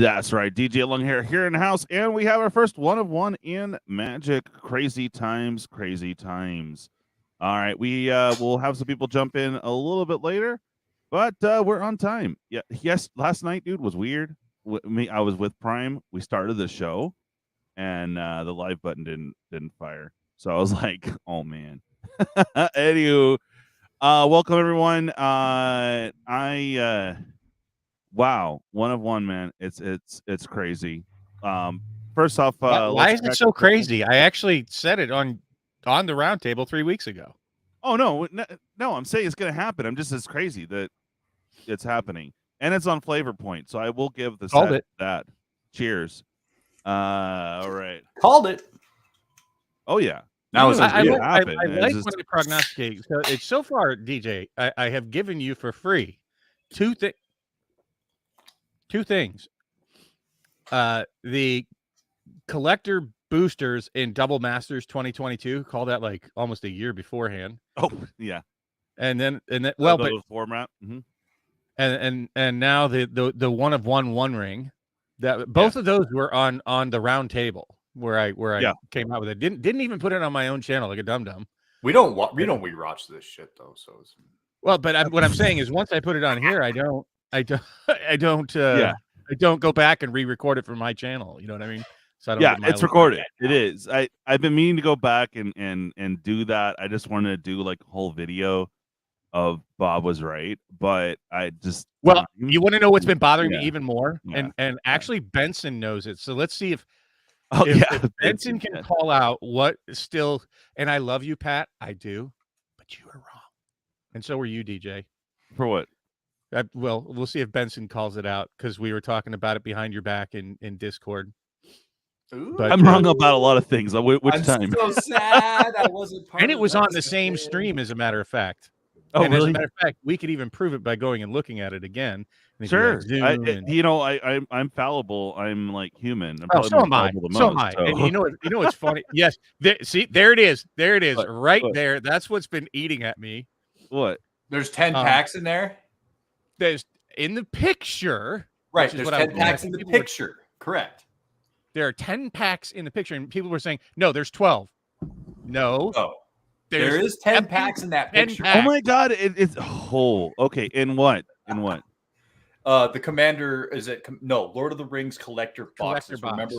That's right. DJ Longhair here in the house, and we have our first one of one in Magic. Crazy times, crazy times. All right, we will have some people jump in a little bit later, but we're on time. Yeah, yes. Last night, dude, was weird. I was with Prime. We started the show, and the live button didn't fire. So I was like, oh man. Anywho, welcome everyone. Wow, one of one, man. It's crazy. First off, why is it so crazy? I actually said it on the roundtable 3 weeks ago. Oh no, I'm saying it's gonna happen. I'm just as crazy that it's happening, and it's on Flavor Point. So I will give the set that. Cheers. All right. Called it. Oh yeah. Now I like when they prognosticate. So it's so far, DJ. I have given you for free two things. The collector boosters in Double Masters 2022, call that like almost a year beforehand. Oh yeah. And then well, but format. And now the one of one ring. That both of those were on the round table where I came out with it. Didn't even put it on my own channel like a dum-dum. We don't watch this shit though. So it's... well, but what I'm saying is once I put it on here, I don't go back and re-record it for my channel. You know what I mean? So I don't it's recorded. It is. I've been meaning to go back and do that. I just wanted to do like a whole video of Bob was right, but I just you want to know what's been bothering me even more, and actually Benson knows it. So let's see if Benson can call out what still. And I love you, Pat. I do, but you were wrong, and so were you, DJ. For what? Well, we'll see if Benson calls it out because we were talking about it behind your back in Discord. But, I'm wrong about a lot of things. Which time? I'm so sad I wasn't part and it was on the same stream, as a matter of fact. Oh, and really? As a matter of fact, we could even prove it by going and looking at it again. Sure. I'm fallible. I'm like human. So am I. And you know what's funny? Yes. There it is. There it is. What? There. That's what's been eating at me. What? There's 10 packs in there? There's in the picture. Right. There's 10 packs in the picture. Correct. There are 10 packs in the picture, and people were saying, no, there's 12. No. Oh. There is 10 packs in that picture. Oh my god, it's okay. In what? The commander is it? No, Lord of the Rings collector boxes. Remember,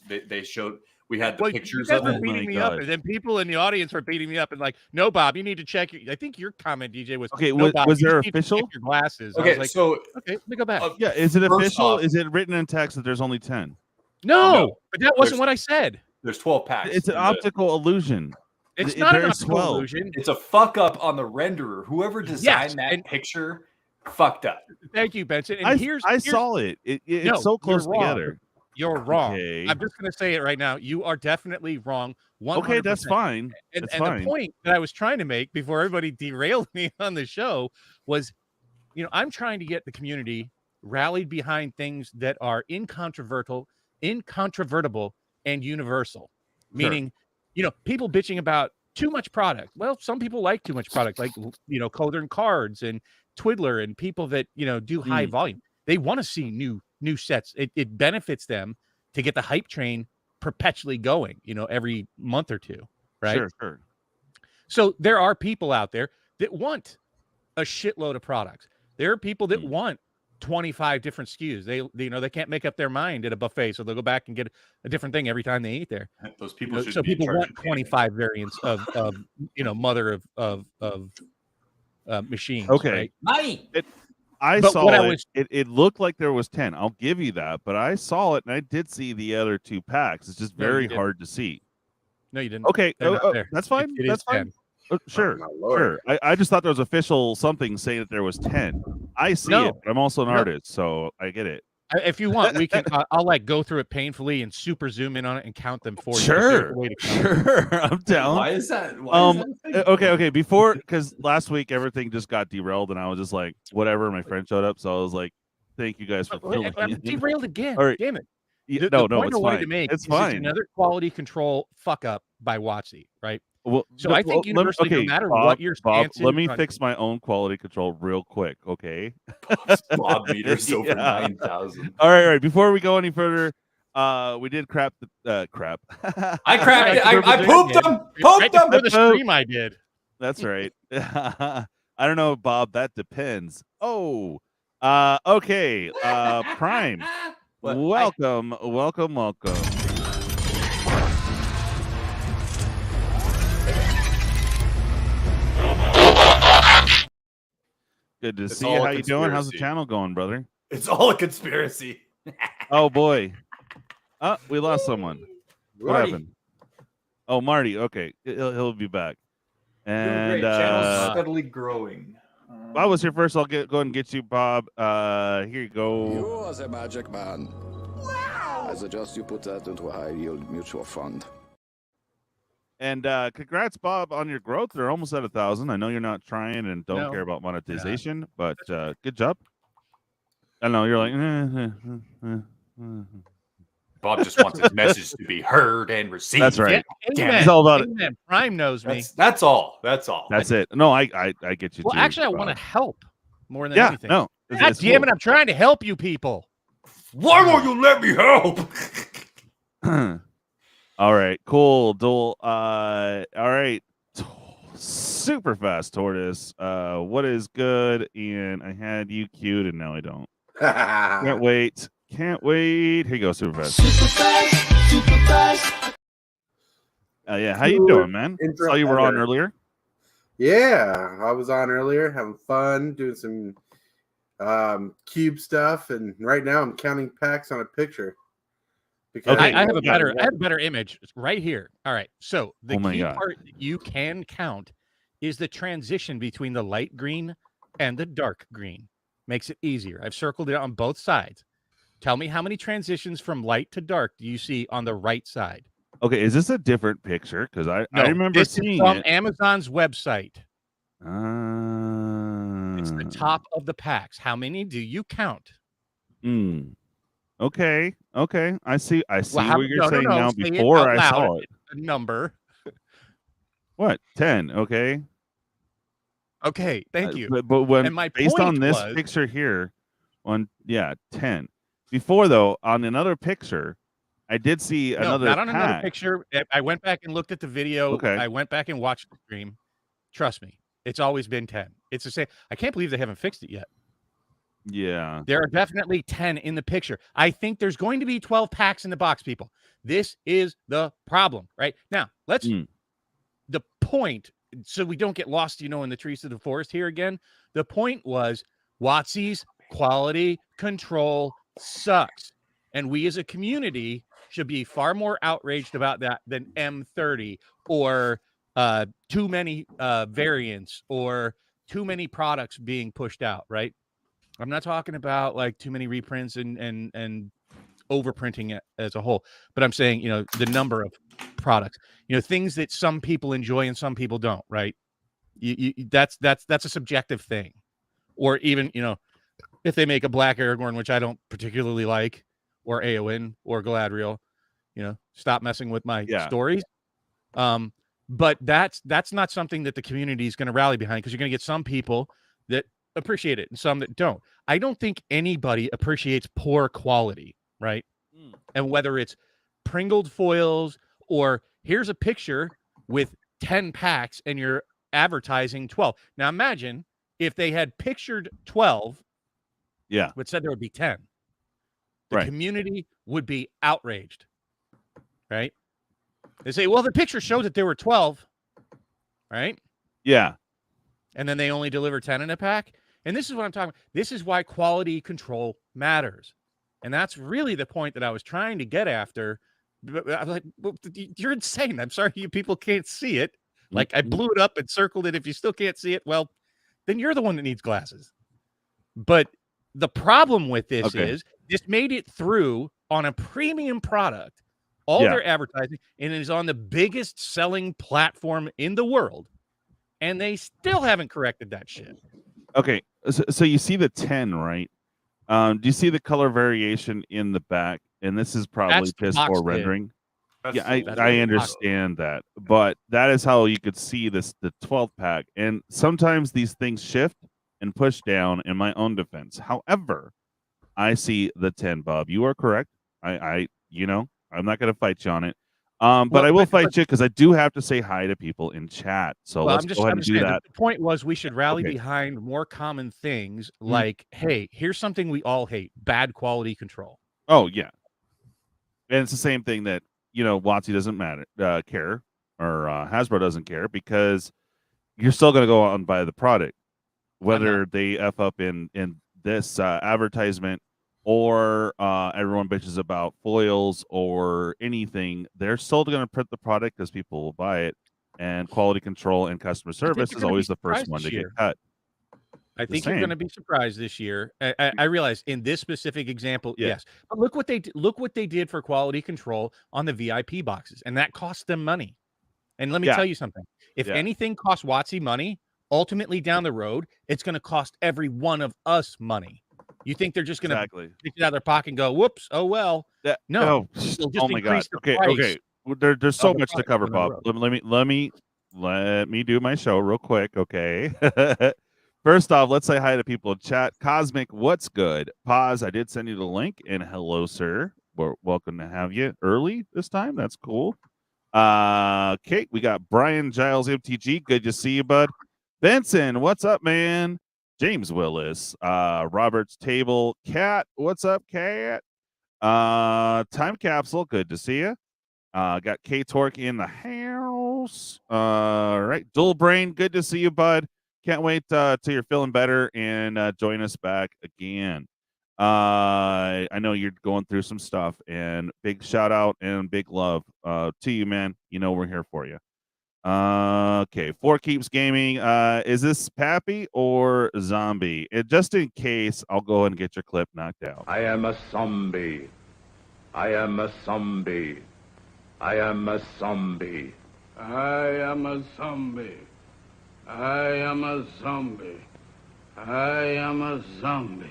they showed we had the pictures of it. Beating me up, and then people in the audience were beating me up and like, no, Bob, you need to check. I think your comment, DJ, was okay. No, Bob, was there official? Your glasses. Okay, like, so okay, let me go back. Is it official? Is it written in text that there's only 10? No, but that wasn't what I said. There's 12 packs. It's an optical illusion. It's not an optical illusion. It's a fuck up on the renderer. Whoever designed that picture fucked up. Thank you, Benson. And I saw it. It's so close together. You're wrong. Okay. I'm just going to say it right now. You are definitely wrong. 100%. Okay, that's fine. And the point that I was trying to make before everybody derailed me on the show was, I'm trying to get the community rallied behind things that are incontrovertible, and universal. Meaning, people bitching about too much product. Well, some people like too much product, like, Codern Cards and Twiddler and people that, do high volume. They want to see new sets. It benefits them to get the hype train perpetually going, every month or two, right? Sure. So there are people out there that want a shitload of products. There are people that want 25 different SKUs. They can't make up their mind at a buffet, so they'll go back and get a different thing every time they eat there. Those people so people want 25 variants of mother of machines. Okay, right? I saw it. It looked like there was 10. I'll give you that, but I saw it and I did see the other 2 packs. It's just very hard to see. No, you didn't. Okay, that's fine. That's fine. Sure. I just thought there was official something saying that there was 10. I see it, but I'm also an artist, so I get it. If you want, we can. I'll go through it painfully and super zoom in on it and count them for you. Sure. I'm down. Why is that? Okay. Before, because last week everything just got derailed, and I was just like, whatever. My friend showed up, so I was like, thank you guys for filming. Derailed again. All right. Damn it. No, it's fine. It's fine. Another quality control fuck up by WotC, right? Well, So I think universally, no matter what your stance is, let me fix my own quality control real quick, okay? Bob meters over 9,000. All right. Before we go any further, we did crap. Crap. I crapped it. I pooped them. Pooped them. For the stream, I did. That's right. I don't know, Bob. That depends. Oh, okay. Prime. Welcome. Good to see you. How you doing? How's the channel going, brother? It's all a conspiracy. Oh boy. Oh, we lost someone. What happened? Oh, Marty. Okay, he'll be back. And channel's steadily growing. Bob was here first. I'll go ahead and get you, Bob. Here you go. You are the magic man. Wow. I suggest you put that into a high-yield mutual fund. And congrats, Bob, on your growth. They're almost at 1,000. I know you're not trying and don't care about monetization, but good job. I know you're like. Bob just wants his message to be heard and received. That's right. Yeah, he's all about it. Prime knows me. That's all. That's all. That's it. No, I get you. Well, too, actually, I want to help more than anything. No. God damn it! I'm trying to help you people. Why won't you let me help? All right, cool, Dole. All right, super fast, Tortoise. What is good? And I had you queued, and now I don't. Can't wait. Here you go, super fast. Super fast. Yeah, how you doing, man? Saw you were on earlier. Yeah, I was on earlier, having fun, doing some cube stuff, and right now I'm counting packs on a picture. Because I have a better image right here. All right. So the key part that you can count is the transition between the light green and the dark green. Makes it easier. I've circled it on both sides. Tell me how many transitions from light to dark do you see on the right side? Okay, is this a different picture? Because I remember seeing from it. Amazon's website. It's the top of the packs. How many do you count? Okay. I see what you're saying now. Say before I saw it. A number. What? 10. Okay. Okay. Thank you. But when and my based on this was, picture here, 10. Before though, on another picture, I did see another. Not on another picture. I went back and looked at the video. Okay. I went back and watched the stream. Trust me, it's always been 10. It's the same. I can't believe they haven't fixed it yet. Yeah. There are definitely 10 in the picture. I think there's going to be 12 packs in the box, people. This is the problem, right? Now, let's the point, so we don't get lost, in the trees of the forest here again. The point was WotC's quality control sucks. And we as a community should be far more outraged about that than M30 or too many variants or too many products being pushed out, right? I'm not talking about like too many reprints and overprinting it as a whole, but I'm saying, the number of products, things that some people enjoy and some people don't, right? That's a subjective thing. Or even, if they make a black Aragorn, which I don't particularly like, or Eowyn or Galadriel, stop messing with my stories. But that's not something that the community is going to rally behind, because you're going to get some people that appreciate it and some that don't. I don't think anybody appreciates poor quality, right? And whether it's Pringled foils or here's a picture with 10 packs and you're advertising 12. Now imagine if they had pictured 12, but said there would be 10. The community would be outraged, right? They say, well, the picture showed that there were 12, right? Yeah. And then they only deliver 10 in a pack. And this is what I'm talking about. This is why quality control matters. And that's really the point that I was trying to get after. I was like, well, you're insane. I'm sorry you people can't see it. Like, I blew it up and circled it. If you still can't see it, well, then you're the one that needs glasses. But the problem with this is this made it through on a premium product, all their advertising, and it is on the biggest selling platform in the world. And they still haven't corrected that shit. Okay, so you see the 10, right? Do you see the color variation in the back? And this is probably piss poor rendering. I understand that, but that is how you could see the 12th pack, and sometimes these things shift and push down. In my own defense, however, I see the 10, Bob. You are correct. I'm not going to fight you on it. But I will fight you because I do have to say hi to people in chat. So let's go ahead and do that. The point was we should rally behind more common things like, hey, here's something we all hate: bad quality control. Oh yeah, and it's the same thing that WotC doesn't care, or Hasbro doesn't care, because you're still going to go out and buy the product, whether they f up in this advertisement or everyone bitches about foils or anything. They're still going to print the product because people will buy it, and quality control and customer service is always the first one to get cut. I think you're going to be surprised this year. I realize in this specific example, yes, but look what they did for quality control on the VIP boxes, and that cost them money. And let me tell you something: if anything costs WotC money, ultimately down the road, it's going to cost every one of us money. You think they're just going to take it out of their pocket and go, "Whoops, oh well"? No. Oh my God. Okay. There's so much to cover, Bob. Let me do my show real quick. Okay. First off, let's say hi to people in chat. Cosmic, what's good? Pawz, I did send you the link. And hello, sir. We're welcome to have you early this time. That's cool. Kate, we got BrianGilesMTG. Good to see you, bud. Benson, what's up, man? James Willis, Robert's Table. Cat, what's up, Cat? Time Capsule, good to see you. Got K-Torque in the house. All right. Dual Brain, good to see you, bud. Can't wait till you're feeling better and join us back again. I know you're going through some stuff, and big shout out and big love to you, man. We're here for you. Okay, Four Keeps Gaming. Is this Pappy or Zombie? Just in case, I'll go ahead and get your clip knocked out. I am a zombie. I am a zombie. I am a zombie. I am a zombie. I am a zombie. I am a zombie.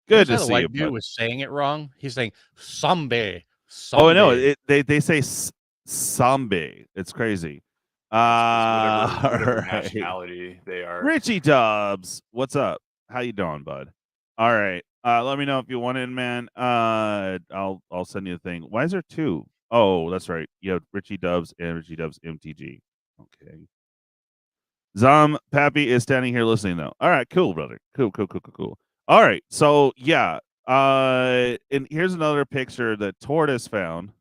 Good to see you. Dude was saying it wrong. He's saying zombie. Oh no, they say zombie. It's crazy. Whatever nationality they are. Richie Dubs, what's up? How you doing, bud? All right. Let me know if you want in, man. I'll send you the thing. Why is there two? Oh, that's right. You have Richie Dubs and Richie Dubs MTG. Okay. Pappy is standing here listening though. All right, cool, brother. Cool. All right, so yeah. And here's another picture that Tortoise found.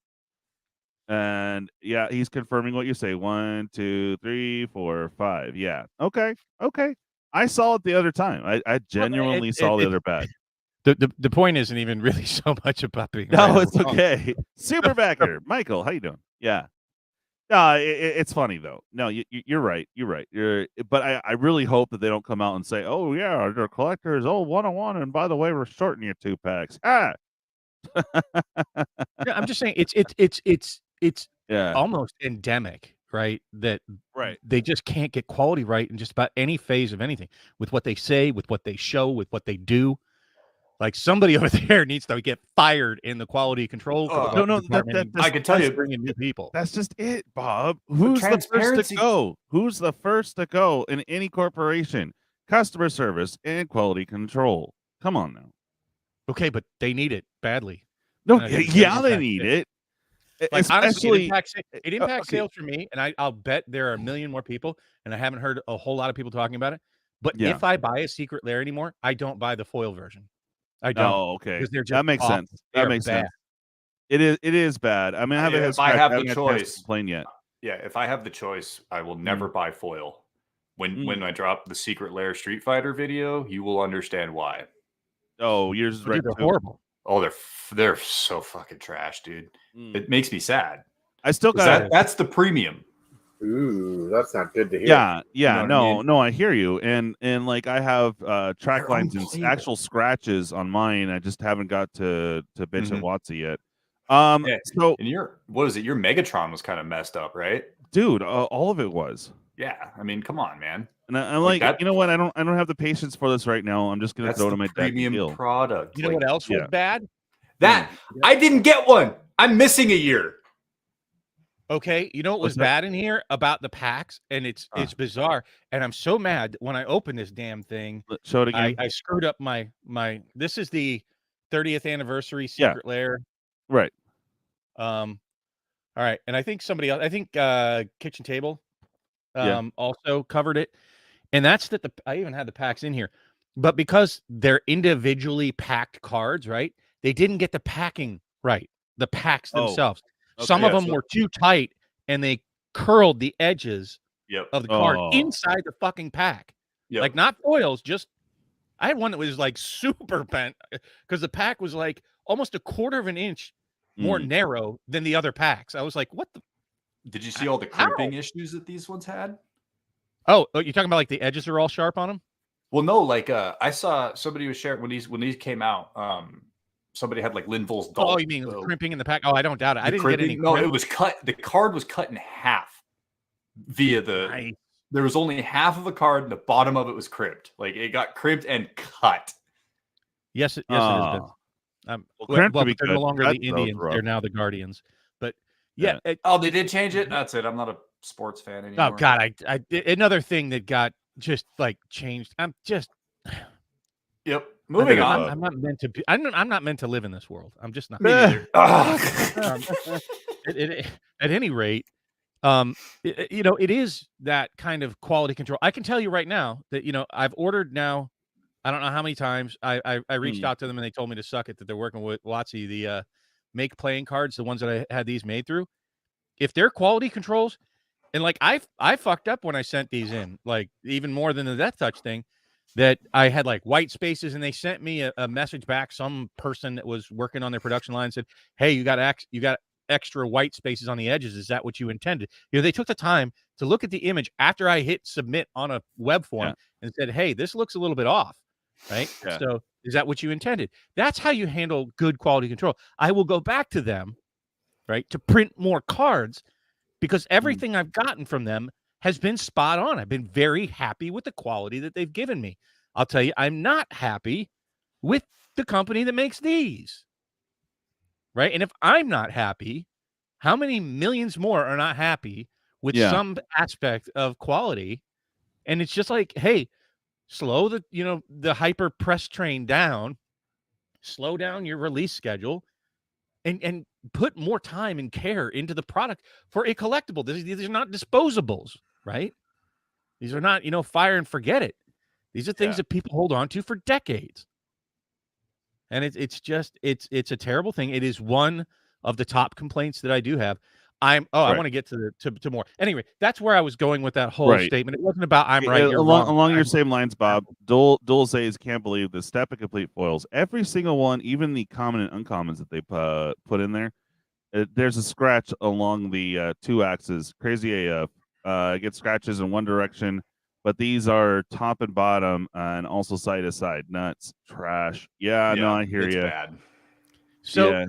And yeah, he's confirming what you say. 1, 2, 3, 4, 5. Yeah. Okay. I saw it the other time. I genuinely saw the other bag. The point isn't even really so much about being. No, it's okay. Super backer, Michael. How you doing? Yeah. It's funny though. No, you're right. But I really hope that they don't come out and say, "Oh yeah, they're collectors. Oh, 101, and by the way, we're shorting your 2 packs." Yeah, I'm just saying it's almost endemic, right? That they just can't get quality right in just about any phase of anything, with what they say, with what they show, with what they do. Like somebody over there needs to get fired in the quality control. I can tell you, bringing new people. That's just it, Bob. Who's the first to go? Who's the first to go in any corporation? Customer service and quality control. Come on now. Okay, but they need it badly. No, yeah, they need it. Like, honestly, it impacts sales for me, and I'll bet there are a million more people, and I haven't heard a whole lot of people talking about it. But if I buy a Secret Lair anymore, I don't buy the foil version. I don't. Oh, okay. That makes sense. That makes sense. It is bad. I mean, if I have the choice, complain yet? Yeah, if I have the choice, I will never buy foil. When I drop the Secret Lair Street Fighter video, you will understand why. Oh, yours is right. They're horrible. Oh, they're so fucking trash, dude. It makes me sad. I still got that's the premium. Ooh, that's not good to hear. Yeah. No, I hear you. And like I have track lines and actual scratches on mine. I just haven't got to bitch at WotC yet. So and your Megatron was kind of messed up, right? Dude, all of it was. Yeah, I mean, come on, man. And I'm like you know what? I don't have the patience for this right now. I'm just gonna throw it in my premium product. You know what else was bad? That I didn't get one. I'm missing a year. Okay, you know what was bad in here about the packs, and it's bizarre, and I'm so mad that when I open this damn thing, show it again. I screwed up my this is the 30th anniversary secret lair. Right. All right, and I think somebody else, I think Kitchen Table also covered it, and that's that I even had the packs in here, but because they're individually packed cards, right? They didn't get the packing right, the packs themselves. Some of them were too tight, and they curled the edges of the card inside the fucking pack. Like not foils, just I had one that was like super bent because the pack was like almost 1/4 of an inch more narrow than the other packs. I was like, what the? Did you see all the crimping issues that these ones had? Oh, you're talking about like the edges are all sharp on them? Well, no, like I saw somebody was sharing when these came out. Somebody had like Linvol's doll. Oh, you mean the crimping in the pack? Oh, I don't doubt it. I didn't get any. No, it was cut. The card was cut in half via the. Nice. There was only half of the card, and the bottom of it was crimped. Like it got crimped and cut. Yes, it has been. They're no longer the Indians; they're now the Guardians. But yeah. They did change it. That's it. I'm not a sports fan anymore. Oh God, I another thing that got just like changed. I'm just. Yep. Moving on. I'm not meant to be. I'm not meant to live in this world. I'm just not. At any rate, it is that kind of quality control. I can tell you right now that I've ordered now. I don't know how many times I reached out to them and they told me to suck it that they're working with WotC, the make playing cards, the ones that I had these made through. If they're quality controls, and like I fucked up when I sent these in, like even more than the Death Touch thing. That I had like white spaces, and they sent me a message back. Some person that was working on their production line said, "Hey, you got extra white spaces on the edges. Is that what you intended?" They took the time to look at the image after I hit submit on a web form and said, "Hey, this looks a little bit off, right? So is that what you intended?" That's how you handle good quality control. I will go back to them, right, to print more cards because everything I've gotten from them has been spot on. I've been very happy with the quality that they've given me. I'll tell you, I'm not happy with the company that makes these. Right? And if I'm not happy, how many millions more are not happy with some aspect of quality? And it's just like, hey, slow the hyper press train down, slow down your release schedule, and put more time and care into the product for a collectible. These are not disposables. Right? These are not, fire and forget it. These are things that people hold on to for decades. And it's a terrible thing. It is one of the top complaints that I do have. I want to get to more. Anyway, that's where I was going with that whole statement. It wasn't about I'm right, you're wrong. Along your same lines, Bob, Dole says can't believe the step and complete foils. Every single one, even the common and uncommons that they put in there, there's a scratch along the 2 axes. Crazy AF. Get scratches in one direction, but these are top and bottom and also side to side. Nuts, trash. Yeah, no, I hear you. Bad. So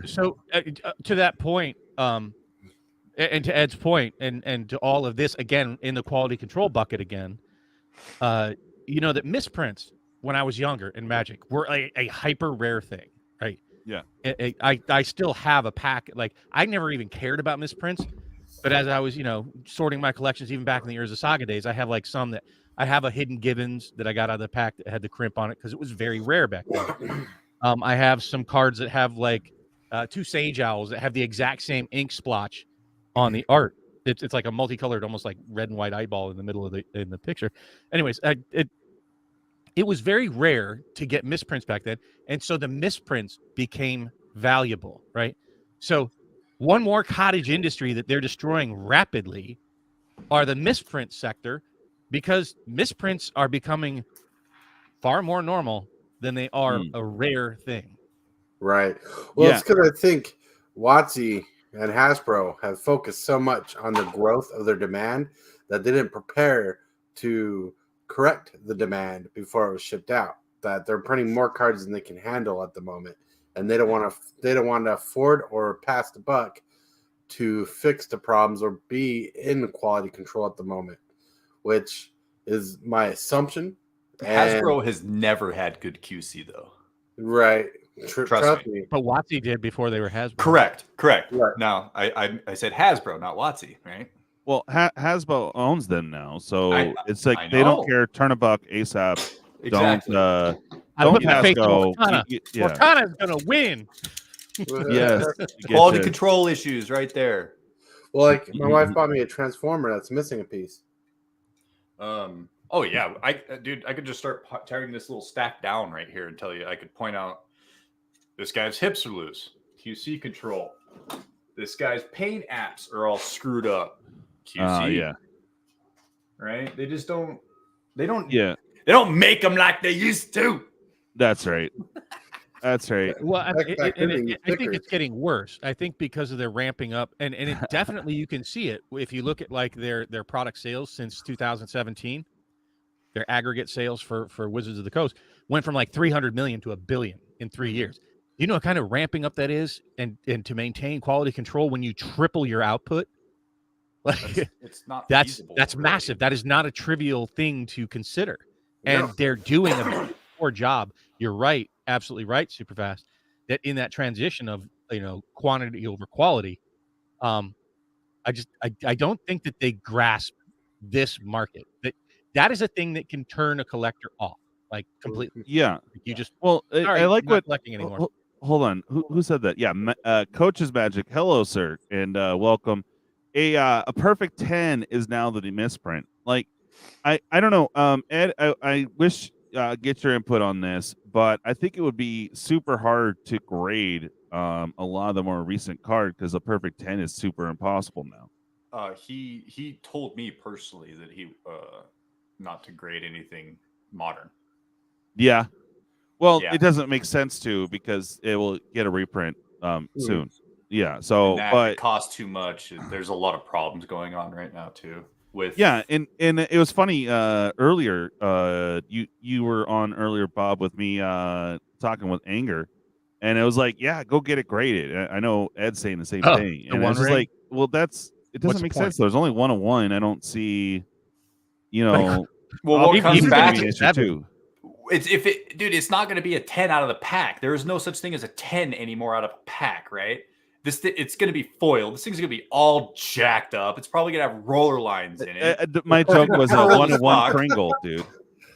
to that point, and to Ed's point, and to all of this again in the quality control bucket again, that misprints when I was younger in Magic were a hyper rare thing, right? Yeah. I still have a pack. Like I never even cared about misprints. But as I was, sorting my collections, even back in the Urza Saga days, I have like some that I have a hidden Gibbons that I got out of the pack that had the crimp on it because it was very rare back then. I have some cards that have like 2 Sage Owls that have the exact same ink splotch on the art. It's like a multicolored, almost like red and white eyeball in the middle of the picture. Anyways, it was very rare to get misprints back then, and so the misprints became valuable, right? So. One more cottage industry that they're destroying rapidly are the misprint sector because misprints are becoming far more normal than they are a rare thing. Right. Well, it's because I think WotC and Hasbro have focused so much on the growth of their demand that they didn't prepare to correct the demand before it was shipped out. That they're printing more cards than they can handle at the moment. And they don't want to afford or pass the buck to fix the problems or be in quality control at the moment, which is my assumption. Hasbro has never had good QC though. Right. Trust me. But WotC did before they were Hasbro. Correct. Right. Now, I said Hasbro, not WotC, right? Well, Hasbro owns them now, so I it's like they know. don't care. Turn a buck ASAP. Exactly. Don't I put my pass faith in go. Cortana. Yeah. Cortana's gonna win. Yes. Quality Getcha. control issues right there. Well, like my wife bought me a transformer that's missing a piece. Oh yeah, I could just start tearing this little stack down right here and tell you. I could point out this guy's hips are loose. QC control. This guy's paint apps are all screwed up. QC. Yeah. Right? They just don't. They don't. Yeah. They don't make them like they used to. That's right. That's right. Well, I Back think stickers. it's getting worse. I think because of their ramping up, and it definitely you can see it if you look at like their product sales since 2017. Their aggregate sales for Wizards of the Coast went from like 300 million to $1 billion in 3 years. You know what kind of ramping up that is, and to maintain quality control when you triple your output, like It's not. that's feasible, really. massive. That is not a trivial thing to consider, and they're doing a poor job. You're right, absolutely right, Superfast. That in that transition of quantity over quality, I don't think that they grasp this market. That is a thing that can turn a collector off, like completely. Yeah. You just Well, I like what. collecting anymore. Hold on. Who said that? Yeah. Coach's Magic. Hello, sir, and welcome. A perfect 10 is now the misprint. Like, I don't know. Ed, I wish get your input on this, but I think it would be super hard to grade a lot of the more recent card because a perfect 10 is super impossible now. He told me personally that he not to grade anything modern. Yeah. Well, Yeah. it doesn't make sense to because it will get a reprint soon. Yeah. So, but it costs too much. There's a lot of problems going on right now too. With and it was funny earlier. You were on earlier, Bob, with me talking with Anger, and it was like, yeah, go get it graded. I know Ed's saying the same thing, and it's just like, well, it What's doesn't the make point? sense. There's only 101. I don't see, well, I'll what even comes give back you an is issue too. it's not going to be a 10 out of the pack. There is no such thing as a 10 anymore out of a pack, right? It's going to be foiled. This thing's going to be all jacked up. It's probably going to have roller lines in it. My joke was a Curl 101 fuck. Pringle, dude.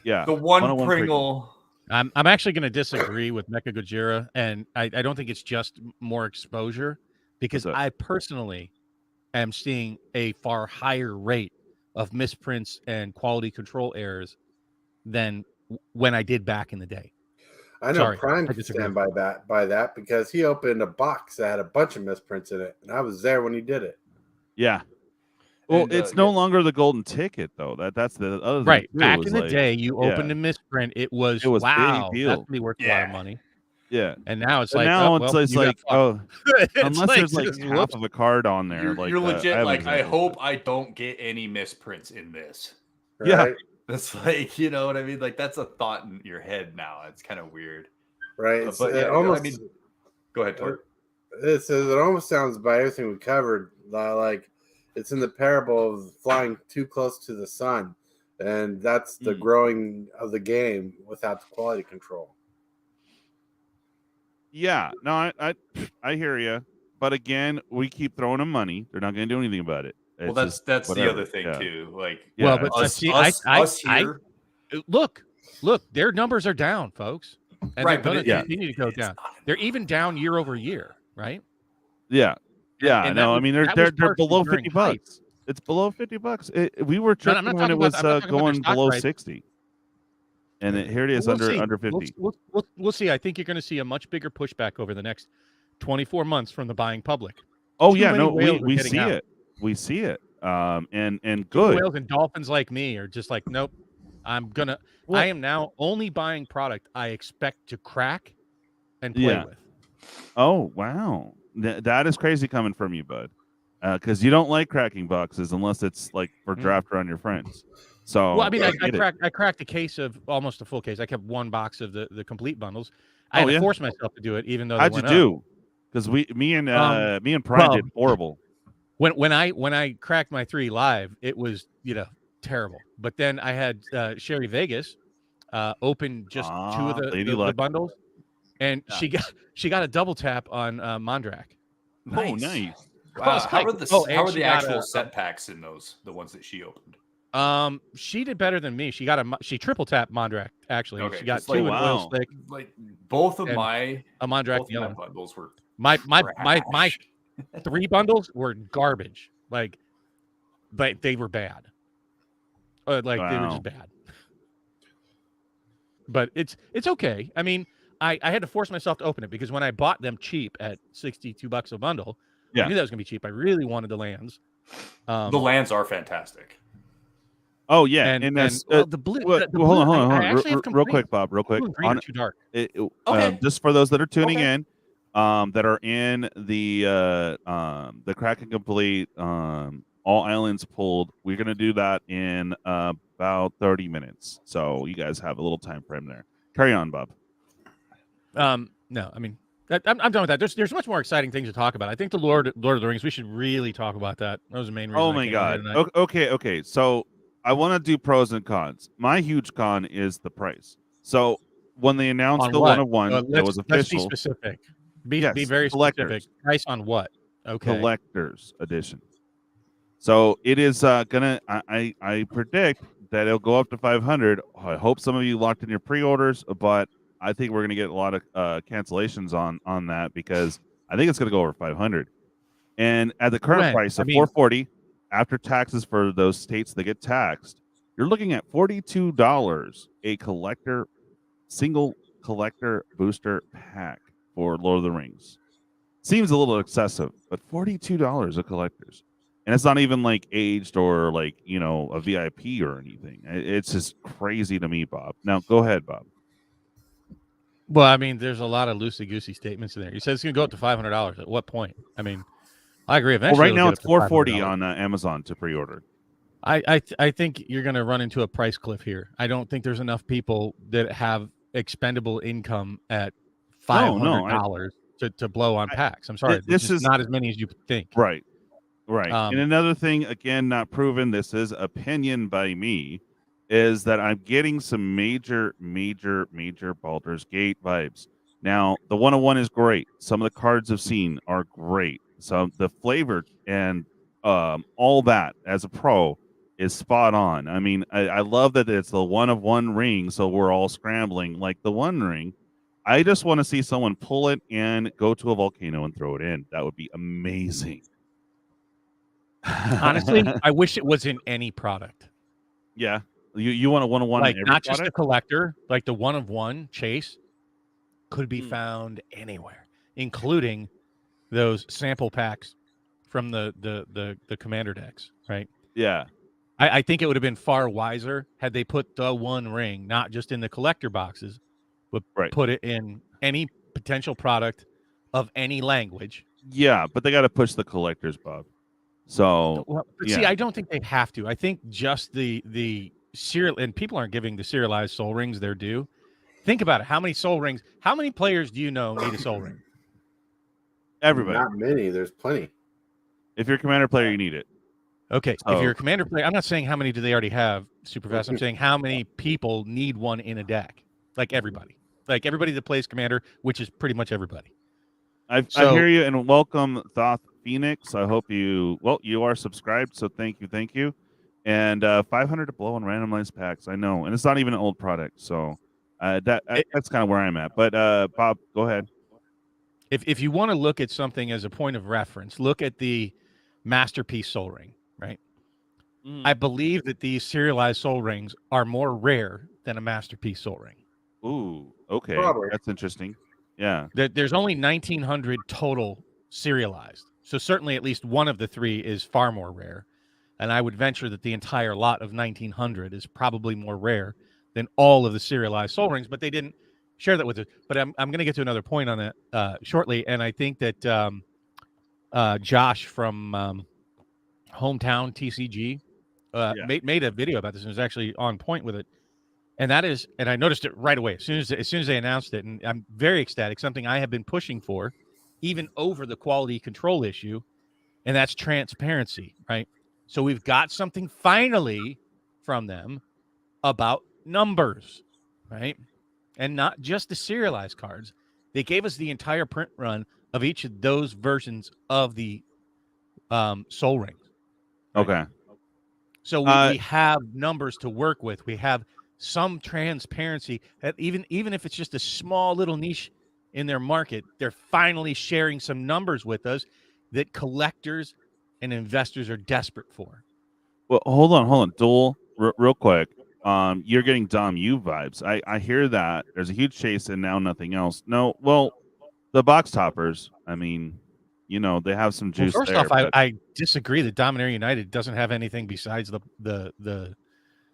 Yeah, The one 101 Pringle. I'm actually going to disagree with Mecha Gojira, and I don't think it's just more exposure, because What's that? I personally am seeing a far higher rate of misprints and quality control errors than when I did back in the day. I know Sorry, Prime I can disagree. stand by that because he opened a box that had a bunch of misprints in it, and I was there when he did it. Yeah. Well, And, it's no yeah. longer the golden ticket though. That's the other thing, Right. too, Back is in the like, day, you opened yeah. a misprint. It was It was big wow, deal. that's gonna be worth a lot Yeah. of money. Yeah. And now it's But like, now oh, it's, well, it's you got like, fucked. oh, It's unless there's like just, half whoops. of a card on there. You're legit. I have Like, I examples. hope I don't get any misprints in this. Yeah. Right? That's like, you know what I mean? Like, that's a thought in your head now. It's kind of weird. Right. It's, But it yeah, almost, I mean, go ahead, Tort. it almost sounds by everything we covered like it's in the parable of flying too close to the sun, and that's the growing of the game without the quality control. Yeah. No, I hear you. But again, we keep throwing them money. They're not going to do anything about it. Well, It's that's just the whatever. other thing Yeah. too. Like, Yeah, Well, but us, see, us, I here. look, their numbers are down, folks, and Right, they're but going to yeah. continue to go it's down. not- They're even down year over year, right? Yeah. Yeah. And No, that I was- mean, that was they're partially below during 50 hype. bucks. It's below $50. We were No, tripping I'm not when it talking was about- I'm not talking about their going stock below price. 60. And here it is We'll see. under 50. We'll see. I think you're going to see a much bigger pushback over the next 24 months from the buying public. Oh Too yeah, many no, whales are we getting see out. it. We see it. And Two good. whales and dolphins like me are just like, nope. Well- I am now only buying product I expect to crack and play Yeah. with. Oh wow, that is crazy coming from you, bud. Because you don't like cracking boxes unless it's like for draft around your friends. So Well, I mean, I get it. cracked a case of almost a full case. I kept one box of the complete bundles. I Oh, had to yeah? force myself to do it, even though they How'd you went up. do? Because me and Prime well, did horrible. When I cracked my 3 live, it was terrible. But then I had Sherry Vegas open just 2 of Lady the Luck. bundles, and she got a double tap on Mondrak. Oh, nice. Wow. How are and the she got actual a- set packs in those? The ones that she opened. She did better than me. She triple tapped Mondrak actually. Okay, She got just 2 like, in Oil wow. Slick, Like both of And my a Mondrak. both The of other my one. bundles were My trash. 3 bundles were garbage. Like they were bad. They were Wow. just bad. But it's okay. I mean, I had to force myself to open it because when I bought them cheap at $62 a bundle, Yeah. I knew that was gonna be cheap. I really wanted the lands. The lands are fantastic. Oh yeah, and that's the blue. well, the hold on, blue, hold on. I actually have Real quick, Bob. Real quick. Blue and green are too dark. Okay. Just for those that are tuning Okay. in, that are in the Crackin Complete, all islands pulled. We're gonna do that in about 30 minutes. So you guys have a little time frame there. Carry on, Bob. No, I mean, I'm done with that. There's much more exciting things to talk about. I think the Lord of the Rings. We should really talk about that. That was the main reason. Oh I my came on here god. tonight. Okay. So I want to do pros and cons. My huge con is the price. So when they announced On the what? 1-of-1 that was Let's be official, specific. Be Yes, very collectors. specific. Price on what? Okay. collector's edition. So it is gonna. I predict that it'll go up to 500. I hope some of you locked in your pre-orders, but I think we're gonna get a lot of cancellations on that because I think it's gonna go over 500. And at the current When? price I of mean- 440 after taxes for those states that get taxed, you're looking at $42 a single collector booster pack for Lord of the Rings. Seems a little excessive, but $42 a collector's. And it's not even like aged or like, a VIP or anything. It's just crazy to me, Bob. Now go ahead, Bob. Well, I mean, there's a lot of loosey-goosey statements in there. You said it's going to go up to $500. At what point? I mean, I agree. Eventually, Well, right now it'll it's get up to $440 $500. on Amazon to pre-order. I think you're going to run into a price cliff here. I don't think there's enough people that have expendable income at $500 to blow on packs. I'm sorry, this this is is not as many as you think. Right. And another thing, again, not proven, this is opinion by me, is that I'm getting some major Baldur's Gate vibes. Now, the 101 is great. Some of the cards I've seen are great. So the flavor and all that as a pro is spot on. I mean, I love that it's the 1-of-1 ring, so we're all scrambling like the One Ring. I just want to see someone pull it and go to a volcano and throw it in. That would be amazing. Honestly, I wish it was in any product. Yeah, you want a 1-of-1 Like in every not just a product? collector, like the 1-of-1 chase could be Hmm. found anywhere, including those sample packs from the commander decks, right? Yeah. I think it would have been far wiser had they put the One Ring not just in the collector boxes, but Right. put it in any potential product of any language. Yeah, but they got to push the collectors, Bob. So Well, but see, yeah. I don't think they have to. I think just the serial, and people aren't giving the serialized soul rings their due. Think about it. How many soul rings? How many players do you know need a soul ring? Everybody, Not many. There's plenty. if you're a commander player, you need it. Okay, So- if you're a commander player, I'm not saying how many do they already have, Superfast. I'm saying how many people need one in a deck. Like everybody that plays commander, which is pretty much everybody. I hear you, and welcome Thoth Phoenix. I hope you are subscribed, so thank you. And 500 to blow on randomized packs. I know, and it's not even an old product, so that's kind of where I'm at. But Bob, go ahead. If you want to look at something as a point of reference, look at the Masterpiece Soul Ring, right? I believe that these serialized soul rings are more rare than a Masterpiece Soul Ring. Ooh, okay, Probably. that's interesting. Yeah, There's only 1,900 total serialized. So certainly at least one of the three is far more rare. And I would venture that the entire lot of 1,900 is probably more rare than all of the serialized soul rings, but they didn't share that with us. But I'm going to get to another point on that shortly. And I think that Josh from Hometown TCG made a video about this and was actually on point with it. And that is, and I noticed it right away as soon as they announced it, and I'm very ecstatic. Something I have been pushing for, even over the quality control issue, and that's transparency, right? So we've got something finally from them about numbers, right? And not just the serialized cards, They gave us the entire print run of each of those versions of the Soul Rings. Right? Okay. So we have numbers to work with. We have some transparency. Even if it's just a small little niche in their market, they're finally sharing some numbers with us that collectors and investors are desperate for. Well, hold on, Duel, real quick. You're getting Dom U vibes. I hear that. There's a huge chase and now nothing else. No, well, the box toppers. I mean, you know, they have some juice. Well, first there, off, I disagree that Dominator United doesn't have anything besides the.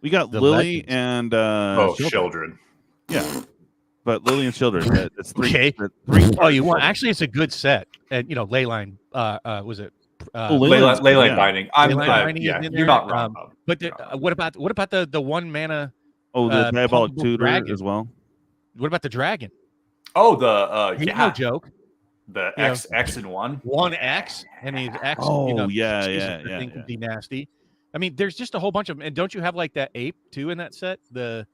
We got the Lily legends. and Children. Yeah, but Lily and Children. It's three. Okay. Three Oh, you want? Actually, it's a good set. And you know, Leyline. Was it? Leyline yeah. Binding. Leyline Binding is Yeah, in you're there. not wrong. Bob. But what about the 1 mana? Oh, the Diabolic Pumpable Tutor Dragon. as well. What about the dragon? Oh, the He's no joke. the You know, X and 1. 1X and he's X. Oh, you know, yeah, Jesus, yeah, that yeah, thing yeah. could be nasty. I mean, there's just a whole bunch of them. And don't you have like that ape too in that set? The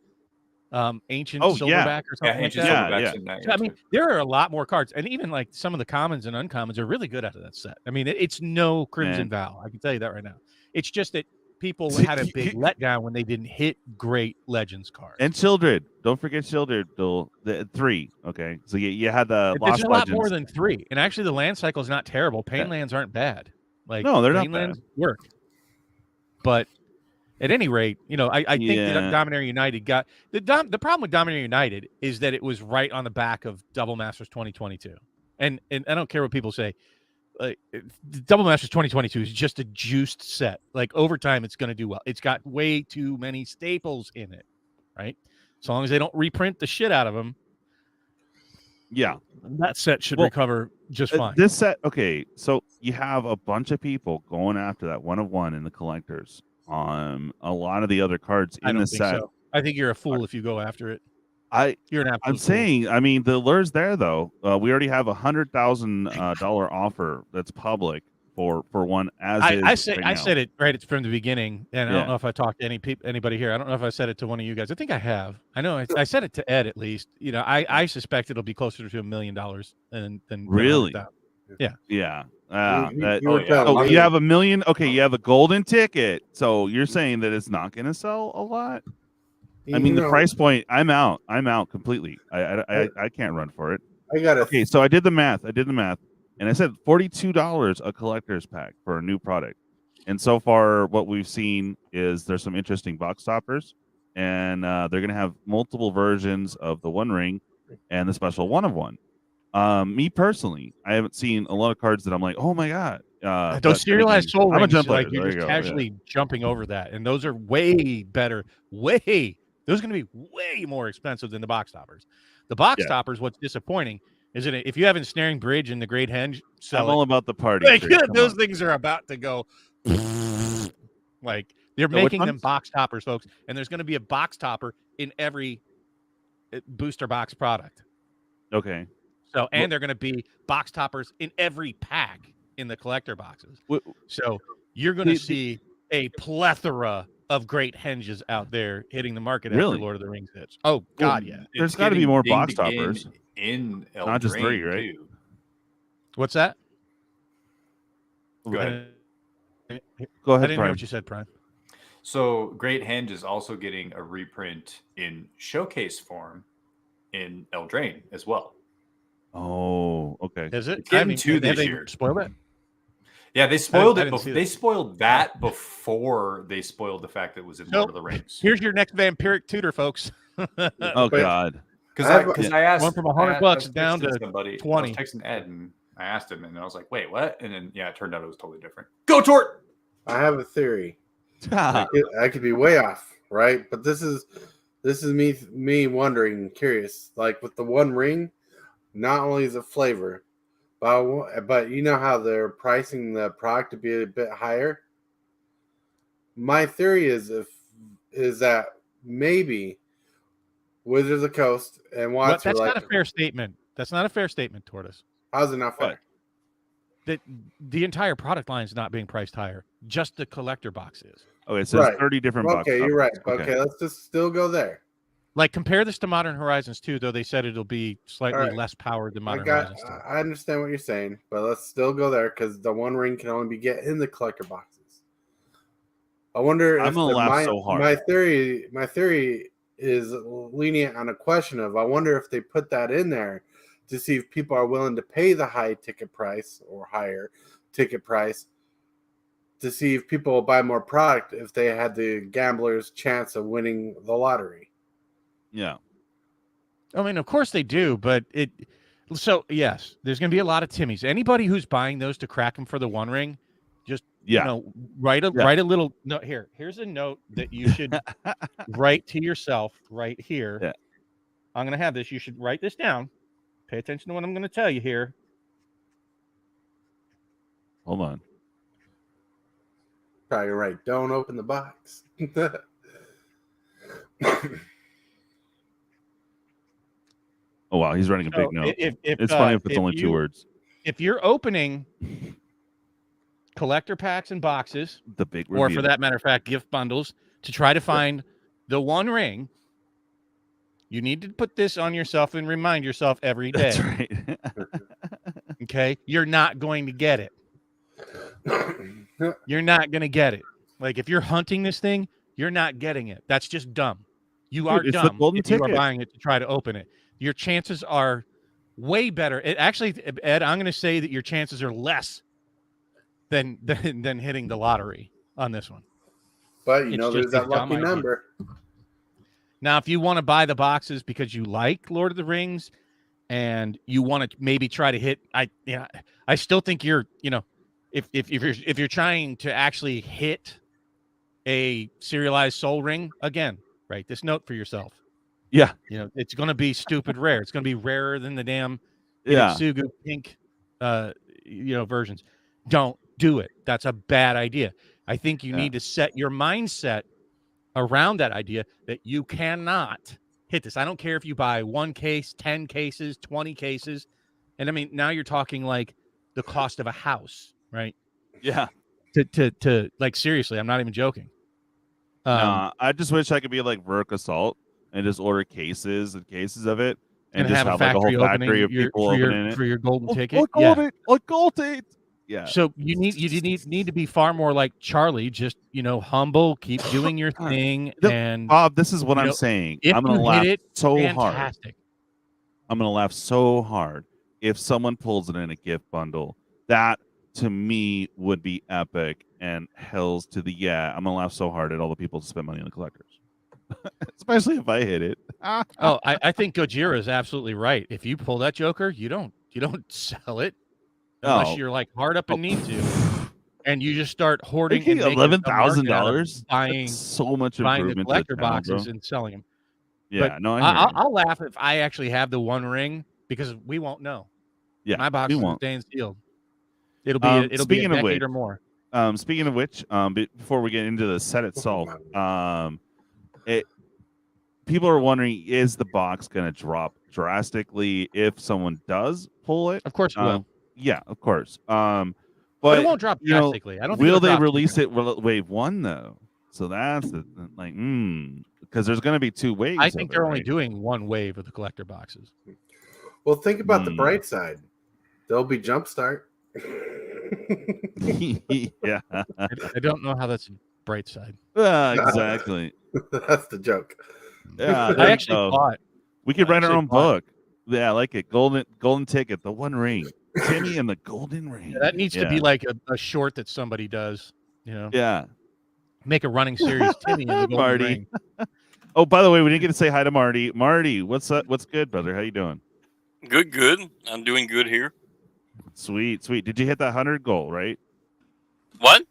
ancient Oh, yeah. silverback or something like Ancient that. Yeah, Silverbacks in that. So, I mean, there are a lot more cards, and even like some of the commons and uncommons are really good out of that set. I mean, it's no Crimson Man. Vow. I can tell you that right now. It's just that people had a big letdown when they didn't hit great Legends cards. And Children. Don't forget Children. Duel. The 3. Okay, so you had the There's Lost a lot Legends. more than 3, and actually, the land cycle is not terrible. Pain lands aren't bad. Like No, they're not pain lands work. But at any rate, you know, I think that Dominator United got the problem with Dominator United is that it was right on the back of Double Masters 2022, and I don't care what people say. Double Masters 2022 is just a juiced set. Like over time, it's going to do well. It's got way too many staples in it, right? So long as they don't reprint the shit out of them, Yeah. that set should recover just fine. This set, okay, so you have a bunch of people going after that 1 of 1 in the collectors on a lot of the other cards I in don't the think set. so. I think you're a fool if you go after it. You're an absolute I'm fool. saying, I mean, the lure's there though. We already have $100,000 offer that's public for one as is. I said right it right from the beginning, and I Yeah. don't know if I talked to anybody here. I don't know if I said it to one of you guys. I think I have. I know I said it to Ed at least. You know, I suspect it'll be closer to $1 million than Really? 100,000. Yeah. Yeah. Oh, you have $1 million. Okay, you have a golden ticket. So you're saying that it's not going to sell a lot? I mean, the price point. I'm out completely. I can't run for it. Okay, so I did the math, and I said $42 a collector's pack for a new product. And so far, what we've seen is there's some interesting box toppers, and they're going to have multiple versions of the One Ring and the special 1 of 1. Me personally, I haven't seen a lot of cards that I'm like, oh my god. Those serialized soul rings, jump like player. you're just casually jumping over that, and those are way better. Those are going to be way more expensive than the box toppers. The box toppers, what's disappointing is that if you have Ensnaring Bridge and the Great Henge, I'm all about the party. like, those things are about to go. Like they're making them box toppers, folks, and there's going to be a box topper in every booster box product. Okay. So, and they're going to be box toppers in every pack in the collector boxes. So you're going to see a plethora of great henges out there hitting the market after Lord of the Rings hits. Oh God, yeah. There's got to be more box toppers in Eldraine, not just 3, right? Too. What's that? Go ahead. Go ahead. I didn't hear what you said, Prime. So Great Henge is also getting a reprint in showcase form in Eldraine as well. Oh, okay. Is it? It's getting 2 this year. Spoiled it? Yeah, they spoiled it. They spoiled that before they spoiled the fact that it was in Lord of the Rings. Here's your next vampiric tutor, folks. Oh God. Because I asked, went from $100 down to somebody, 20. I was texting Ed and I asked him, and I was like, "Wait, what?" And then it turned out it was totally different. Go Tort. I have a theory. I could be way off, right? But this is me wondering, curious. Like with the One Ring, not only is it flavor, but you know how they're pricing the product to be a bit higher. My theory is that maybe Wizards of the Coast and Watts that's are not a fair statement. That's not a fair statement, Tortoise. How's it not fair? That the entire product line is not being priced higher. Just the collector box is. Okay, so there's 30 different box you're right. toppers. Okay, let's just still go there. Like, compare this to Modern Horizons 2, though they said it'll be slightly Alright. less powered than Modern Horizons 2. I understand what you're saying, but let's still go there because the One Ring can only be get in the collector boxes. I wonder I'm if gonna laugh so hard. my theory is lenient on a question of I wonder if they put that in there to see if people are willing to pay the high ticket price or higher ticket price to see if people will buy more product if they had the gambler's chance of winning the lottery. Yeah. I mean, of course they do, but so yes, there's going to be a lot of Timmies. Anybody who's buying those to crack them for the One Ring, just write a little note here. Here's a note that you should write to yourself right here. Yeah. I'm going to have this. You should write this down. Pay attention to what I'm going to tell you here. Hold on. Probably right. Don't open the box. Oh wow, he's writing a big note. If it's funny if it's only 2 words. If you're opening collector packs and boxes, The big or reveal. for that matter of fact, gift bundles to try to find the One Ring, you need to put this on yourself and remind yourself every day. That's right. Okay, you're not going to get it. You're not going to get it. Like, if you're hunting this thing, you're not getting it. That's just dumb. You are Dude, it's the dumb golden if you are ticket. buying it to try to open it. Your chances are way better. It actually, Ed, I'm going to say that your chances are less than hitting the lottery on this one. But you It's know, just there's a that lucky dumb idea. number. Now, if you want to buy the boxes because you like Lord of the Rings and you want to maybe try to hit, I still think you're, if you're trying to actually hit a serialized Soul Ring, again, write this note for yourself. Yeah. It's going to be stupid rare. It's going to be rarer than the damn Yeah. Sugu pink, versions. Don't do it. That's a bad idea. I think you need to set your mindset around that idea that you cannot hit this. I don't care if you buy 1 case, 10 cases, 20 cases. And I mean, now you're talking like the cost of a house, right? Yeah. To like, seriously, I'm not even joking. Nah, I just wish I could be like Verk Assault and just order cases and cases of it and just have a like a factory whole factory of opening people for opening it. for your golden ticket. Like gold it. Yeah. So you need to be far more like Charlie, just humble, keep doing your thing. And Bob, this is what I'm saying. if I'm gonna you laugh hit it, so fantastic. hard. I'm gonna laugh so hard if someone pulls it in a gift bundle. That to me would be epic and hells to the I'm gonna laugh so hard at all the people who spend money on the collectors. Especially if I hit it. I think Gojira is absolutely right. If you pull that Joker, you don't sell it unless you're like hard up and need to, and you just start hoarding and $11,000 buying so much buying the improvement collector to the channel, boxes bro. and selling them. Yeah, But no, I hear you. I'll laugh if I actually have the One Ring because we won't know. Yeah, my box we is won't. staying sealed. It'll be a speaking of decade which, or more. Speaking of which, before we get into the set itself, people are wondering, is the box going to drop drastically if someone does pull it? Of course it will. Yeah, of course. But But it won't drop drastically. I don't think will it'll they drop release it wave 1 though? So that's because there's going to be 2 waves. I think of they're it, only right? doing 1 wave of the collector boxes. Well, think about the bright side. There'll be Jumpstart. Yeah, I don't know how that's a bright side. exactly. That's the joke. Yeah, I actually bought. we could I write our actually own bought- book. Yeah, I like it. Golden ticket, the One Ring, Timmy and the Golden Ring. That needs to be like a short that somebody does. Yeah. Make a running series. Timmy and the Golden Marty. Ring. Oh, by the way, we didn't get to say hi to Marty. Marty, what's up? What's good, brother? How you doing? Good. I'm doing good here. Sweet. Did you hit that 100 goal, right? What?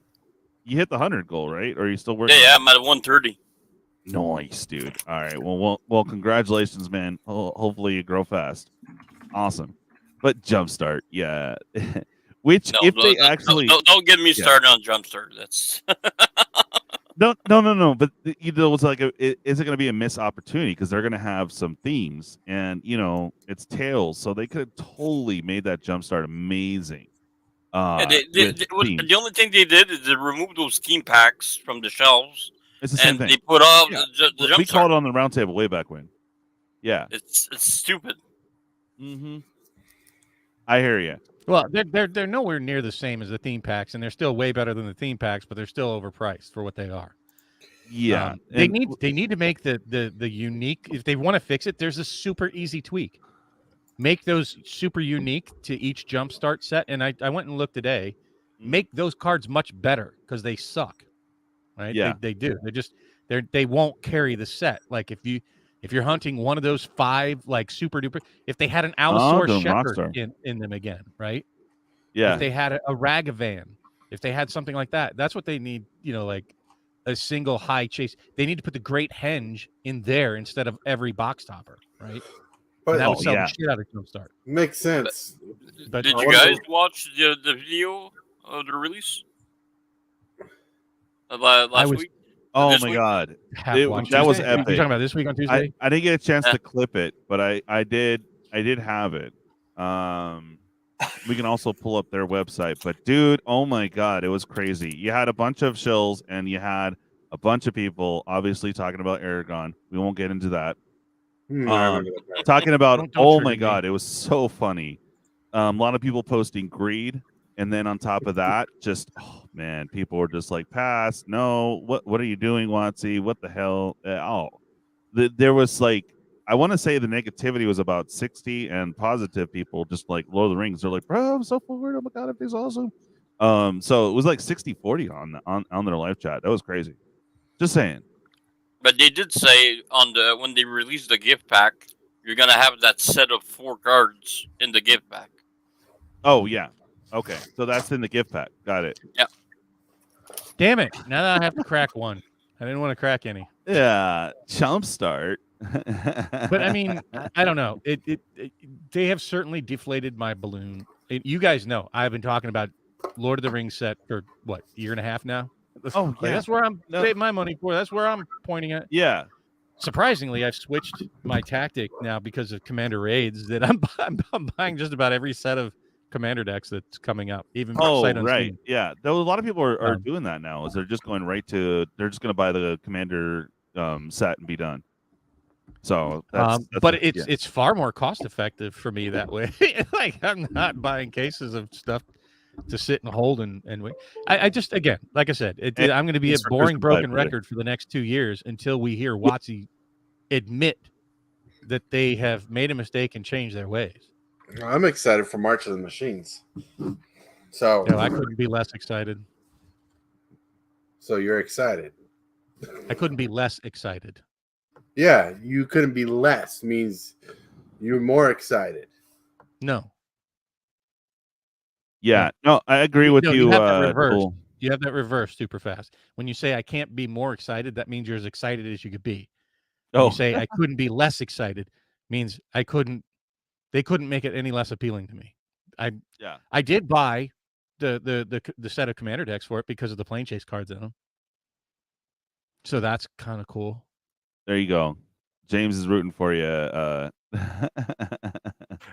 You hit the 100 goal, right? Or are you still working? Yeah, I'm at 130. Nice, dude. All right. Well, congratulations, man. Hopefully you grow fast. Awesome. But Jumpstart, yeah. Which, No, if no, they no, actually don't get me started on Jumpstart. That's No. But it's like, is it going to be a missed opportunity because they're going to have some themes, and it's Tails, so they could have totally made that Jumpstart amazing. the only thing they did is they removed those scheme packs from the shelves It's the same and thing. they put off Yeah. the jump We called start. it on the round table way back when. Yeah. It's stupid. Mm-hmm. I hear you. Well, they're nowhere near the same as the theme packs, and they're still way better than the theme packs, but they're still overpriced for what they are. Yeah. They and- need to make the unique. If they want to fix it, there's a super easy tweak. Make those super unique to each jumpstart set. And I went and looked today. Make those cards much better because they suck. Right? Yeah. They do. They won't carry the set. Like if you're hunting one of those 5 like super duper, if they had an Allosaurus doing Shepherd Rockstar. in them again, right? Yeah. If they had a Ragavan, if they had something like that, that's what they need, like a single high chase. They need to put the Great Henge in there instead of every box topper, right? But And that would Oh, sell yeah. the shit out of Jumpstart. makes sense. But Did I you wonder- guys watch the video of the release last was- week? Oh This my week? God. Half It- watch that was Tuesday? You epic. talking about this week on Tuesday? I didn't get a chance Yeah. to clip it, but I did have it. We can also pull up their website. But dude, oh my God, it was crazy. You had a bunch of shills and you had a bunch of people obviously talking about Aragon. We won't get into that. I remember that. Talking about Don't oh trigger my me. God, it was so funny. A lot of people posting greed, and then on top of that, just oh man, people were just like, pass, no, what are you doing, Watsy? What the hell? There was like, I want to say the negativity was about 60, and positive people just like Lord of the Rings. They're like, bro, I'm so forward. Oh my God, everything's awesome. So it was like 60-40 on their live chat. That was crazy. Just saying. But they did say when they released the gift pack, you're gonna have that set of 4 cards in the gift pack. Oh yeah. Okay. So that's in the gift pack. Got it. Damn it. Now that I have to crack one. I didn't want to crack any. Yeah. Jumpstart. But I mean, I don't know. They have certainly deflated my balloon. You guys know I've been talking about Lord of the Rings set for what, year and a half now? Oh, Like, yeah. that's where I'm No. saving my money for. That's where I'm pointing at. Yeah. Surprisingly, I've switched my tactic now because of Commander Raids that I'm buying just about every set of Commander decks that's coming up. Even Oh, sight unseen. right. Yeah. Though a lot of people are Um, doing that now. Is they're just going they're just going to buy the Commander set and be done. So that's but yeah. it's far more cost effective for me that way. Like I'm not buying cases of stuff to sit and hold and wait. I just, again, like I said, And I'm going to be a it's for boring, Christmas broken Day. record for the next 2 years until we hear Watsy admit that they have made a mistake and changed their ways. I'm excited for March of the Machines. So, I couldn't be less excited. so you're excited. I couldn't be less excited. Yeah, you couldn't be less. Means you're more excited. No, Yeah. No, I agree with No, you. you have that reversed. Cole. you have that reversed super fast. When you say I can't be more excited, that means you're as excited as you could be. When Oh, you say I couldn't be less excited, means they couldn't make it any less appealing to me. yeah. I did buy the set of commander decks for it because of the plane chase cards in them. So that's kind of cool. There you go. James is rooting for you.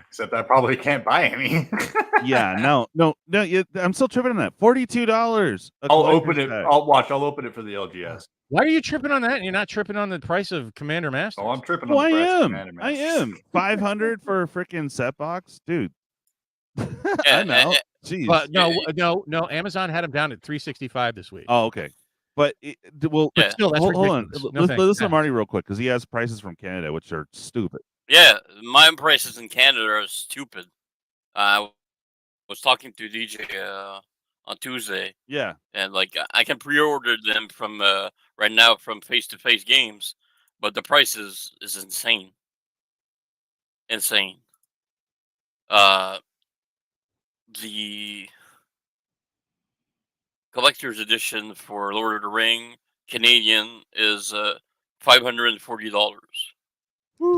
Except I probably can't buy any. Yeah. No. I'm still tripping on that. $42. I'll open it. I'll open it for the LGS. Why are you tripping on that and you're not tripping on the price of Commander Master? Oh, I'm tripping Oh, on I the price of am. Commander I Master. am. 500 for a freaking set box, dude. Yeah, I'm out. Jeez. But no. Amazon had them down at $365 this week. Oh, okay. But But still, that's hold on. ridiculous. No Let's thanks. listen to Marty real quick because he has prices from Canada, which are stupid. Yeah, my prices in Canada are stupid. I was talking to DJ on Tuesday, Yeah. and like I can pre-order them from right now from face-to-face games, but the price is insane. Insane. The collector's edition for Lord of the Ring Canadian is $540.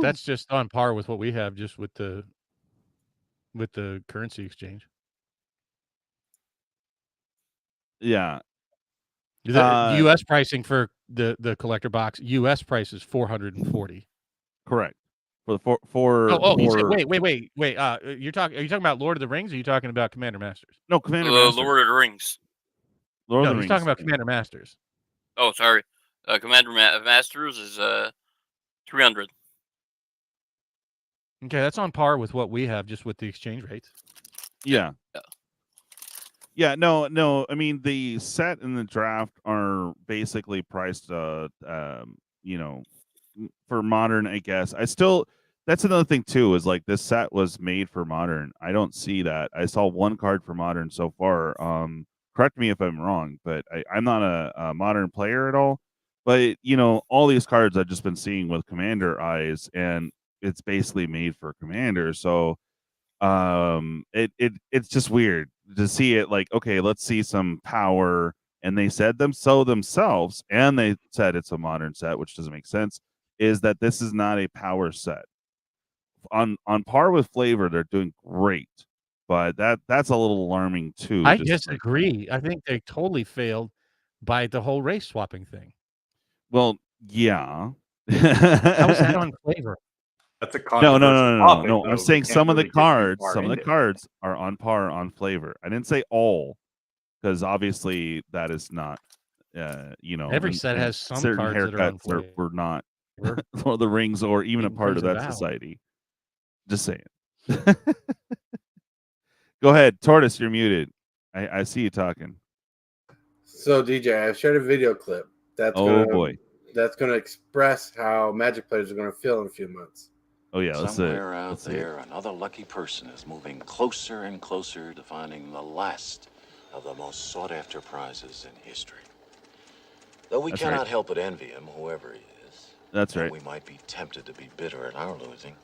That's just on par with what we have, just with the currency exchange. Yeah. The U.S. pricing for the collector box, U.S. price is $440. Correct. For the for He said, wait. Are you talking about Lord of the Rings? Or are you talking about Commander Masters? no Commander Master. Lord of the Rings. Lord No, of the he's Rings. talking about Commander Masters. Oh, sorry. Commander Masters is 300. Okay, that's on par with what we have, just with the exchange rates. Yeah. Yeah. Yeah, no. I mean, the set and the draft are basically priced, for modern, I guess. That's another thing too, is like this set was made for modern. I don't see that. I saw one card for modern so far. Correct me if I'm wrong, but I'm not a modern player at all. But all these cards I've just been seeing with Commander eyes, and it's basically made for Commander. So it's just weird to see it like, okay, let's see some power, and they said themselves, and they said it's a modern set, which doesn't make sense, is that this is not a power set. On par with flavor, they're doing great, but that's a little alarming too. I disagree. I think they totally failed by the whole race swapping thing. Well, yeah. How is that on flavor? That's a No. topic, I'm though. saying We some can't of the really get too cards, far some of the into it. cards are on par on flavor. I didn't say all, because obviously that is not, Every set has some certain cards that are on haircuts were not flavor. Lord of the Rings or even a Even part of Crimson that Vow. society. Just saying. Go ahead, Tortoise. You're muted. I see you talking. So DJ, I've shared a video clip that's gonna express how Magic players are gonna feel in a few months. Oh yeah, Somewhere out there, another lucky person is moving closer and closer to finding the last of the most sought-after prizes in history. Though we cannot help but envy him, whoever he is. That's right. We might be tempted to be bitter at our losing.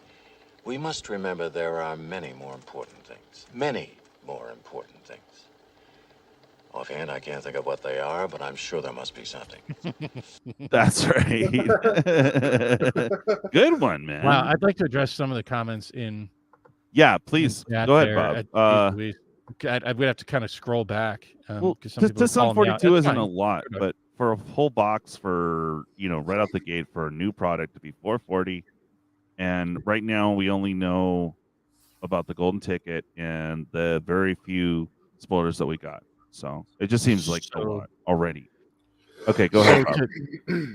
We must remember there are many more important things. Many more important things. Offhand, I can't think of what they are, but I'm sure there must be something. That's right. Good one, man. Wow, I'd like to address some of the comments in. Yeah, please. Go ahead, Bob. I would have to kind of scroll back. Well, some to some 42 isn't a lot, Okay. but for a whole box for, right out the gate for a new product to be $440. And right now we only know about the golden ticket and the very few spoilers that we got. So it just seems like a lot already. Okay, go ahead.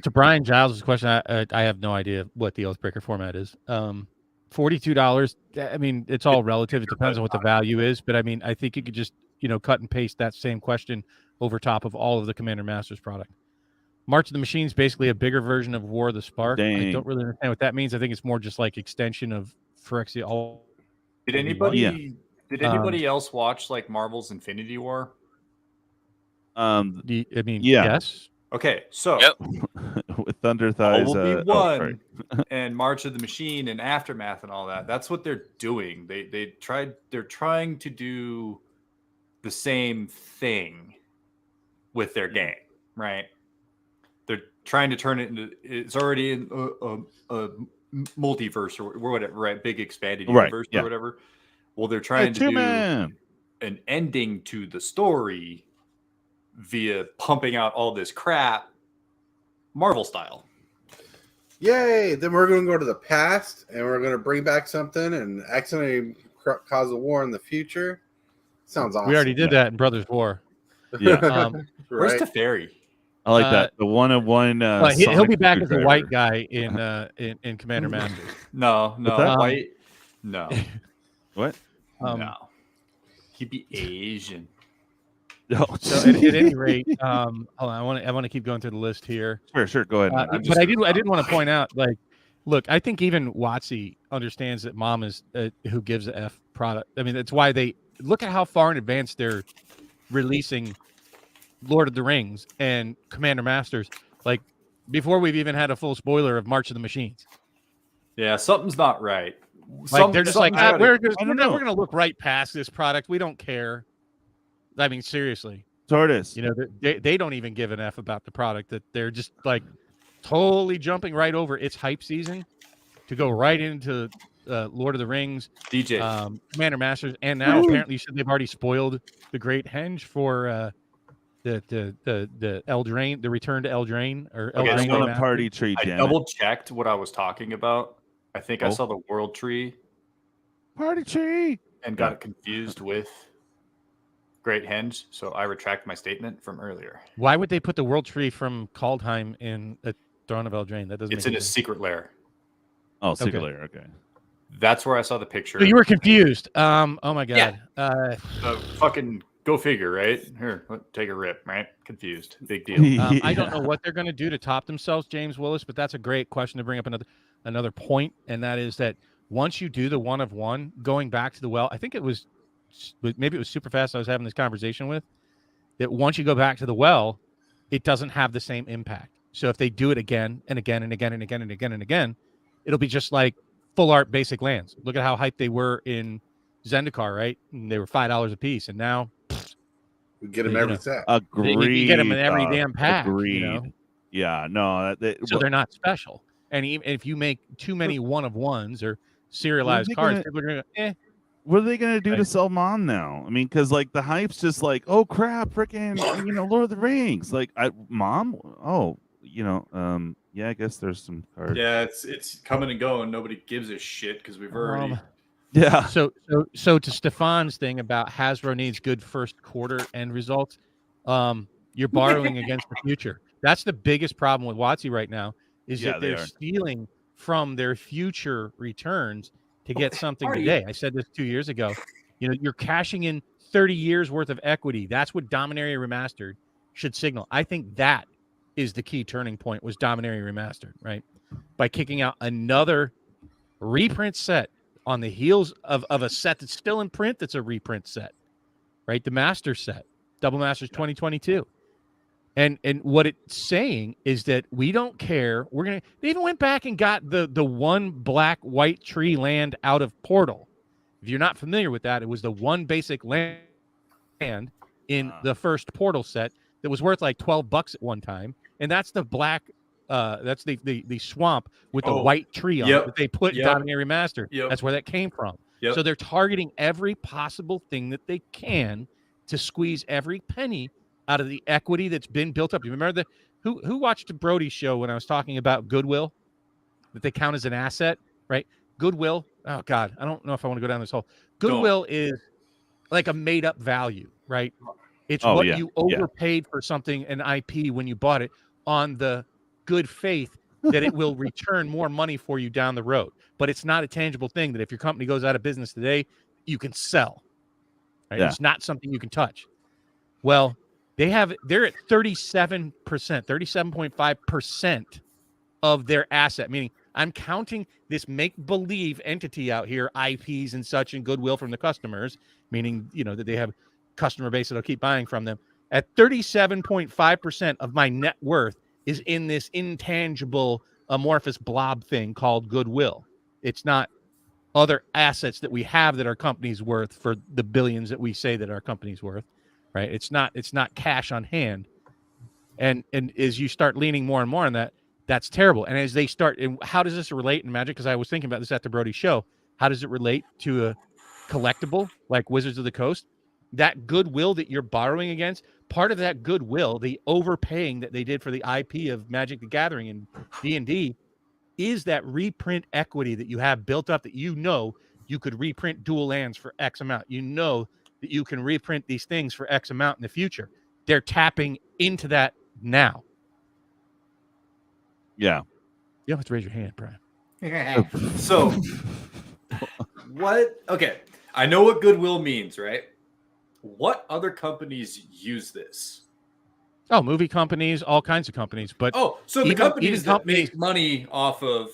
To Brian Giles' question, I have no idea what the Oathbreaker format is. $42. I mean, it's all relative. It depends on what the value is, but I mean, I think you could just cut and paste that same question over top of all of the Commander Masters product. March of the Machine is basically a bigger version of War of the Spark. Dang. I don't really understand what that means. I think it's more just like extension of Phyrexia. Did anybody else watch like Marvel's Infinity War? Yes. Okay, so with Thunder Thighs, All Will Be One, and March of the Machine, and Aftermath, and all that. That's what they're doing. They're trying to do the same thing with their game, right? They're trying to turn it into. It's already in a multiverse or whatever, right? Big expanded universe or whatever. Well, they're trying to do an ending to the story via pumping out all this crap, Marvel style. Yay! Then we're going to go to the past and we're going to bring back something and accidentally cause a war in the future. Sounds awesome. We already did that in Brothers War. Yeah. Where's Teferi? I like that. The one-on-one. He'll be back as a white guy in Commander Masters. No, white. No. What? No. He'd be Asian. No. So at any rate, hold on, I want to keep going through the list here. Sure, go ahead. But I did want to point out, like, look, I think even WotC understands that Mom is who gives a F product. I mean, that's why they look at how far in advance they're releasing Lord of the Rings and Commander Masters, like before we've even had a full spoiler of March of the Machines. Yeah, something's not right. Like they're just like, we're going to look right past this product. We don't care. I mean, seriously, Tortoise. They don't even give an F about the product. That they're just like totally jumping right over its hype season to go right into Lord of the Rings, DJ, Commander Masters, and now apparently you said they've already spoiled the Great Henge for the Eldraine, the return to Eldraine or Eldraine party tree. I double checked what I was talking about. I think I saw the World Tree party tree and got it confused with great henge, so I retract my statement from earlier. Why would they put the World Tree from Kaldheim in a Throne of Eldraine? That doesn't. It's in a secret lair. Oh, secret lair. Okay. That's where I saw the picture. So you were confused. Oh my god. Yeah. Fucking go figure, right? Here, take a rip, right? Confused. Big deal. I don't know what they're going to do to top themselves, James Willis, but that's a great question to bring up another point, and that is that once you do the 1 of 1, going back to the well, I think it was maybe it was super fast. I was having this conversation with that. Once you go back to the well, it doesn't have the same impact. So if they do it again and again and again and again and again and again, it'll be just like full art basic lands. Look at how hyped they were in Zendikar, right? And they were $5 a piece, and now we get them every set. Agreed. You get them in every damn pack. Agreed. You know? Yeah. No. So they're not special. And even if you make too many 1 of 1s or serialized cards, people are going to What are they going to do to sell Mon now? I mean, because like the hype's just like, oh crap, freaking, Lord of the Rings. Like, Mom, yeah, I guess there's some cards. Yeah, it's coming and going. Nobody gives a shit because we've already. Yeah. So to Stefan's thing about Hasbro needs good first quarter end results, you're borrowing against the future. That's the biggest problem with WotC right now is that they're stealing from their future returns to get something today. I said this 2 years ago. You're cashing in 30 years worth of equity. That's what Dominaria Remastered should signal. I think that is the key turning point was Dominaria Remastered, right? By kicking out another reprint set on the heels of a set that's still in print that's a reprint set, right? The Master set, Double Masters 2022. And what it's saying is that we don't care. They even went back and got the one black white tree land out of Portal. If you're not familiar with that, it was the one basic land in the first Portal set that was worth like $12 at one time. And that's the black, that's the swamp with the white tree on it that they put in Dominaria Remastered. That's where that came from. So they're targeting every possible thing that they can to squeeze every penny out of the equity that's been built up. You remember who watched Brody's show when I was talking about goodwill, that they count as an asset, right? Goodwill. Oh God, I don't know if I want to go down this hole. Goodwill is like a made up value, right? It's you overpaid for something, an IP, when you bought it on the good faith that it will return more money for you down the road. But it's not a tangible thing that if your company goes out of business today, you can sell. Right? It's not something you can touch. Well, they're at 37%, 37.5% of their asset, meaning I'm counting this make-believe entity out here, IPs and such, and goodwill from the customers, meaning, that they have customer base that'll keep buying from them. At 37.5% of my net worth is in this intangible amorphous blob thing called goodwill. It's not other assets that we have that our company's worth for the billions that we say that our company's worth. Right. It's not cash on hand. And as you start leaning more and more on that, that's terrible. And as they start, and how does this relate in Magic? Because I was thinking about this at the Brody show. How does it relate to a collectible like Wizards of the Coast? That goodwill that you're borrowing against, part of that goodwill, the overpaying that they did for the IP of Magic the Gathering and D&D, is that reprint equity that you have built up that you could reprint dual lands for X amount. That you can reprint these things for X amount in the future. They're tapping into that now. Yeah. You have to raise your hand, Brian. So, what? Okay. I know what goodwill means, right? What other companies use this? Oh, movie companies, all kinds of companies. But so the companies that make money off of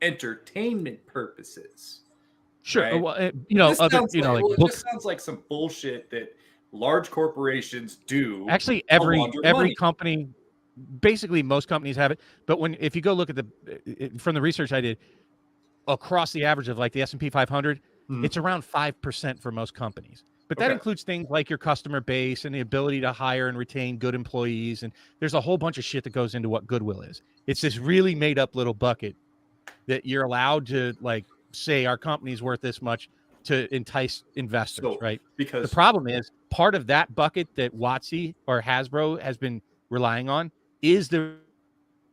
entertainment purposes. Sure. Right? Well, this sounds like some bullshit that large corporations do. Actually, every company, basically most companies have it. But if you go look at from the research I did, across the average of like the S&P 500, it's around 5% for most companies. But that includes things like your customer base and the ability to hire and retain good employees. And there's a whole bunch of shit that goes into what goodwill is. It's this really made up little bucket that you're allowed to say our company's worth this much to entice investors, right? Because the problem is part of that bucket that WotC or Hasbro has been relying on is the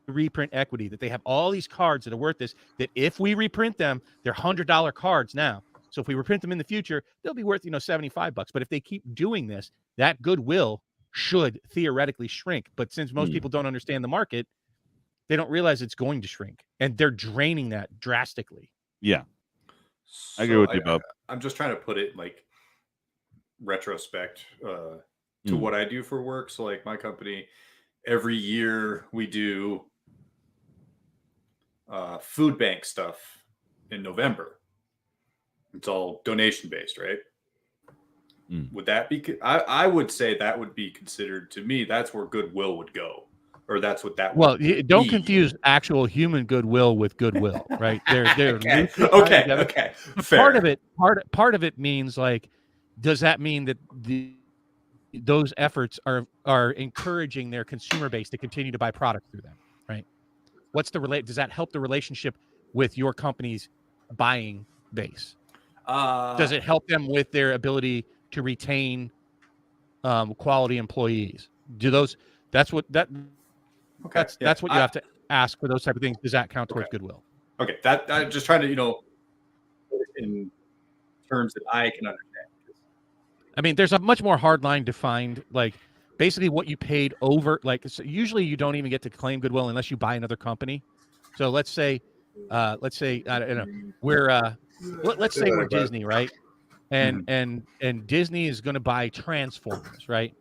reprint equity, that they have all these cards that are worth this, that if we reprint them, they're $100 cards now. So if we reprint them in the future, they'll be worth, $75. But if they keep doing this, that goodwill should theoretically shrink. But since most people don't understand the market, they don't realize it's going to shrink, and they're draining that drastically. Yeah. I agree with you, Bob. I'm just trying to put it like retrospect to what I do for work. So like my company, every year we do food bank stuff in November. It's all donation based, right? Would that be? I would say that would be considered, to me, that's where goodwill would go, or that's what that. Well, don't confuse actual human goodwill with goodwill, right? They're okay. Fair. Part of it means, like, does that mean that those efforts are encouraging their consumer base to continue to buy product through them, right? What's the does that help the relationship with your company's buying base? Does it help them with their ability to retain quality employees? That's what you have to ask for those type of things. Does that count towards goodwill? Okay, that I'm just trying to, in terms that I can understand. I mean, there's a much more hard line defined, like basically what you paid over. Like, so usually you don't even get to claim goodwill unless you buy another company. So let's say I don't know, let's say we're Disney, right? And Disney is going to buy Transformers, right?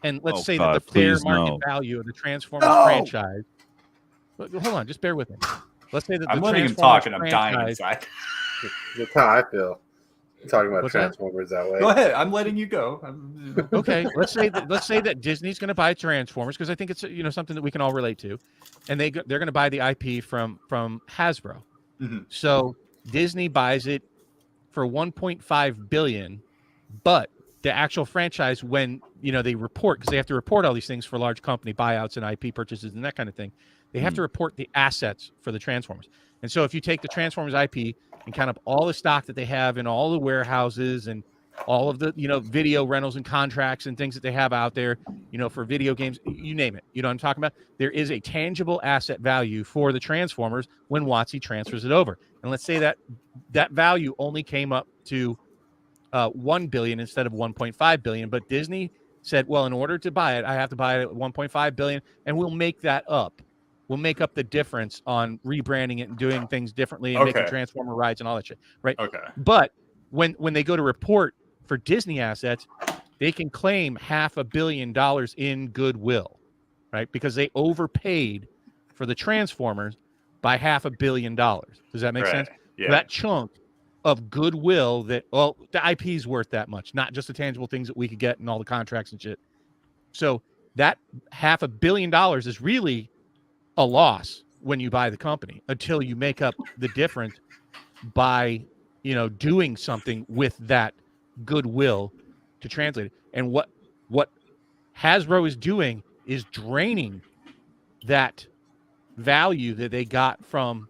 And let's say that the fair market value of the Transformers franchise. Hold on, just bear with me. Let's say that I'm letting him talk, and I'm dying inside. That's how I feel. Talking about Transformers that way. Go ahead. I'm letting you go. Okay, let's say that Disney's going to buy Transformers, because I think it's something that we can all relate to, and they're going to buy the IP from Hasbro. So Disney buys it for $1.5 billion, but the actual franchise, when they report, because they have to report all these things for large company buyouts and IP purchases and that kind of thing, they have to report the assets for the Transformers. And so if you take the Transformers IP and count up all the stock that they have in all the warehouses and all of the video rentals and contracts and things that they have out there, for video games, you name it, you know what I'm talking about, there is a tangible asset value for the Transformers when WotC transfers it over. And let's say that value only came up to $1 billion instead of $1.5 billion, but Disney said, well, in order to buy it, I have to buy it at $1.5 billion, and we'll make that up. We'll make up the difference on rebranding it and doing things differently and making Transformer rides and all that shit, right? Okay. But when they go to report for Disney assets, they can claim $500 million in goodwill, right? Because they overpaid for the Transformers by $500 million. Does that make sense? Yeah. That chunk of goodwill the IP is worth that much, not just the tangible things that we could get and all the contracts and shit. So that $500 million is really a loss when you buy the company until you make up the difference by doing something with that goodwill to translate it. And what Hasbro is doing is draining that value that they got from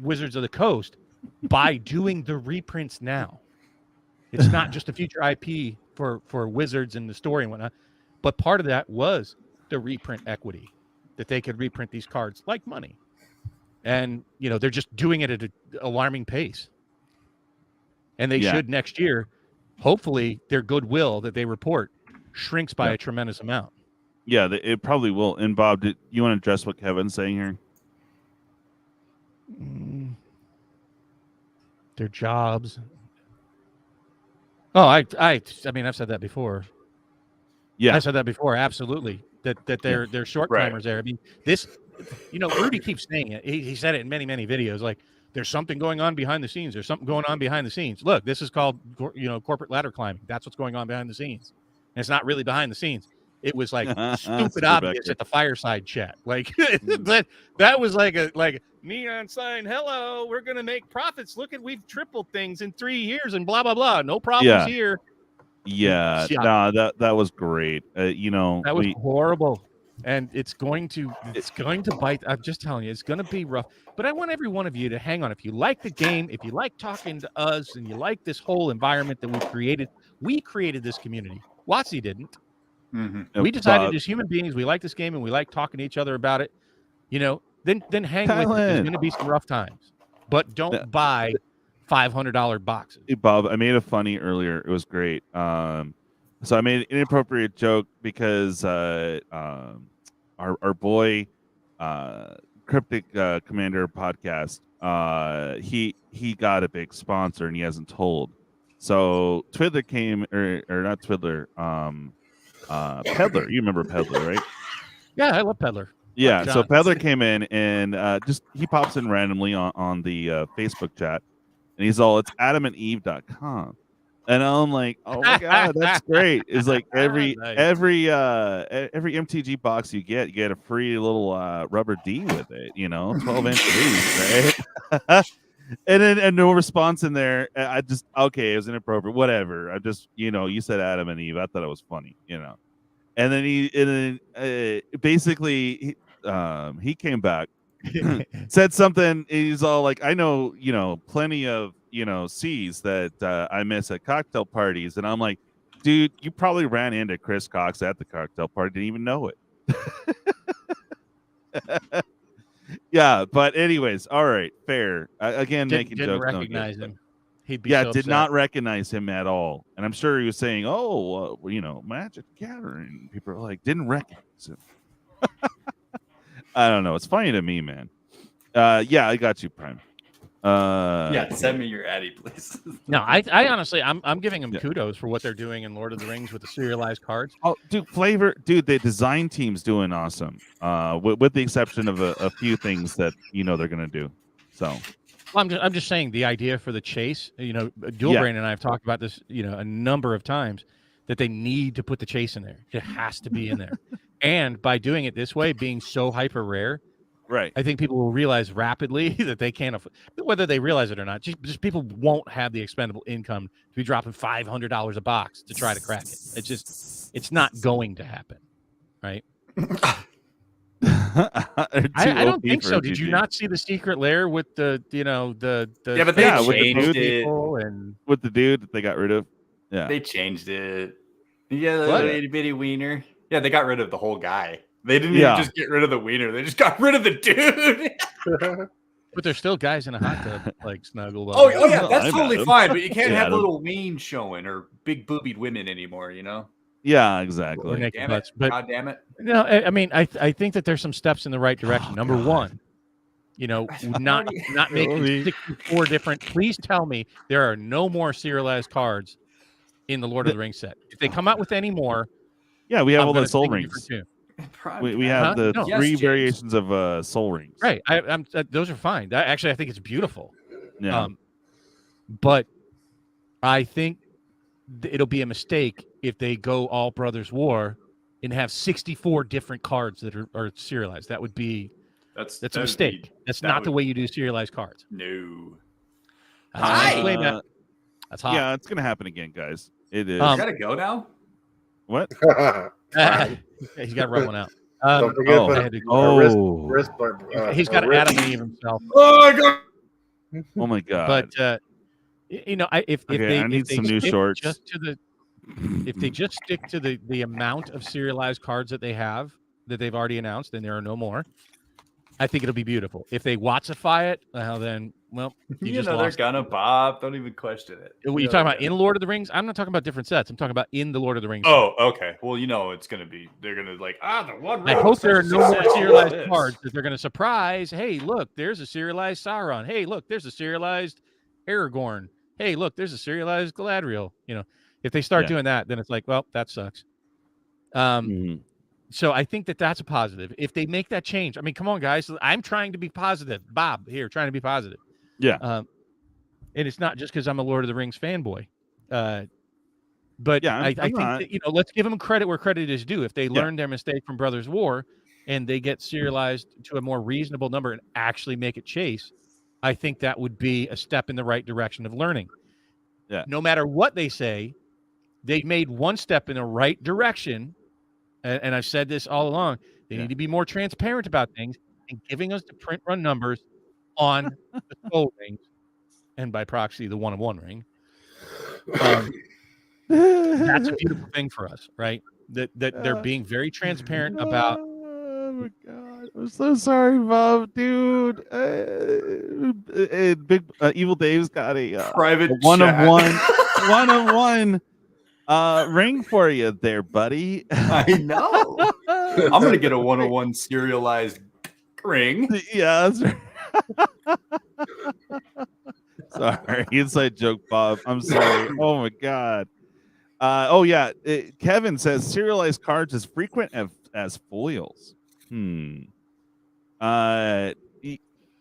Wizards of the Coast by doing the reprints now. It's not just a future IP for Wizards and the story and whatnot, but part of that was the reprint equity, that they could reprint these cards like money. And, they're just doing it at an alarming pace. And they should next year, hopefully their goodwill that they report shrinks by a tremendous amount. Yeah, it probably will. And Bob, did you want to address what Kevin's saying here? Their jobs. Oh, I mean, I've said that before. Yeah. I said that before. Absolutely. That they're shortcomers there. I mean, this, Rudy keeps saying it. He said it in many, many videos. Like, there's something going on behind the scenes. There's something going on behind the scenes. Look, this is called, corporate ladder climbing. That's what's going on behind the scenes. And it's not really behind the scenes. It was like stupid obvious at the fireside chat. Like that was like a neon sign. Hello, we're gonna make profits. Look at, we've tripled things in 3 years and blah blah blah. No problems here. Yeah, no, that was great. That was horrible, and it's going to bite. I'm just telling you, it's going to be rough. But I want every one of you to hang on. If you like the game, if you like talking to us, and you like this whole environment that we created this community. WotC didn't. Mm-hmm. We decided as human beings, we like this game and we like talking to each other about it. Then hang with it. There's going to be some rough times, but don't buy $500 boxes. Hey, Bob, I made a funny earlier. It was great. So I made an inappropriate joke because our boy Cryptic Commander podcast, he got a big sponsor and he hasn't told. So Twiddler came, or not Twiddler, Peddler. You remember Peddler, right? Yeah, I love Peddler. Yeah, John. so Peddler came in and just he pops in randomly on the Facebook chat, and he's all, it's adamandeve.com. And I'm like, oh my god, that's great. It's like every Nice. every MTG box you get a free little rubber D with it, 12-inch Ds, right? And then and no response in there. I just, okay, it was inappropriate, whatever. I just, you said Adam and Eve. I thought it was funny, And then basically he came back, said something. He's all like, I know, plenty of C's that I miss at cocktail parties, and I'm like, dude, you probably ran into Chris Cox at the cocktail party, didn't even know it. Yeah, but anyways, all right, fair. Again, making Didn't jokes. recognize him. He'd be Yeah, so did upset. not recognize him at all, and I'm sure he was saying, "Oh, Magic Gathering." People are like, didn't recognize him. I don't know. It's funny to me, man. Yeah, I got you, Prime. Yeah, send me your Addy, please. No, I honestly, I'm giving them kudos for what they're doing in Lord of the Rings with the serialized cards. Oh, dude, the design team's doing awesome. With the exception of a few things that they're gonna do. So, Well, I'm just saying the idea for the chase. Dual Brain and I have talked about this, a number of times, that they need to put the chase in there. It has to be in there, and by doing it this way, being so hyper rare. right. I think people will realize rapidly that they can't afford, whether they realize it or not. Just people won't have the expendable income to be dropping $500 a box to try to crack it. It's not going to happen, right? I don't think so. Did you not see the secret lair with the Yeah, but they changed it. And with the dude that they got rid of? Yeah, they changed it. Yeah, the little itty bitty wiener. Yeah, they got rid of the whole guy. They didn't even just get rid of the wiener. They just got rid of the dude. But there's still guys in a hot tub like snuggled. Oh yeah, that's totally fine. But you can't have little ween showing or big boobied women anymore. Yeah, exactly. Damn it. But God damn it. No, I mean, I think that there's some steps in the right direction. Number one, not making 64 different. Please tell me there are no more serialized cards in the Lord of the Rings set. If they come out with any more, yeah, we have all the soul rings. We have the three variations of soul rings. Right. I'm those are fine. Actually, I think it's beautiful. Yeah. But I think it'll be a mistake if they go all Brothers War and have 64 different cards that are serialized. That would be that's a mistake. That's not the way you do serialized cards. No. That's hot. Yeah, it's gonna happen again, guys. It is. You gotta go now. What? He's got to run one out. Don't forget he's got Adam and Eve himself. Oh my god! Oh my god! But if they need some new shorts. If they just stick to the amount of serialized cards that they have that they've already announced, then there are no more. I think it'll be beautiful. If they Watsify it, then you just they're lost. gonna pop. Don't even question it. What you talking about in Lord of the Rings? I'm not talking about different sets. I'm talking about in the Lord of the Rings. Oh, okay. Well, it's gonna be. They're gonna the one. I hope there are no more serialized cards that they're gonna surprise. Hey, look, there's a serialized Sauron. Hey, look, there's a serialized Aragorn. Hey, look, there's a serialized Galadriel. If they start doing that, then it's like, well, that sucks. So I think that's a positive. If they make that change, I mean, come on, guys. I'm trying to be positive. Bob here, trying to be positive. Yeah. And it's not just because I'm a Lord of the Rings fanboy. But yeah, I think that, let's give them credit where credit is due. If they learn their mistake from Brothers War and they get serialized to a more reasonable number and actually make it chase, I think that would be a step in the right direction of learning. Yeah. No matter what they say, they've made one step in the right direction. And I've said this all along. They need to be more transparent about things and giving us the print run numbers on the soul rings and by proxy, the 1-of-1 ring. That's a beautiful thing for us, right? That they're being very transparent about. Oh my god, I'm so sorry, Bob, dude. Big Evil Dave's got a Private one of chat. one ring for you there, buddy. I know. I'm gonna get a 101 serialized ring. Yeah, that's right. Sorry, inside joke, Bob. I'm sorry. Oh my god. Oh yeah, Kevin says serialized cards as frequent as foils.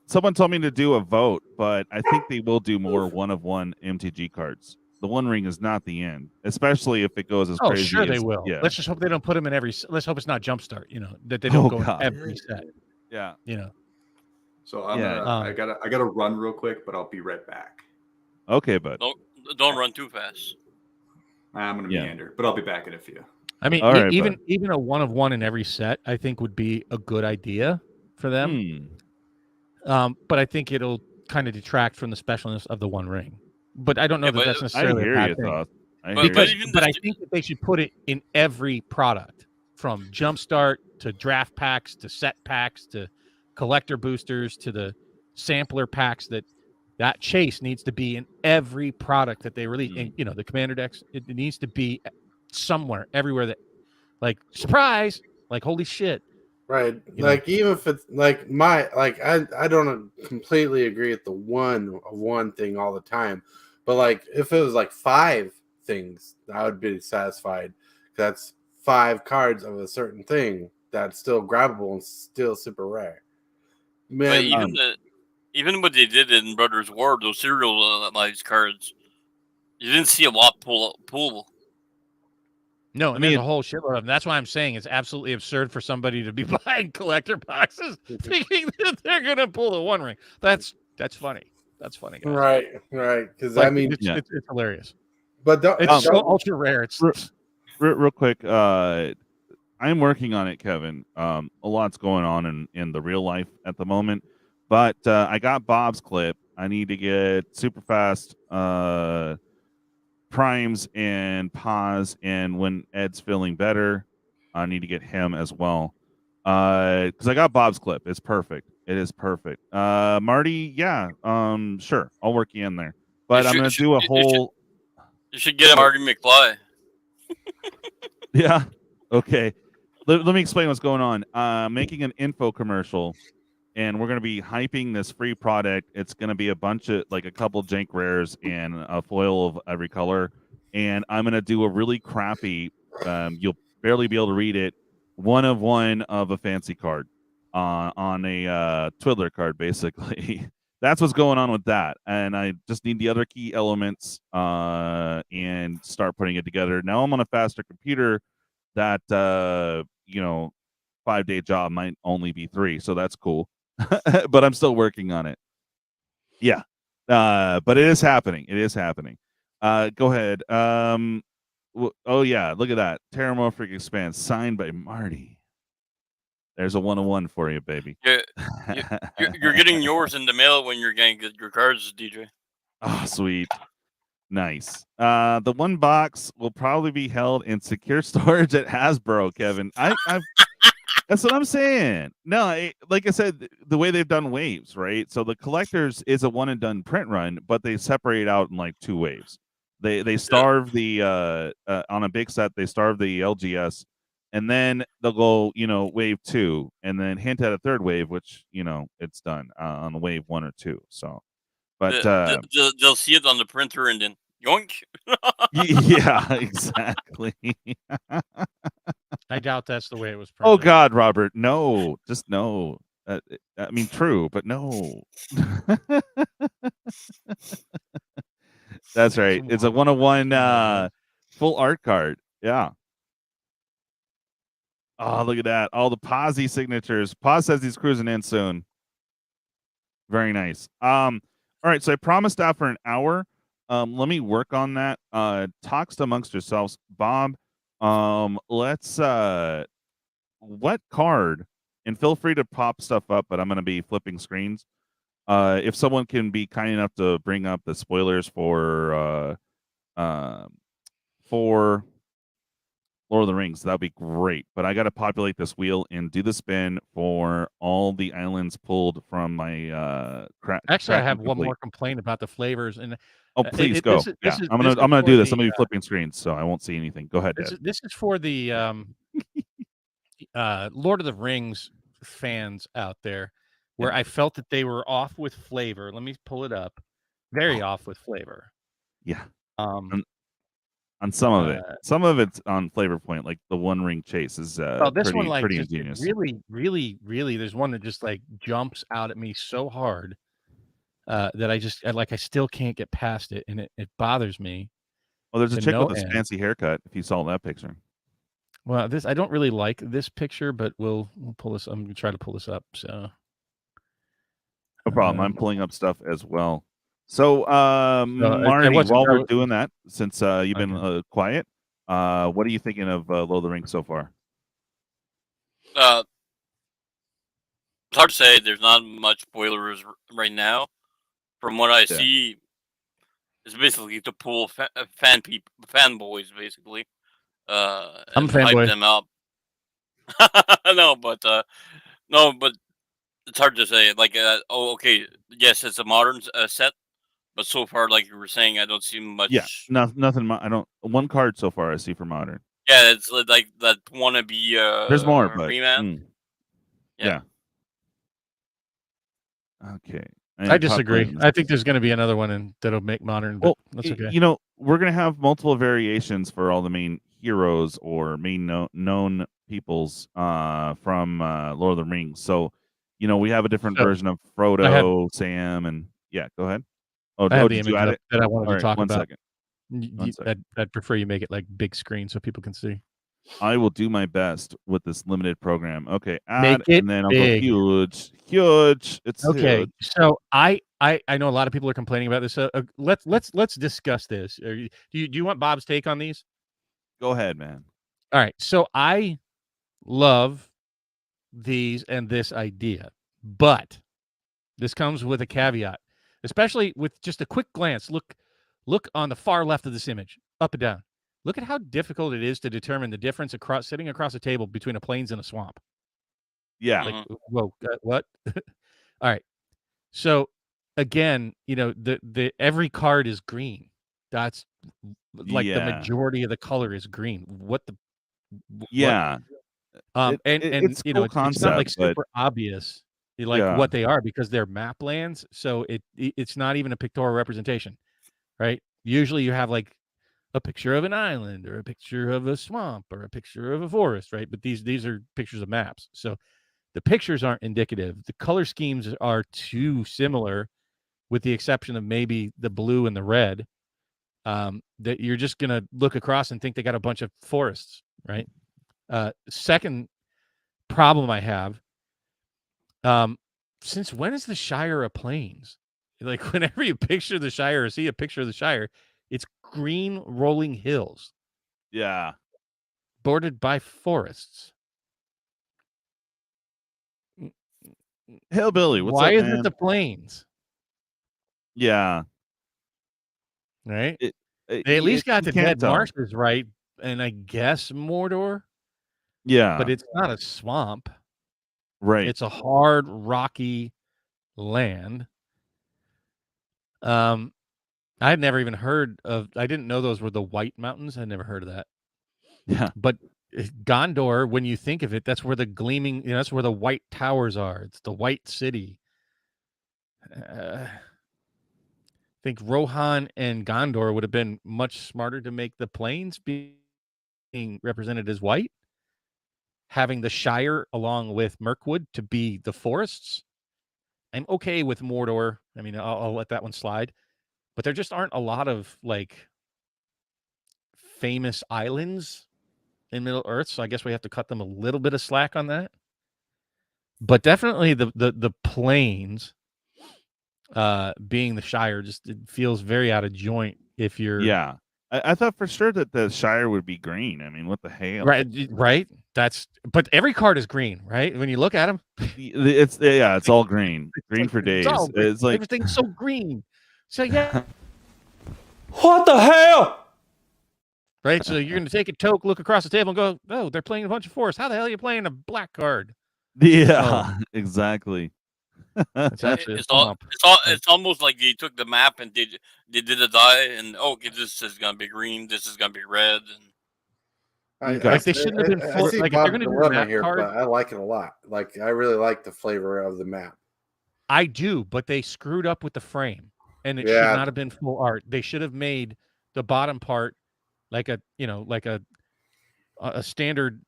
Someone told me to do a vote, but I think they will do more one-of-one MTG cards. The One Ring is not the end, especially if it goes as Oh, crazy. sure they as, will. Yeah. Let's just hope they don't put them in every. Let's hope it's not Jumpstart. That they don't go God. in every set. Yeah. So I gotta run real quick, but I'll be right back. Okay, bud. Don't run too fast. I'm gonna meander, but I'll be back in a few. I mean, right, even a one-of-one in every set, I think would be a good idea for them. But I think it'll kind of detract from the specialness of the One Ring. But I don't know that that's necessarily a bad thing. But I think that they should put it in every product, from Jumpstart to draft packs to set packs to collector boosters to the sampler packs. That chase needs to be in every product that they release. And the Commander decks, it needs to be somewhere, everywhere, that, like, surprise, like, holy shit. Right. Like, even if it's like I don't completely agree with the one thing all the time. But like, if it was like 5 things, I would be satisfied. That's 5 cards of a certain thing that's still grabbable and still super rare. Man, But even what they did in Brothers War, those serialized cards, you didn't see a lot pull. No, and there's a whole shitload of them. That's why I'm saying it's absolutely absurd for somebody to be buying collector boxes thinking that they're gonna pull the One Ring. That's funny. That's funny, guys. Right. Because like, I mean, it's hilarious. But it's so ultra rare. It's real quick. I'm working on it, Kevin. A lot's going on in the real life at the moment, but I got Bob's clip. I need to get super fast primes and Pawz, and when Ed's feeling better, I need to get him as well. Because I got Bob's clip. It's perfect. It is perfect. Marty, yeah, sure, I'll work you in there. But I'm gonna do a whole. You should get a Marty McFly. Yeah. Okay. Let me explain what's going on. Making an info commercial, and we're going to be hyping this free product. It's going to be a bunch of, like, a couple jank rares and a foil of every color. And I'm going to do a really crappy, you'll barely be able to read it, one-of-one of a fancy card on a Twiddler card, basically. That's what's going on with that. And I just need the other key elements and start putting it together. Now I'm on a faster computer that 5-day job might only be 3, so that's cool. But I'm still working on it. Yeah. But it is happening. Go ahead. Oh yeah, look at that. Terramorphic Expanse signed by Marty. There's a 101 for you, baby. Yeah, you're getting yours in the mail when you're getting your cards, DJ. Oh, sweet. Nice. The one box will probably be held in secure storage at Hasbro, Kevin. I've that's what I'm saying. No, like I said, the way they've done waves, right? So the collectors is a one and done print run, but they separate out in like 2 waves. They starve the on a big set, they starve the LGS, and then they'll go, wave 2, and then hint at a 3rd wave, which it's done on wave 1 or 2. So, but they'll see it on the printer and then yoink. Yeah, exactly. I doubt that's the way it was printed. Oh God, Robert, no, just no. I mean, true, but no. That's right. It's a 101 full art card. Yeah. Oh, look at that. All the Pawzy signatures. Pawz says he's cruising in soon. Very nice. All right. So I promised after an hour. Let me work on that. Talks amongst yourselves. Bob, let's what card, and feel free to pop stuff up, but I'm gonna be flipping screens. If someone can be kind enough to bring up the spoilers for Lord of the Rings, that'd be great. But I got to populate this wheel and do the spin for all all the islands pulled from my Actually, I have Crackin one Complete. more complaint about the flavors. And Please go. I'm gonna do this. I'm gonna be flipping screens, so I won't see anything. Go ahead, Dad. This is for the Lord of the Rings fans out there, where I felt that they were off with flavor. Let me pull it up. Very off with flavor. Yeah. On some of it, some of it's on flavor point, like the One Ring Chase is this pretty, one, like, pretty just ingenious. really. There's one that just like jumps out at me so hard that I still can't get past it, and it bothers me. Well, there's a chick with a fancy haircut. If you saw that picture. Well, I don't really like this picture, but we'll pull this. I'm gonna try to pull this up. So no problem. I'm pulling up stuff as well. So, Marty, while we're doing that, since you've been quiet, what are you thinking of Lord of the Rings so far? It's hard to say. There's not much spoilers right now. From what I see, it's basically to pull fanboys, basically. I'm and hype fanboy. them up. No, but it's hard to say. Like, okay, yes, it's a modern set. But so far, like you were saying, I don't see much. Yeah, nothing. I don't. One card so far I see for modern. Yeah, it's like that wannabe. There's more, but yeah. Okay. I disagree. I think there's going to be another one, and that'll make modern. But that's okay. You know, we're going to have multiple variations for all the main heroes or main known peoples from Lord of the Rings. So, you know, we have a different version of Frodo, Sam, and go ahead. I have the image that I wanted to talk about. 1 second. I'd prefer you make it like big screen so people can see. I will do my best with this limited program. Okay, make it and then big. I'll go huge. It's okay. Huge. So I know a lot of people are complaining about this. Let's discuss this. Do you want Bob's take on these? Go ahead, man. All right. So I love these and this idea, but this comes with a caveat. Especially with just a quick glance, look on the far left of this image, up and down. Look at how difficult it is to determine the difference sitting across a table between a plains and a swamp. Yeah. Like, whoa, what? All right. So again, you know, the every card is green. That's like the majority of the color is green. It's you know, concept, it's not like super obvious. Like what they are, because they're map lands, so it's not even a pictorial representation, right? Usually you have like a picture of an island or a picture of a swamp or a picture of a forest, right? But these are pictures of maps, so the pictures aren't indicative. The color schemes are too similar, with the exception of maybe the blue and the red, that you're just gonna look across and think they got a bunch of forests, right? Second problem I have. Since when is the Shire a plains? Like, whenever you picture the Shire or see a picture of the Shire, it's green rolling hills. Yeah. Bordered by forests. Hillbilly, what's Why up, is man? it the plains? Yeah. Right? They at least got the dead marshes right, and I guess Mordor. Yeah. But it's not a swamp. Right. It's a hard, rocky land. I had never even heard of. I didn't know those were the White Mountains. I never heard of that. Yeah. But Gondor, when you think of it, that's where the gleaming. You know, that's where the white towers are. It's the White City. I think Rohan and Gondor would have been much smarter to make the plains being represented as white. Having the Shire along with Mirkwood to be the forests. I'm okay with Mordor. I mean, I'll let that one slide. But there just aren't a lot of like famous islands in Middle Earth, so I guess we have to cut them a little bit of slack on that. But definitely the plains, being the Shire, just it feels very out of joint if you're. Yeah. I thought for sure that the Shire would be green. I mean, what the hell? Right. But every card is green, right? When you look at them, it's all green. Green for days. It's like everything's so green. So yeah. What the hell? Right. So you're gonna take a toke, look across the table, and go, "Oh, they're playing a bunch of forests. How the hell are you playing a black card?" Yeah, exactly. It's actually It's almost like they took the map and they did a die and okay, this is gonna be green, this is gonna be red, and like they shouldn't have been full. see Like if they're Bob's going to do a dilemma map here, card, but I like it a lot. Like I really like the flavor of the map. I do, but they screwed up with the frame, and it should not have been full art. They should have made the bottom part like a standard.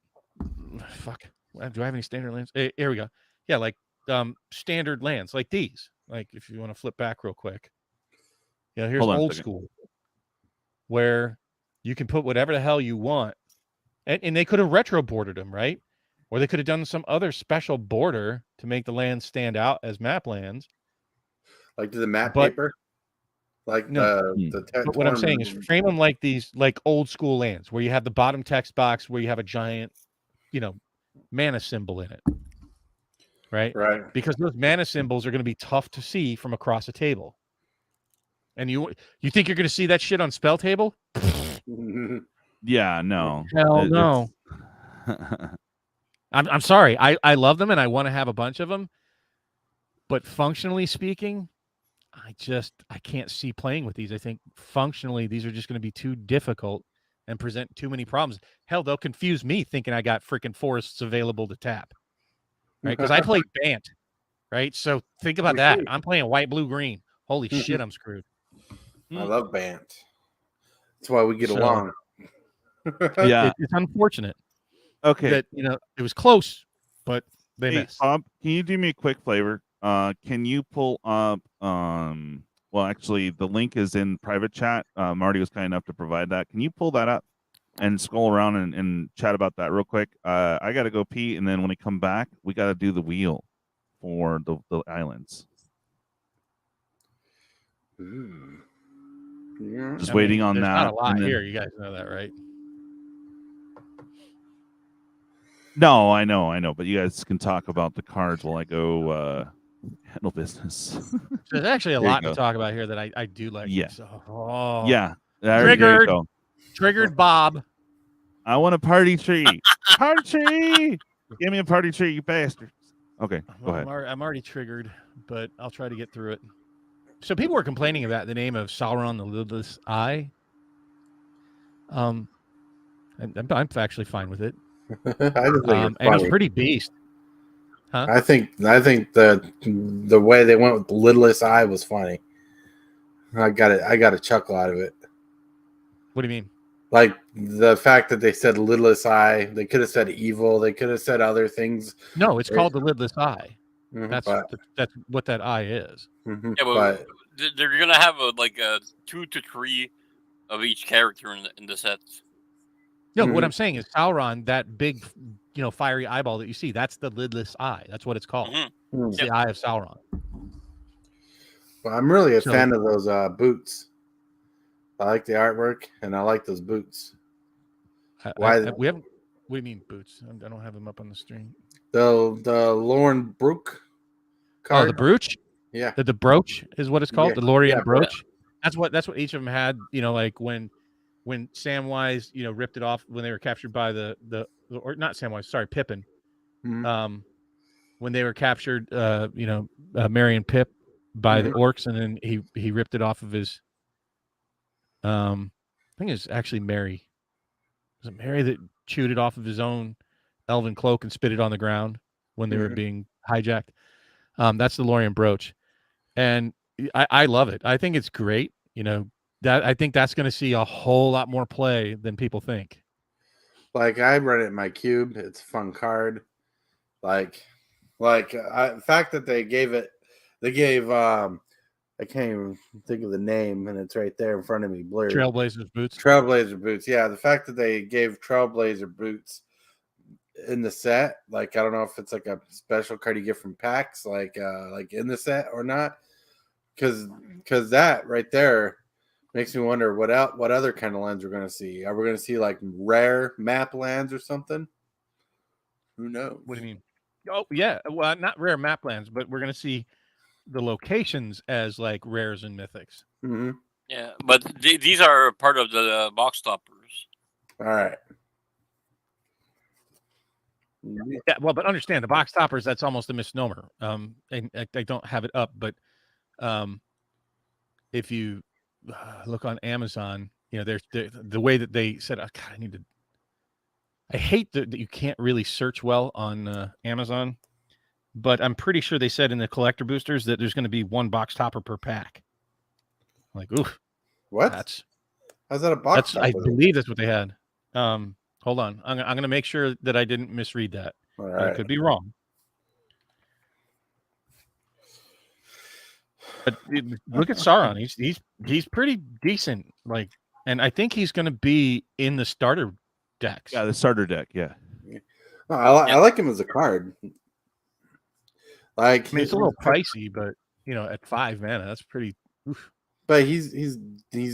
Fuck. Do I have any standard lands? Here we go. Yeah, like standard lands like these. Like if you want to flip back real quick. Yeah, here's old school, where you can put whatever the hell you want, and they could have retro bordered them, right? Or they could have done some other special border to make the lands stand out as map lands. Like the map paper? Like no. But what I'm saying is frame them like these, like old school lands where you have the bottom text box where you have a giant, mana symbol in it. Right? Right. Because those mana symbols are going to be tough to see from across a table. And you think you're going to see that shit on spell table? Yeah, no. Hell no. I'm sorry. I love them and I want to have a bunch of them. But functionally speaking, I can't see playing with these. I think functionally these are just going to be too difficult and present too many problems. Hell, they'll confuse me thinking I got freaking forests available to tap. Right? Because I play Bant. Right? So think about that. I'm playing white, blue, green. Holy shit, I'm screwed. I love Bant. That's why we get along. Yeah. It's unfortunate. Okay. That, it was close, but they missed. Bob, can you do me a quick favor? Can you pull up well, actually the link is in private chat. Marty was kind enough to provide that. Can you pull that up and scroll around and chat about that real quick? I gotta go pee, and then when we come back, we gotta do the wheel for the islands. Just waiting on there's that. Not a lot here, you guys know that, right? No, I know, but you guys can talk about the cards while I go handle business. There's actually a lot to talk about here that I do like. Yeah. So, yeah. Triggered Bob. I want a party tree. Party tree. Give me a party tree, you bastards. Okay, go ahead. I'm already triggered, but I'll try to get through it. So people were complaining about the name of Sauron the Lidless Eye. I'm actually fine with it. And it's pretty beast. Huh? I think the way they went with the lidless eye was funny. I got a chuckle out of it. What do you mean? Like the fact that they said lidless eye, they could have said evil, they could have said other things. No, it's called the lidless eye. That's what that eye is. Yeah, but they're gonna have a 2 to 3 of each character in the sets. No, what I'm saying is Sauron, that big, fiery eyeball that you see, that's the lidless eye. That's what it's called. It's the eye of Sauron. Well, I'm really a fan of those boots. I like the artwork, and I like those boots. We haven't. What do you mean boots? I don't have them up on the stream. The Lauren Brook card. Oh, the brooch. Yeah, the brooch is what it's called. The Lorien brooch. Yeah. That's what each of them had. Like when Samwise, ripped it off when they were captured by or not Samwise, sorry, Pippin. When they were captured, Merry and Pip by the orcs, and then he ripped it off of his. I think it's actually Merry. Was it Merry that chewed it off of his own elven cloak and spit it on the ground when they were being hijacked? That's the Lorien brooch, and I love it. I think it's great. That I think that's going to see a whole lot more play than people think. Like I read it in my cube. It's a fun card. The fact that they gave. I can't even think of the name, and it's right there in front of me. Blurred. Trailblazer boots. Trailblazer boots. Yeah, the fact that they gave Trailblazer boots in the set, I don't know if it's like a special card you get from packs, like in the set or not, because that right there makes me wonder what other kind of lands we're going to see. Are we going to see rare map lands or something? Who knows? What do you mean? Oh yeah, well, not rare map lands, but we're going to see the locations as rares and mythics. Yeah, but these are part of the box stoppers. All right. Yeah, well, but understand the box toppers, that's almost a misnomer. And I don't have it up, but if you look on Amazon, you know, there's the way that they said, oh, God, I hate that you can't really search well on Amazon, but I'm pretty sure they said in the collector boosters that there's going to be one box topper per pack. I'm like, oof. What? How's that a box topper? I believe that's what they had. Hold on. I'm going to make sure that I didn't misread that. All right. I could be wrong. But look at Sauron. He's pretty decent. Like, and I think he's going to be in the starter decks. Yeah, the starter deck. Yeah. No, I like him as a card. Like, I mean, it's a little pricey, but you know, at 5 mana, that's pretty. Oof. But he's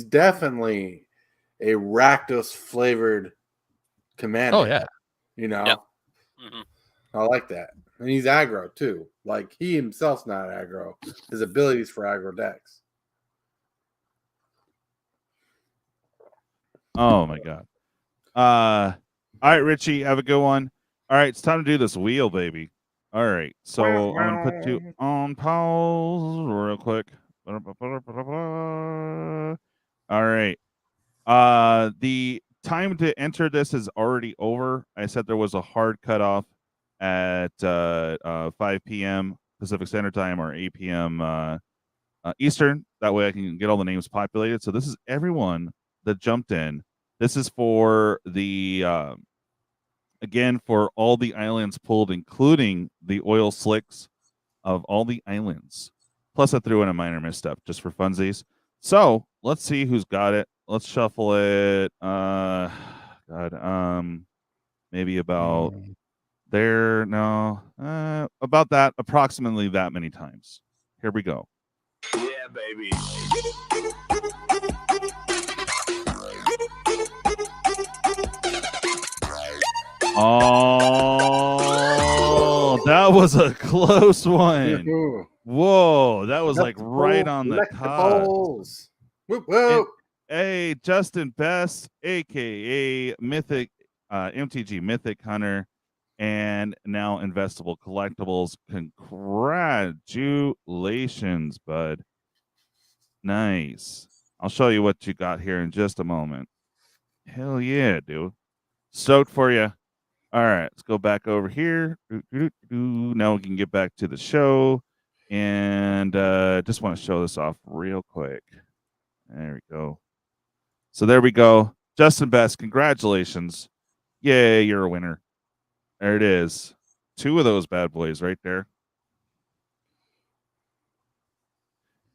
definitely a Rakdos flavored commander. Oh yeah, you know. Yeah. Mm-hmm. I like that, and he's aggro too. Like he himself's not aggro. His abilities for aggro decks. Oh my god. All right, Richie, have a good one. All right, it's time to do this wheel, baby. All right, so I'm gonna put you on pause real quick. All right. The time to enter this is already over. I said there was a hard cutoff at 5 p.m. Pacific Standard Time or 8 p.m. Eastern. That way I can get all the names populated. So this is everyone that jumped in. This is for the again for all the islands pulled, including the oil slicks of all the islands. Plus I threw in a minor misstep just for funsies. So let's see who's got it. Let's shuffle it. Maybe about there. No, about that, approximately that many times. Here we go. Yeah, baby. Oh, that was a close one. Whoa, that was like right on the cusp. Whoop, whoop. Hey, Justin Best, aka Mythic MTG Mythic Hunter, and now Investable Collectibles. Congratulations, bud. Nice. I'll show you what you got here in just a moment. Hell yeah, dude. Stoked for you. All right, let's go back over here. Now we can get back to the show. And just want to show this off real quick. There we go. So there we go. Justin Best, congratulations. Yay, you're a winner. There it is. 2 of those bad boys right there.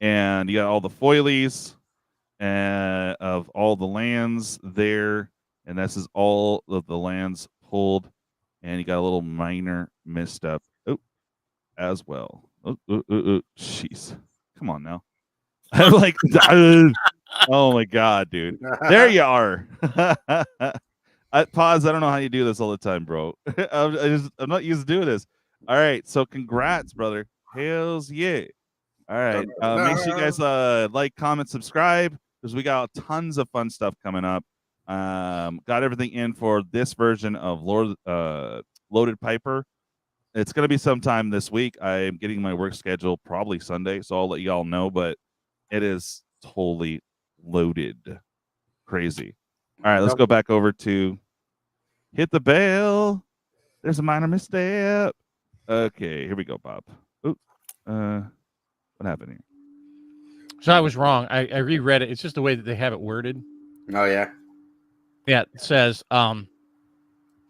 And you got all the foilies of all the lands there. And this is all of the lands pulled. And you got a little minor misstep as well. Jeez. Come on now. I'm like, oh my god, dude. There you are. Pause. I don't know how you do this all the time, bro. I'm not used to doing this. All right. So congrats, brother. Hells yeah. All right. Make sure you guys like, comment, subscribe, because we got tons of fun stuff coming up. Got everything in for this version of Loaded Piper. It's going to be sometime this week. I'm getting my work schedule probably Sunday, so I'll let y'all know, but it is totally loaded. Crazy. All right, let's go back over to hit the bell. There's a minor misstep. Okay, here we go, Bob. What happened here? So I was wrong. I reread it. It's just the way that they have it worded. Oh, yeah. Yeah, it says,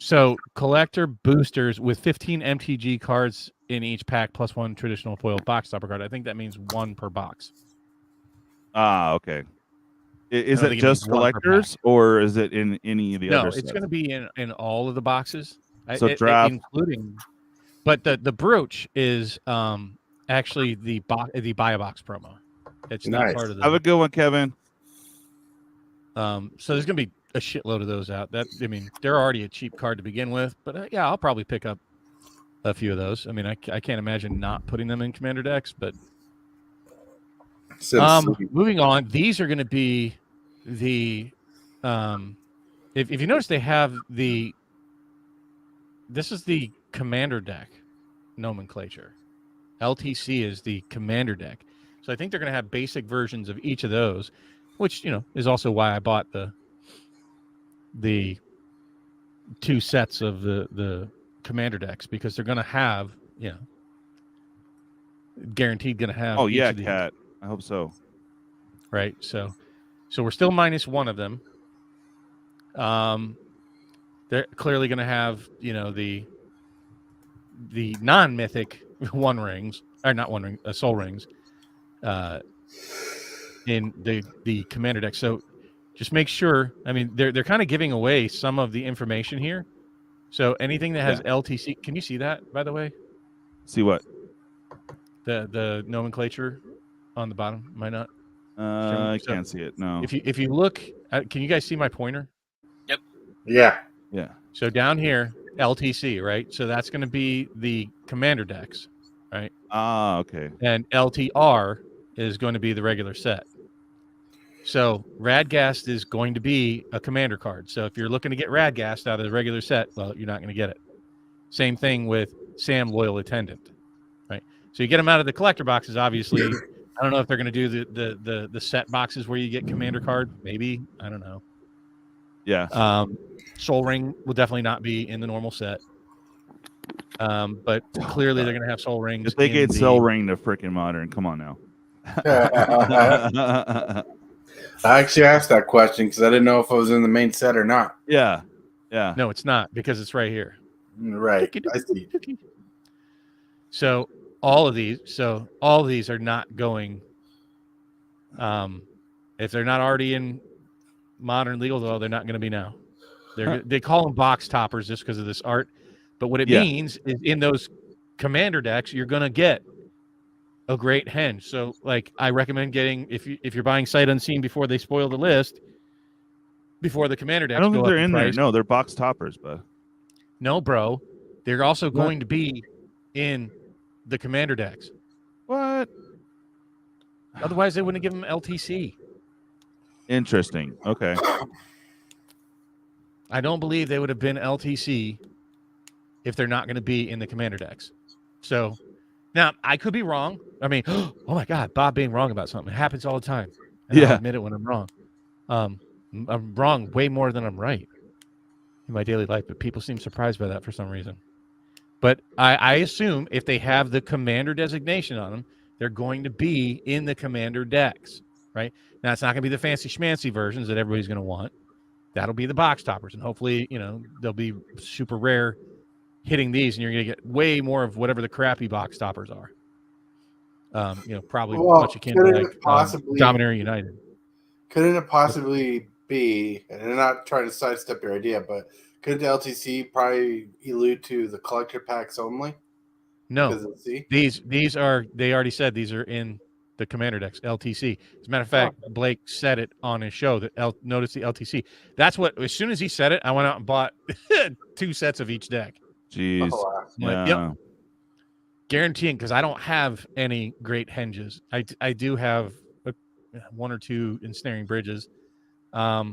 so collector boosters with 15 MTG cards in each pack plus 1 traditional foil box topper card. I think that means 1 per box. Ah, okay. Is it just collectors, or is it in any of the other? No, it's going to be in all of the boxes. So draft, including, but the brooch is actually the buy a box promo. It's not part of the. Have a good one, Kevin. So there's going to be a shitload of those out. They're already a cheap card to begin with, but yeah, I'll probably pick up a few of those. I mean, I can't imagine not putting them in commander decks, but moving on, these are going to be the if you notice, they have this is the commander deck nomenclature. LTC is the commander deck. So I think they're going to have basic versions of each of those, which, is also why I bought the 2 sets of the commander decks, because they're going to have, guaranteed going to have. Oh each yeah, of these, Cat. I hope so. right? So we're still minus one of them. They're clearly going to have, the non-mythic One Rings, or not One Ring, Soul Rings, in the commander deck. So just make sure. I mean, they're kind of giving away some of the information here. So anything that has LTC, can you see that, by the way? See what? The nomenclature on the bottom. Am I not? I can't see it. No. If you look, can you guys see my pointer? Yep. Yeah. Yeah. So down here, LTC, right? So that's going to be the commander decks, right? Ah, okay. And LTR is going to be the regular set. So Radgast is going to be a commander card. So if you're looking to get Radgast out of the regular set, well, you're not going to get it. Same thing with Sam Loyal Attendant, right? So you get them out of the collector boxes, obviously. I don't know if they're going to do the set boxes where you get commander card. Maybe. I don't know. Yeah. Soul Ring will definitely not be in the normal set. But clearly they're going to have Soul Rings. If they get Soul Ring to freaking Modern, come on now. I actually asked that question because I didn't know if it was in the main set or not. Yeah. Yeah. No, it's not, because it's right here. Right. I see. So all of these are not going. If they're not already in Modern Legal, though, they're not going to be now. They call them box toppers just because of this art. But what it means is in those commander decks, you're going to get a great henge. So, like, I recommend getting, if you're buying Sight Unseen before they spoil the list, before the commander decks. I don't think go they're up in price. there. No, they're box toppers, but No, bro. They're also going to be in the commander decks. what? Otherwise, they wouldn't give them LTC. Interesting. Okay. I don't believe they would have been LTC if they're not going to be in the commander decks. So now I could be wrong. I mean, oh my God, Bob being wrong about something. It happens all the time. And I'll admit it when I'm wrong. I'm wrong way more than I'm right in my daily life, but people seem surprised by that for some reason. But I assume if they have the commander designation on them, they're going to be in the commander decks, right? Now, it's not going to be the fancy schmancy versions that everybody's going to want. That'll be the box toppers, and hopefully, they'll be super rare hitting these, and you're going to get way more of whatever the crappy box toppers are. Probably much akin to like Dominaria United. Couldn't it possibly be, and I'm not trying to sidestep your idea, but couldn't the LTC probably allude to the collector packs only? No, these are, they already said these are in the commander decks, LTC. As a matter of fact, Blake said it on his show that notice the LTC. That's what, as soon as he said it, I went out and bought 2 sets of each deck. Jeez. Yep. Guaranteeing, because I don't have any great henges. I do have 1 or 2 ensnaring bridges. I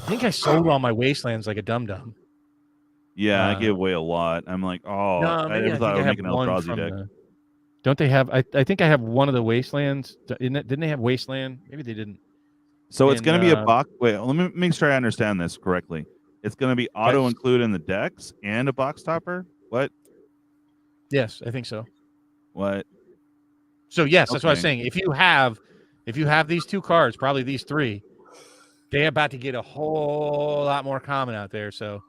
think I sold all my wastelands like a dum-dum. Yeah, I give away a lot. I'm like, I never thought I would make an Eldrazi deck. Don't they have? I think I have one of the wastelands. Didn't they have wasteland? Maybe they didn't. So it's going to be a box. Wait, let me make sure I understand this correctly. It's going to be auto include in the decks and a box topper. What? Yes, I think so. What? So yes, that's what I was saying. If you have these 2 cards, probably these 3, they're about to get a whole lot more common out there. So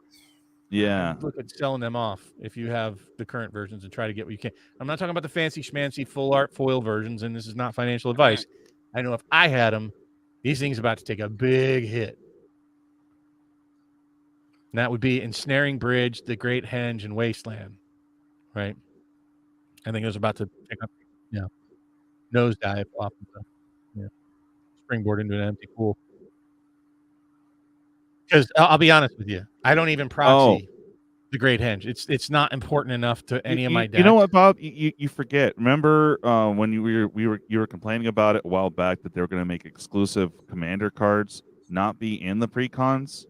yeah, look at selling them off if you have the current versions and try to get what you can. I'm not talking about the fancy schmancy full art foil versions, and this is not financial advice. I know if I had them, these things are about to take a big hit. And that would be Ensnaring Bridge, the Great Henge, and Wasteland, right? I think it was about to pick up, nosedive off of the springboard into an empty pool. Because I'll be honest with you, I don't even proxy the Great Henge. It's not important enough to any of my decks. You know what, Bob? You forget. Remember when you were complaining about it a while back that they were going to make exclusive commander cards not be in the precons?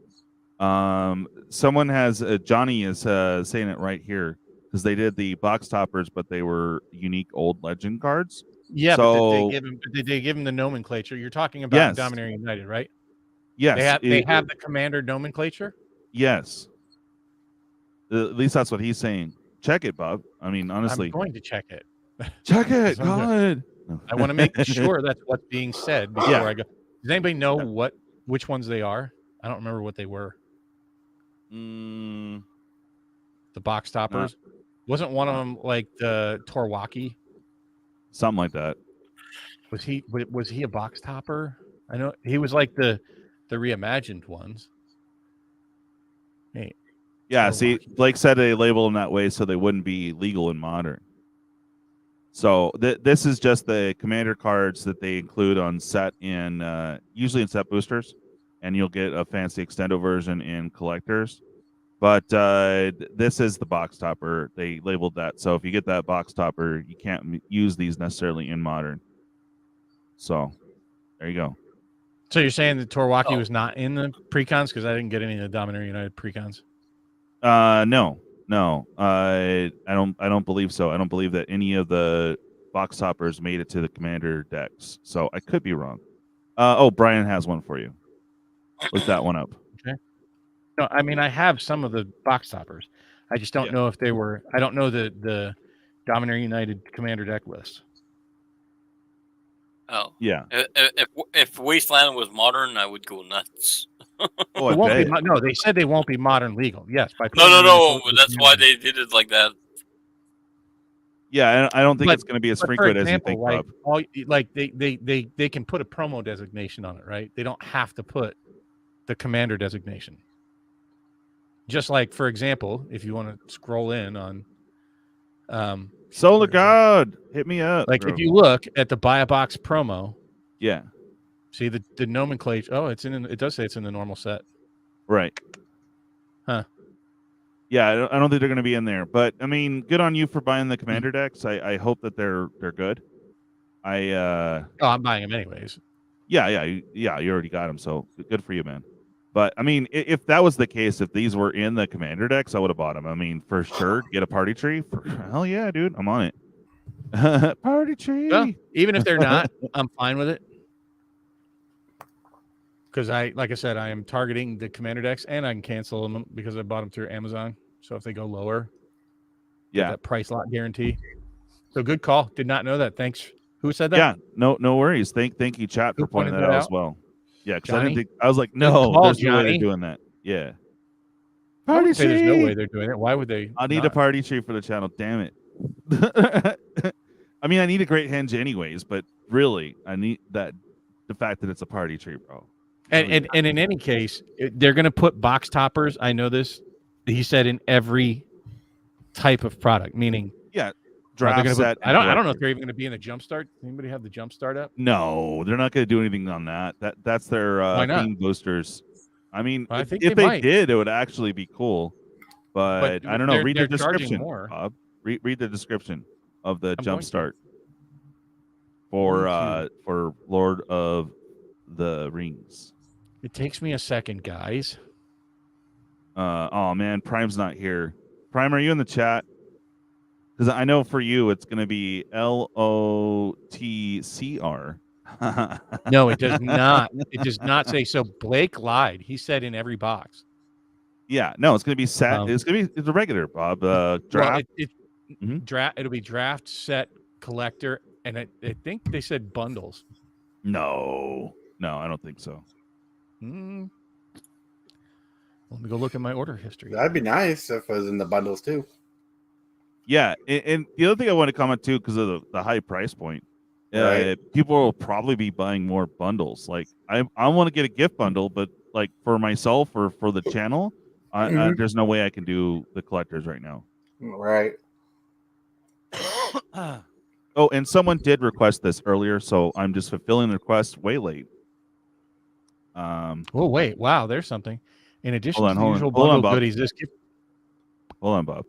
Someone has Johnny is saying it right here because they did the box toppers, but they were unique old legend cards. Yeah, so, but did they give him the nomenclature? You're talking about yes. Dominaria United, right? Yes, They have the commander nomenclature. Yes, at least that's what he's saying. Check it, Bob. I mean, honestly, I'm going to check it. Check it, God. I want to make sure that's what's being said before I go. Does anybody know which ones they are? I don't remember what they were. The box toppers. Wasn't one of them like the Torwaki? Something like that. Was he a box topper? I know he was like the reimagined ones. Hey, yeah, see, Blake said they label them that way so they wouldn't be legal in Modern. So this is just the commander cards that they include on set in usually in set boosters, and you'll get a fancy extendo version in collectors. But this is the box topper. They labeled that. So if you get that box topper, you can't use these necessarily in Modern. So there you go. So you're saying that Torwaki was not in the precons because I didn't get any of the Dominaria United precons? No. I don't believe so. I don't believe that any of the box toppers made it to the commander decks. So I could be wrong. Brian has one for you. Look that one up. Okay. No, I mean I have some of the box toppers. I just don't know if they were. I don't know the Dominaria United commander deck list. Oh yeah. If Wasteland was Modern, I would go nuts. No, they said they won't be Modern legal. Yes. No. That's why they did it like that. Yeah, I don't think it's going to be as frequent as you think, Bob. They can put a promo designation on it, right? They don't have to put the commander designation. Just like, for example, if you want to scroll in on Solar God, hit me up. Like bro. if you look at the buy a box promo, yeah. See the nomenclature. Oh, it does say it's in the normal set. Right. Huh. Yeah, I don't think they're going to be in there. But I mean, good on you for buying the commander decks. I hope that they're good. I'm buying them anyways. Yeah. You already got them, so good for you, man. But I mean, if that was the case, if these were in the commander decks, I would have bought them. I mean, for sure, get a party tree. Hell yeah, dude, I'm on it. Party tree. Well, even if they're not, I'm fine with it. Because like I said, I am targeting the commander decks, and I can cancel them because I bought them through Amazon. So if they go lower, that price lot guarantee. So good call. Did not know that. Thanks. Who said that? Yeah, no worries. Thank you, chat, for pointing that out as well. Yeah, because I didn't think I was like, no, there's no way they're doing that. Yeah. Party tree. There's no way they're doing it. Why would they? I need a party tree for the channel. Damn it. I mean, I need a great henge anyways, but really, I need the fact that it's a party tree, bro. And in any case, they're going to put box toppers. I know this. He said in every type of product, meaning draft set. I don't know if they're even going to be in the jumpstart. Anybody have the jumpstart up? No, they're not going to do anything on that. That's their theme boosters. I mean, I think if they did, it would actually be cool. But I don't know. Read the description, Bob. Read the description of the jumpstart for Lord of the Rings. It takes me a second, guys. Oh man, Prime's not here. Prime, are you in the chat? Because I know for you it's going to be LOTCR. No, it does not. It does not say. So Blake lied. He said in every box. Yeah, no, it's going to be set. It's the regular, Bob. Draft. Well, draft. It'll be draft, set, collector, and I think they said bundles. No, I don't think so. Let me go look at my order history. That'd be nice if it was in the bundles too. Yeah, and the other thing I want to comment too, because of the high price point, people will probably be buying more bundles. Like I want to get a gift bundle, but like for myself or for the channel, there's no way I can do the collectors right now. Right. Oh, and someone did request this earlier, so I'm just fulfilling the request way late. Oh wait, wow, there's something. In addition to the usual hold on, bundle goodies, this gift. Hold on, Bob.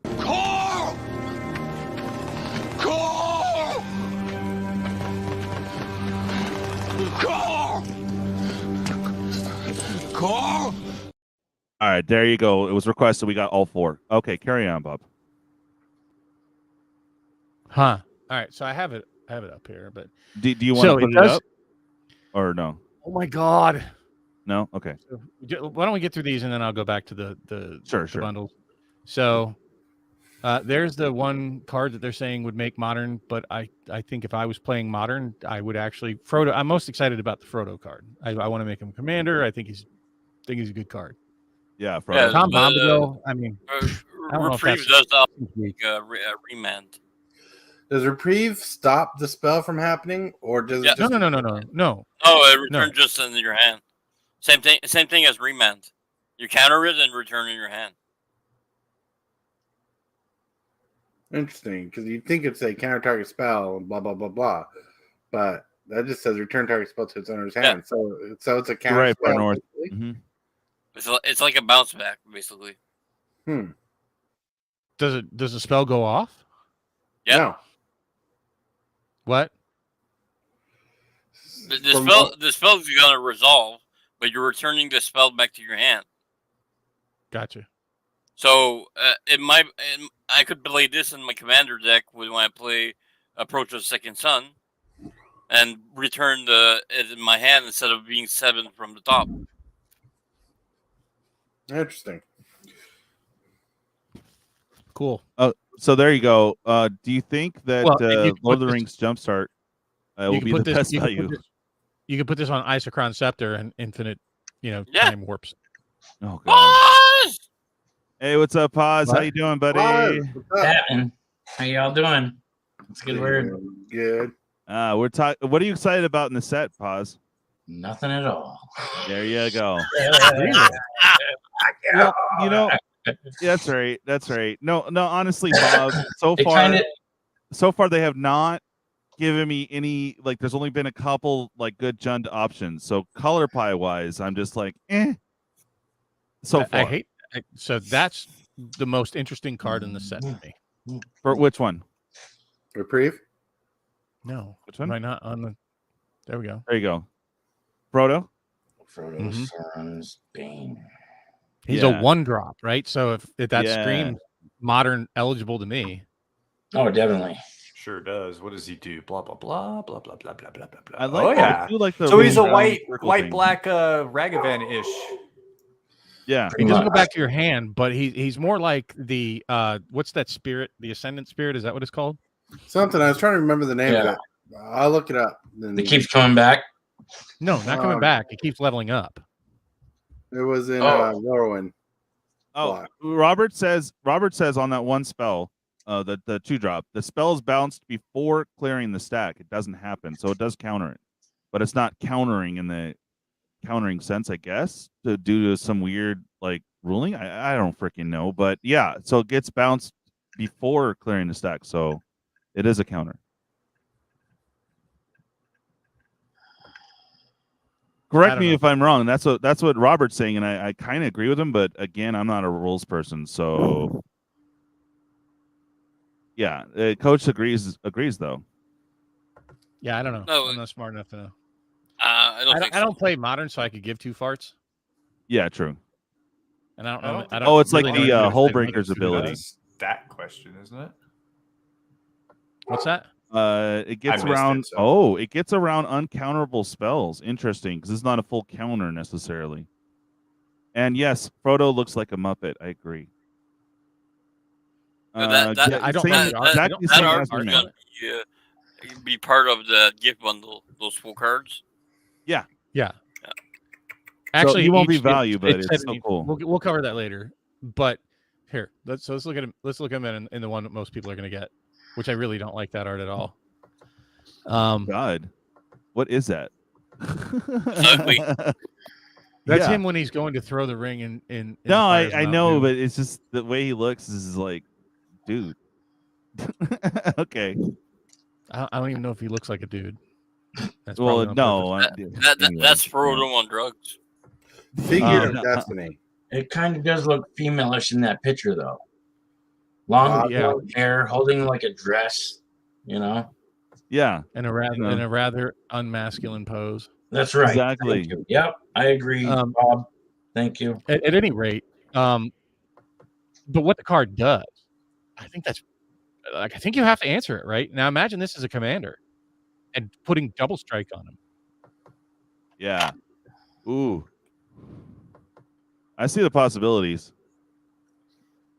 Qore! All right, there you go. It was requested. We got all 4. Okay, carry on, Bob. Huh. All right, so I have it up here, but Do you want to put it up or no? Oh my God. No. Okay. So, why don't we get through these and then I'll go back to the Sure. bundles. So there's the one card that they're saying would make Modern, but I think if I was playing Modern, I would actually Frodo. I'm most excited about the Frodo card. I want to make him commander. I think he's a good card. Yeah, Frodo. Yeah, Tom but, Bombadil. I mean, I don't know if Reprieve that's does remand. Does reprieve stop the spell from happening, or does it just... No. Oh, it returns just in your hand. Same thing as remand. You counter it and return in your hand. Interesting, because you'd think it'd say counter target spell and blah blah blah blah, but that just says return target spell to its owner's hand. So it's a counter Right, spell. North. It's like a bounce back, basically. Does the spell go off? Yeah. No. What? The spell's gonna resolve, but you're returning the spell back to your hand. Gotcha. So I could play this in my commander deck when I play Approach of the Second Sun, and return it in my hand instead of being 7 from the top. Interesting. Cool. So there you go. Do you think that Well, Lord of the Rings Jumpstart will be the best value? You can put this on Isochron Scepter and infinite, time warps. Oh god. Pawz! Hey, what's up, Pawz? How you doing, buddy? What's happening? How y'all doing? It's a good word. Good. We're talking. What are you excited about in the set, Pawz? Nothing at all. There you go. Well, That's right. That's right. No. Honestly, Bob. So far they have not given me any. Like, there's only been a couple like good Jund options. So color pie wise, I'm just like, So far, so that's the most interesting card in the set to me. For which one? Reprieve? No. Which one? Why not on the? There we go. There you go. Frodo. Frodo's son's Bane. He's a 1-drop, right? So if that screams Modern eligible to me. Oh, definitely. Sure does. What does he do? Blah blah blah blah blah blah blah blah blah. I like. Oh yeah. I do like the so he's a white black Ragavan ish. Yeah. He doesn't go back to your hand, but he's more like the what's that spirit? The Ascendant Spirit, is that what it's called? Something. I was trying to remember the name of it. I'll look it up. It keeps coming back. No, not coming back. It keeps leveling up. It was in Morrowind. Oh, Robert says on that one spell, the 2-drop, the spell is bounced before clearing the stack. It doesn't happen, so it does counter it, but it's not countering in the countering sense, I guess, due to some weird like ruling. I don't freaking know, but yeah, so it gets bounced before clearing the stack, so it is a counter. Correct me if I'm wrong. That's what Robert's saying, and I kind of agree with him. But again, I'm not a rules person, so yeah. Coach agrees though. Yeah, I don't know. No, I'm not smart enough to know. I don't play Modern, so I could give 2 farts. Yeah, true. And I don't know. Oh, it's like the Hull Breaker's ability. That question, isn't it? What's that? It gets around. It gets around uncounterable spells. Interesting, because it's not a full counter necessarily. And yes, Frodo looks like a Muppet. I agree. That art gonna be part of the gift bundle. Those full cards. Yeah. Actually, you won't be value, but it's so cool. We'll cover that later. But here, let's look at him. Let's look at him in the one that most people are going to get, which I really don't like that art at all. God, what is that? That's him when he's going to throw the ring in no, I know, but it's just the way he looks is like, dude. Okay. I don't even know if he looks like a dude. That's no. That's Frodo on drugs. Figure of Destiny. It kind of does look female-ish in that picture, though. Long hair, holding like a dress, Yeah, in a rather unmasculine pose. That's right. Exactly. Yep, I agree, Bob. Thank you. At any rate, but what the card does, I think that's like I think you have to answer it right now. Imagine this as a commander and putting double strike on him. Yeah. Ooh. I see the possibilities.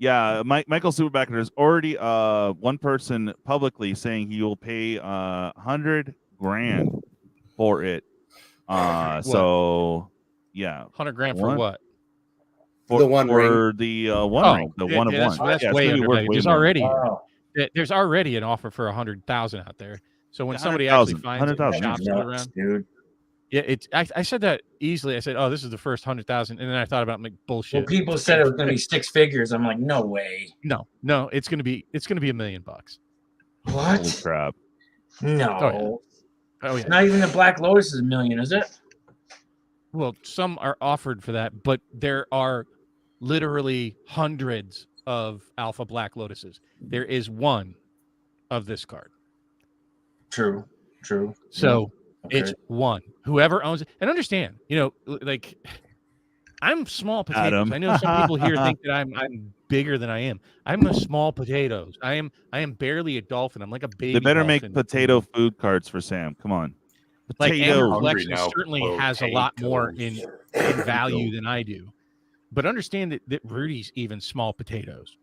Yeah, Michael Superbacker, there's already one person publicly saying he will pay $100,000 for it. So yeah, $100,000 for what? For the one for the one ring, the one of one. That's Yeah, way undervalued. There's more. already an offer for $100,000 out there. So when somebody actually finds it and shops it around, dude. Yeah, I said that easily. I said, "Oh, this is the first 100,000," and then I thought about like bullshit. Well, people said it was going to be 6 figures. I'm like, no way. No, it's going to be $1 million. What? Holy crap! No. Oh yeah. Not even the Black Lotus is $1 million, is it? Well, some are offered for that, but there are literally hundreds of Alpha Black Lotuses. There is one of this card. True. So. Okay. It's one. Whoever owns it, and understand, like I'm small potatoes. Adam. I know some people here think that I'm bigger than I am. I'm a small potatoes. I am barely a dolphin. I'm like a baby. They better dolphin. make potato food cards for Sam. Come on. Like Potato. Animal Collection certainly has a lot more in value than I do. But understand that Rudy's even small potatoes.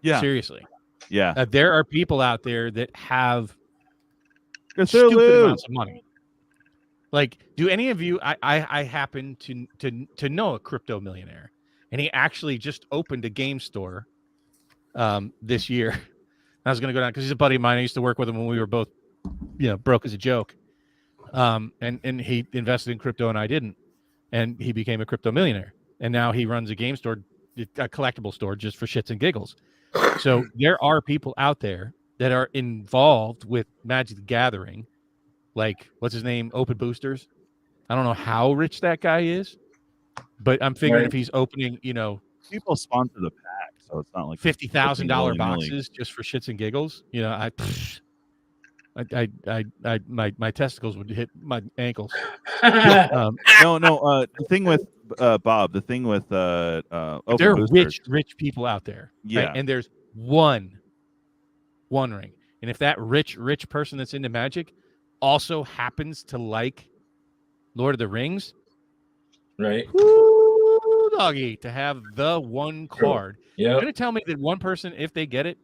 Yeah. Seriously. Yeah. There are people out there that have Cthulhu. stupid amounts of money. Like, do any of you? I happen to know a crypto millionaire, and he actually just opened a game store this year. I was going to go down because he's a buddy of mine. I used to work with him when we were both, broke as a joke. And he invested in crypto and I didn't, and he became a crypto millionaire. And now he runs a game store, a collectible store, just for shits and giggles. So there are people out there that are involved with Magic the Gathering, like what's his name, Open Boosters. I don't know how rich that guy is, but I'm figuring if he's opening, people sponsor the pack, so it's not like $50,000 boxes just for shits and giggles. My testicles would hit my ankles. The thing with Bob, the thing with Open there are Boosters. rich people out there. Yeah, right? And there's one ring, and if that rich person that's into Magic also happens to like Lord of the Rings, right? Woo, doggy, to have the one card. Yeah, you're gonna tell me that one person, if they get it,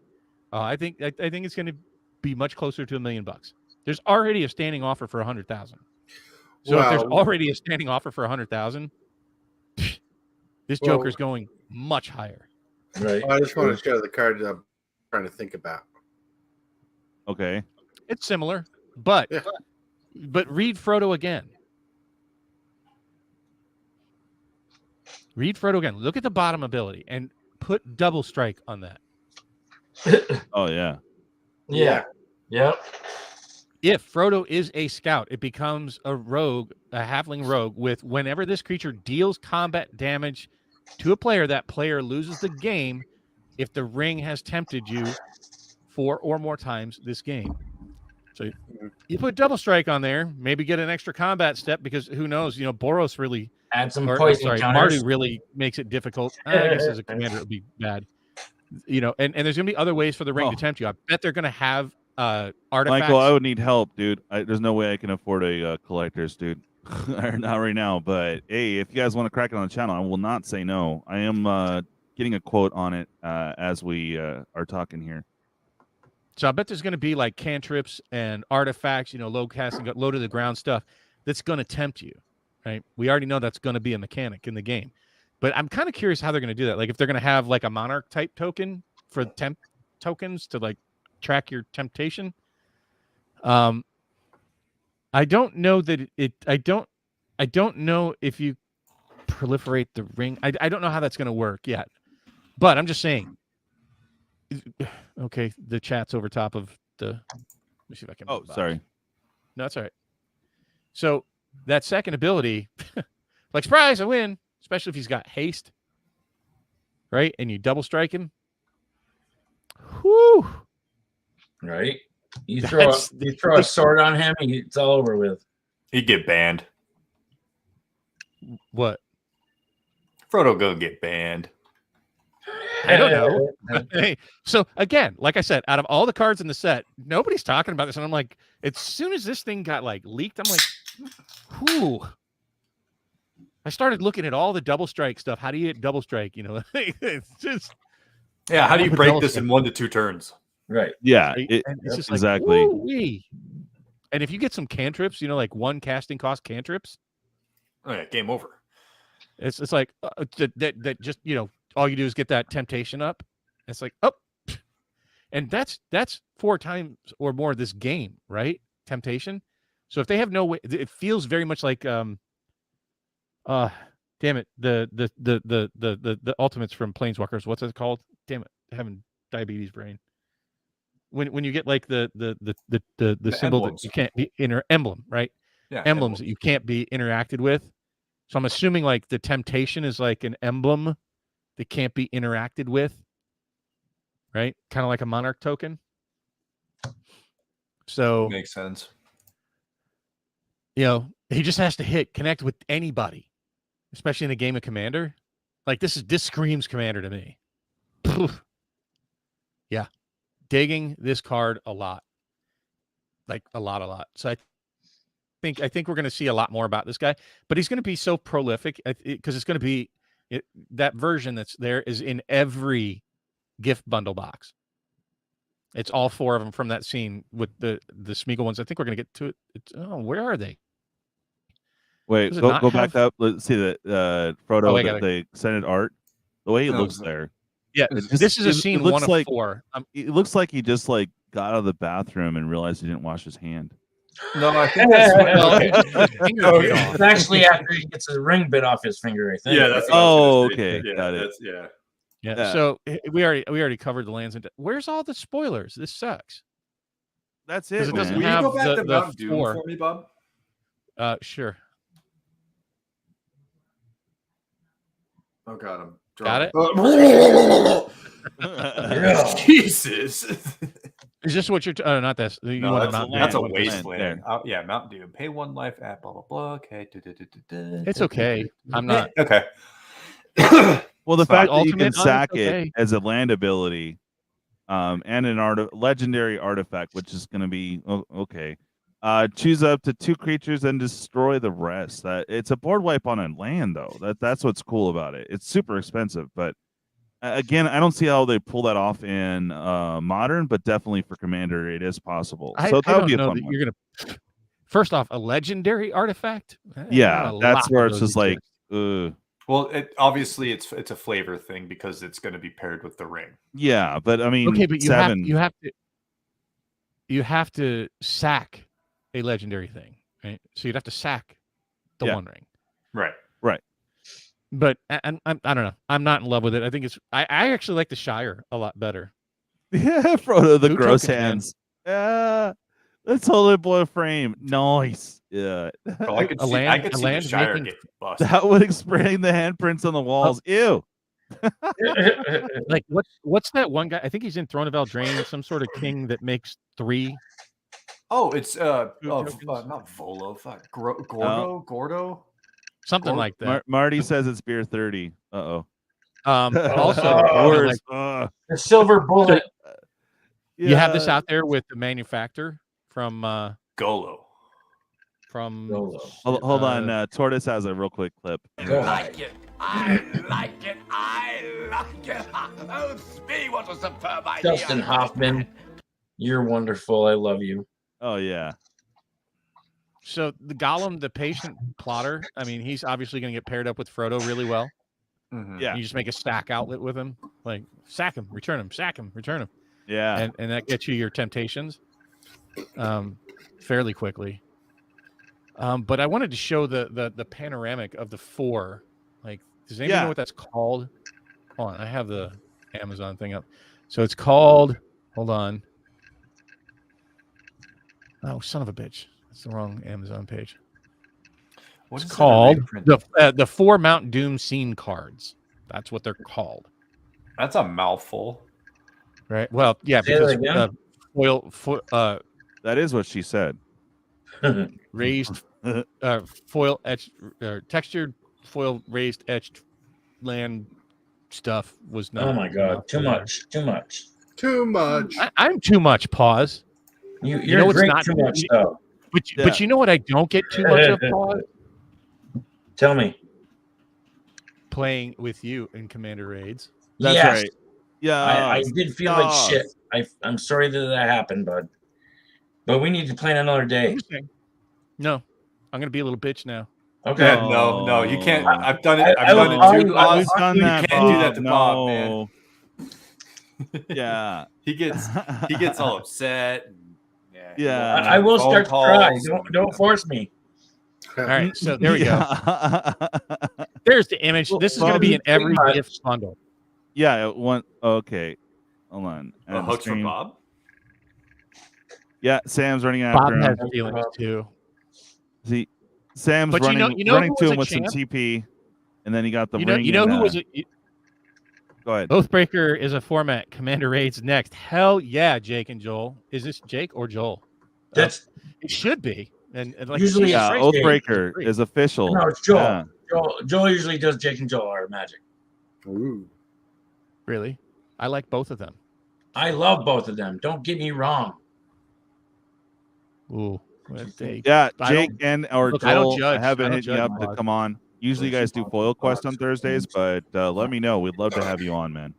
I think it's gonna be much closer to $1 million. There's already a standing offer for 100,000. So if there's already a standing offer for 100,000, this Joker's going much higher. Right. Well, I just want to show the card that I'm trying to think about. Okay. It's similar, but read Frodo again. Read Frodo again. Look at the bottom ability and put double strike on that. Oh yeah. Yeah. Yep. If Frodo is a scout, it becomes a rogue, a halfling rogue, with whenever this creature deals combat damage to a player, that player loses the game if the ring has tempted you 4 or more times this game. So you put double strike on there, maybe get an extra combat step, because who knows, Boros really add some poison counters. Marty really makes it difficult. I guess as a commander it would be bad. And there's gonna be other ways for the ring to tempt you. I bet they're gonna have artifacts. Michael, I would need help, dude. There's no way I can afford a collector's, dude. Not right now, but hey, if you guys want to crack it on the channel, I will not say no. I am getting a quote on it as we are talking here. So I bet there's going to be like cantrips and artifacts, low casting, low to the ground stuff that's going to tempt you, right? We already know that's going to be a mechanic in the game, but I'm kind of curious how they're going to do that. Like if they're going to have like a monarch type token for temp tokens to like track your temptation. I don't know that I don't know if you proliferate the ring. I don't know how that's going to work yet, but I'm just saying. Okay, the chat's over top of the. Let me see if I can. Oh, sorry. No, that's all right. So that second ability, like surprise, I win. Especially if he's got haste, right? And you double strike him. Whoo! Right. You throw a sword on him, it's all over with. He'd get banned. What? Frodo gonna get banned. I don't know. Hey, so again, like I said, out of all the cards in the set, nobody's talking about this. And I'm like, as soon as this thing got like leaked, I'm like, whew. I started looking at all the double strike stuff. How do you get double strike? You know, it's just How do you break this in 1 to 2 turns? Right. Yeah, it's just exactly. Like, and if you get some cantrips, you know, like 1 casting cost cantrips, oh yeah, game over. It's like that just, you know, all you do is get that temptation up. It's like, oh, and that's 4 times or more this game, right? Temptation. So if they have no way, it feels very much like damn it, the ultimates from Planeswalkers. What's it called? Damn it, having diabetes brain. When you get like the symbol emblems. that you can't be emblem, right? Yeah, emblems that you can't be interacted with. So I'm assuming like the temptation is like an emblem that can't be interacted with, right? Kind of like a monarch token. So makes sense. You know, he just has to connect with anybody, especially in a game of Commander. Like this screams Commander to me. Yeah. Digging this card a lot. Like a lot. So I think we're going to see a lot more about this guy, but he's going to be so prolific because it's going to be that version that's there is in every gift bundle box. It's all 4 of them from that scene with the Smeagol ones. I think we're going to get to it. Where are they? Wait, go back up. Let's see the Frodo, the extended art. The way he looks there. Yeah, this is a scene 1 of 4. It looks like he just like got out of the bathroom and realized he didn't wash his hand. No, I think that's it's actually after he gets a ring bit off his finger. I think. Yeah, that's. Okay, yeah, got it. Yeah. So we already covered the lands. Where's all the spoilers? This sucks. That's it. It doesn't Will have you go back to the Mount Doom 4. for me, Bob? Sure. Oh God, I'm got it. Jesus. Is this what you're? Not this. No, that's a wasteland. Yeah, Mount Doom. Pay 1 life at blah blah blah. Okay. It's okay. I'm not. Okay. Well, the fact that you can sack okay. it as a land ability, and an legendary artifact, which is going to be okay. Choose up to 2 creatures and destroy the rest. It's a board wipe on a land, though. That's what's cool about it. It's super expensive, but again, I don't see how they pull that off in Modern, but definitely for Commander, it is possible. So that would be a fun one. You're gonna first off a legendary artifact. Yeah, that's where it's just like. Well, obviously it's a flavor thing because it's going to be paired with the ring. Yeah, but I mean, okay, but you have to sack a legendary thing, right? So you'd have to sack the 1 ring, right. But I don't know. I'm not in love with it. I think I actually like the Shire a lot better. Yeah, Frodo, the gross tokens, hands. Yeah, let's hold it, boy. Frame, nice. Yeah, I could see the Shire get busted. That would explain the handprints on the walls. Ew. Like what's that one guy? I think he's in Throne of Eldraine, some sort of king that makes 3. Oh, it's not Volo. Fuck, Gordo. Something like that. Marty says it's beer 30. Uh-oh. Also, the silver bullet. You have this out there with the manufacturer from Golo. From hold on, Tortoise has a real quick clip. I like it. Oh, Spee, what a superb idea. Dustin Hoffman, you're wonderful. I love you. Oh yeah. So the Gollum, the patient plotter, I mean, he's obviously going to get paired up with Frodo really well. Mm-hmm. Yeah. You just make a stack outlet with him, like sack him, return him, sack him, return him. Yeah. And that gets you your temptations fairly quickly. But I wanted to show the panoramic of the 4. Like, does anybody know what that's called? Hold on, I have the Amazon thing up. So it's called, hold on. Oh, son of a bitch. That's the wrong Amazon page. It's called the 4 Mount Doom scene cards. That's what they're called. That's a mouthful. Right. Well, yeah, because that is what she said. Raised foil etched textured foil raised etched land stuff was not. Oh my god, too much. Too much. I'm too much. Pause. You're know what's drink not too much though. But you know what I don't get too much of, Pause? Tell me. Playing with you in Commander Raids. That's yes. right. Yeah, I did feel like shit. I'm sorry that happened, bud. But we need to plan another day. No, I'm gonna be a little bitch now. Okay. Yeah, no, you can't. I've done it. I've done it too. We've done that. You can't do that to Bob, no. man. Yeah, he gets all upset. Yeah. I will start to cry. Don't force me. All right, so there we go. There's the image. This is going to be in every gift bundle. Yeah, okay. Hold on. Hooks from Bob? Yeah, Sam's running after Bob him. has feelings too. See, Sam's But running you know to who him with was a some champ? TP, and then he got the You know, ring. you know and, who was a Go ahead. Oathbreaker is a format. Commander Raids next. Hell yeah, Jake and Joel. Is this Jake or Joel? That's it should be. And like usually Oathbreaker is official. No, it's Joel. Yeah. Joel usually does Jake and Joel are Magic. Ooh. Really? I like both of them. I love both of them. Don't get me wrong. Ooh. Yeah, Jake or look, I don't Joel judge. haven't I don't hit you judge, up to Bob. come on. Usually, you guys do foil quest on Thursdays, but let me know. We'd love to have you on, man.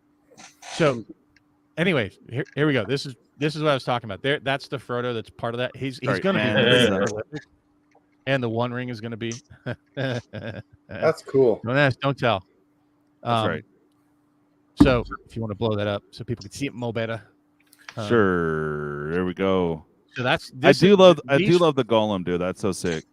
So, anyways, here we go. This is what I was talking about. That's the Frodo. That's part of that. He's going to be very prolific, and the One Ring is going to be. That's cool. Don't ask, don't tell. That's right. So, if you want to blow that up so people can see it more better. Sure. There we go. So I do love the golem, dude. That's so sick.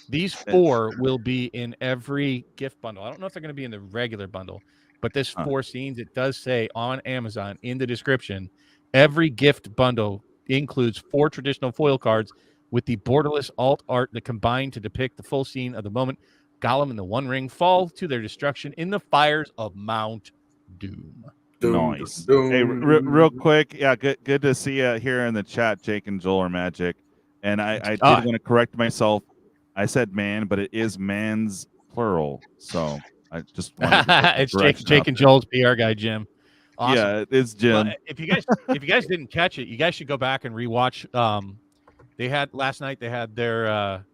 These 4 will be in every gift bundle. I don't know if they're going to be in the regular bundle, but this 4 scenes, it does say on Amazon in the description, every gift bundle includes 4 traditional foil cards with the borderless alt art that combine to depict the full scene of the moment Gollum and the One Ring fall to their destruction in the fires of Mount Doom. Nice. Hey, real quick, yeah, good to see you here in the chat. Jake and Joel are Magic, and I did want to correct myself. I said man, but it is man's plural. So I just it's Jake and Joel's PR guy, Jim. Awesome. Yeah, it's Jim. Well, if you guys didn't catch it, you guys should go back and rewatch. They had last night. They had their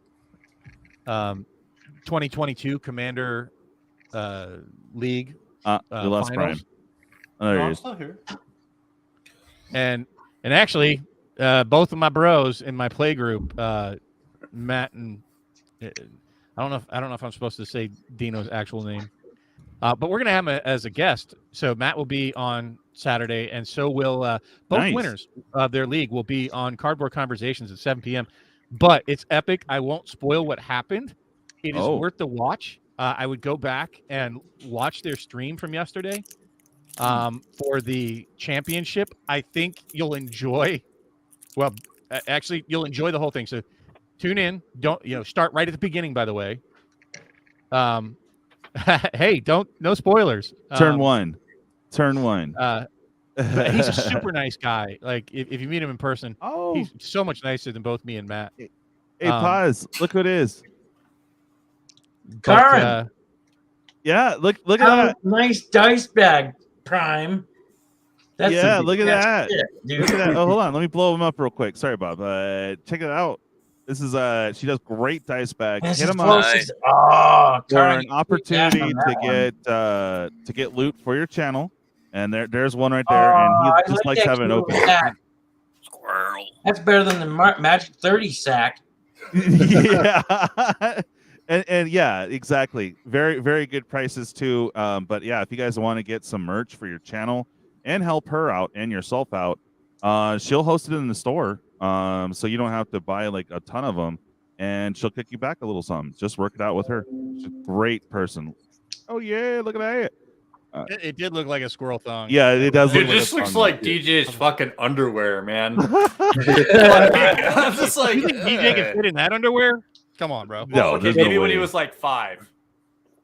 2022 Commander League we lost Brian. finals. Oh, there he I'm is. still here. And actually, both of my bros in my play group, Matt and I don't know if I'm supposed to say Dino's actual name, but we're gonna have him as a guest. So Matt will be on Saturday, and so will both winners of their league will be on Cardboard Conversations at 7 p.m. But it's epic. I won't spoil what happened. It is worth the watch. I would go back and watch their stream from yesterday. For the championship, I think you'll enjoy. Well, actually, you'll enjoy the whole thing. So, tune in. Don't start right at the beginning. By the way, hey, no spoilers. Turn one. He's a super nice guy. Like if you meet him in person, he's so much nicer than both me and Matt. Hey, Pawz, look who it is. Karen. Yeah, look at that. Nice dice bag. Prime. Look at that. Shit, look at that. Oh, hold on. Let me blow him up real quick. Sorry, Bob. Check it out. This is she does great dice bags. Hit him up for an opportunity to get loot for your channel. And there's one right there, and he just likes having it open. Squirrel. That's better than the Magic 30 sack. Yeah. And yeah, exactly. Very, very good prices too. But yeah, if you guys want to get some merch for your channel and help her out and yourself out, she'll host it in the store. So you don't have to buy like a ton of them, and she'll kick you back a little something. Just work it out with her. She's a great person. Oh yeah, look at that. It did look like a squirrel thong. Yeah, it does. Dude, this looks like DJ's fucking underwear, man. I'm just like, you think DJ can fit in that underwear? Come on, bro. No, okay, maybe when he was like 5.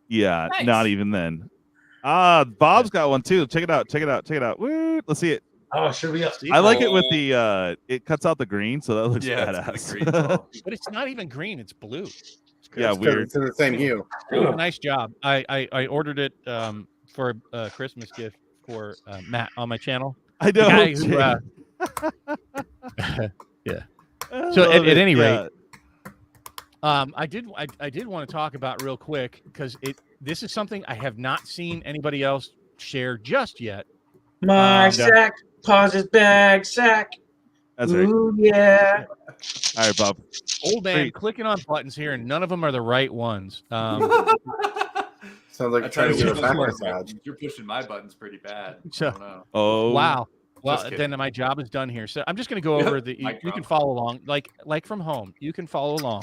Yeah, nice. Not even then. Bob's got one too. Check it out. Woo, let's see it. Oh, should we? I like it with it cuts out the green, so that looks badass. But it's not even green; it's blue. It's Yeah, It's 'cause weird. It's in the same hue. Nice job. I ordered it for a Christmas gift for Matt on my channel. I The know. guy who, Jay. yeah. I So love at it, any yeah. rate, I did want to talk about real quick because this is something I have not seen anybody else share just yet. My sack, Pawz's bag, sack. That's right. Ooh, yeah. All right, Bob. Old man Great. clicking on buttons here, and none of them are the right ones. Sounds like you're trying to get a back You're massage. pushing my buttons pretty bad. So- I don't know. Oh, Wow. Well, Just kidding. then my job is done here. So I'm just going to go over the. Mic You can drop. follow along, like from home. You can follow along.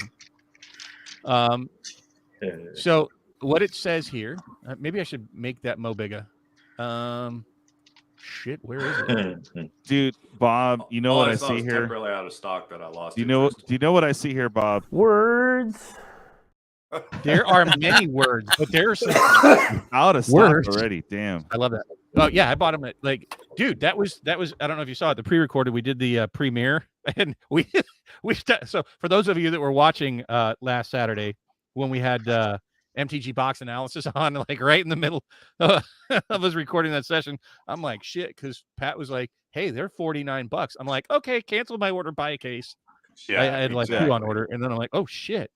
So what it says here, maybe I should make that mo bigger. Shit, where is it? dude, Bob. You know what I saw see was here? temporarily out of stock that I lost. Do you know what I see here, Bob? Words. There are many words, but there's some. Out of stock Words. already. Damn. I love that. Oh yeah, I bought them at dude. That was. I don't know if you saw it. The pre-recorded. We did the premiere, and we. So for those of you that were watching last Saturday when we had MTG box analysis on, like right in the middle of us recording that session, I'm like shit because Pat was like, "Hey, they're $49." I'm like, "Okay, cancel my order, buy a case." Yeah, I had like 2 on order, and then I'm like, "Oh shit."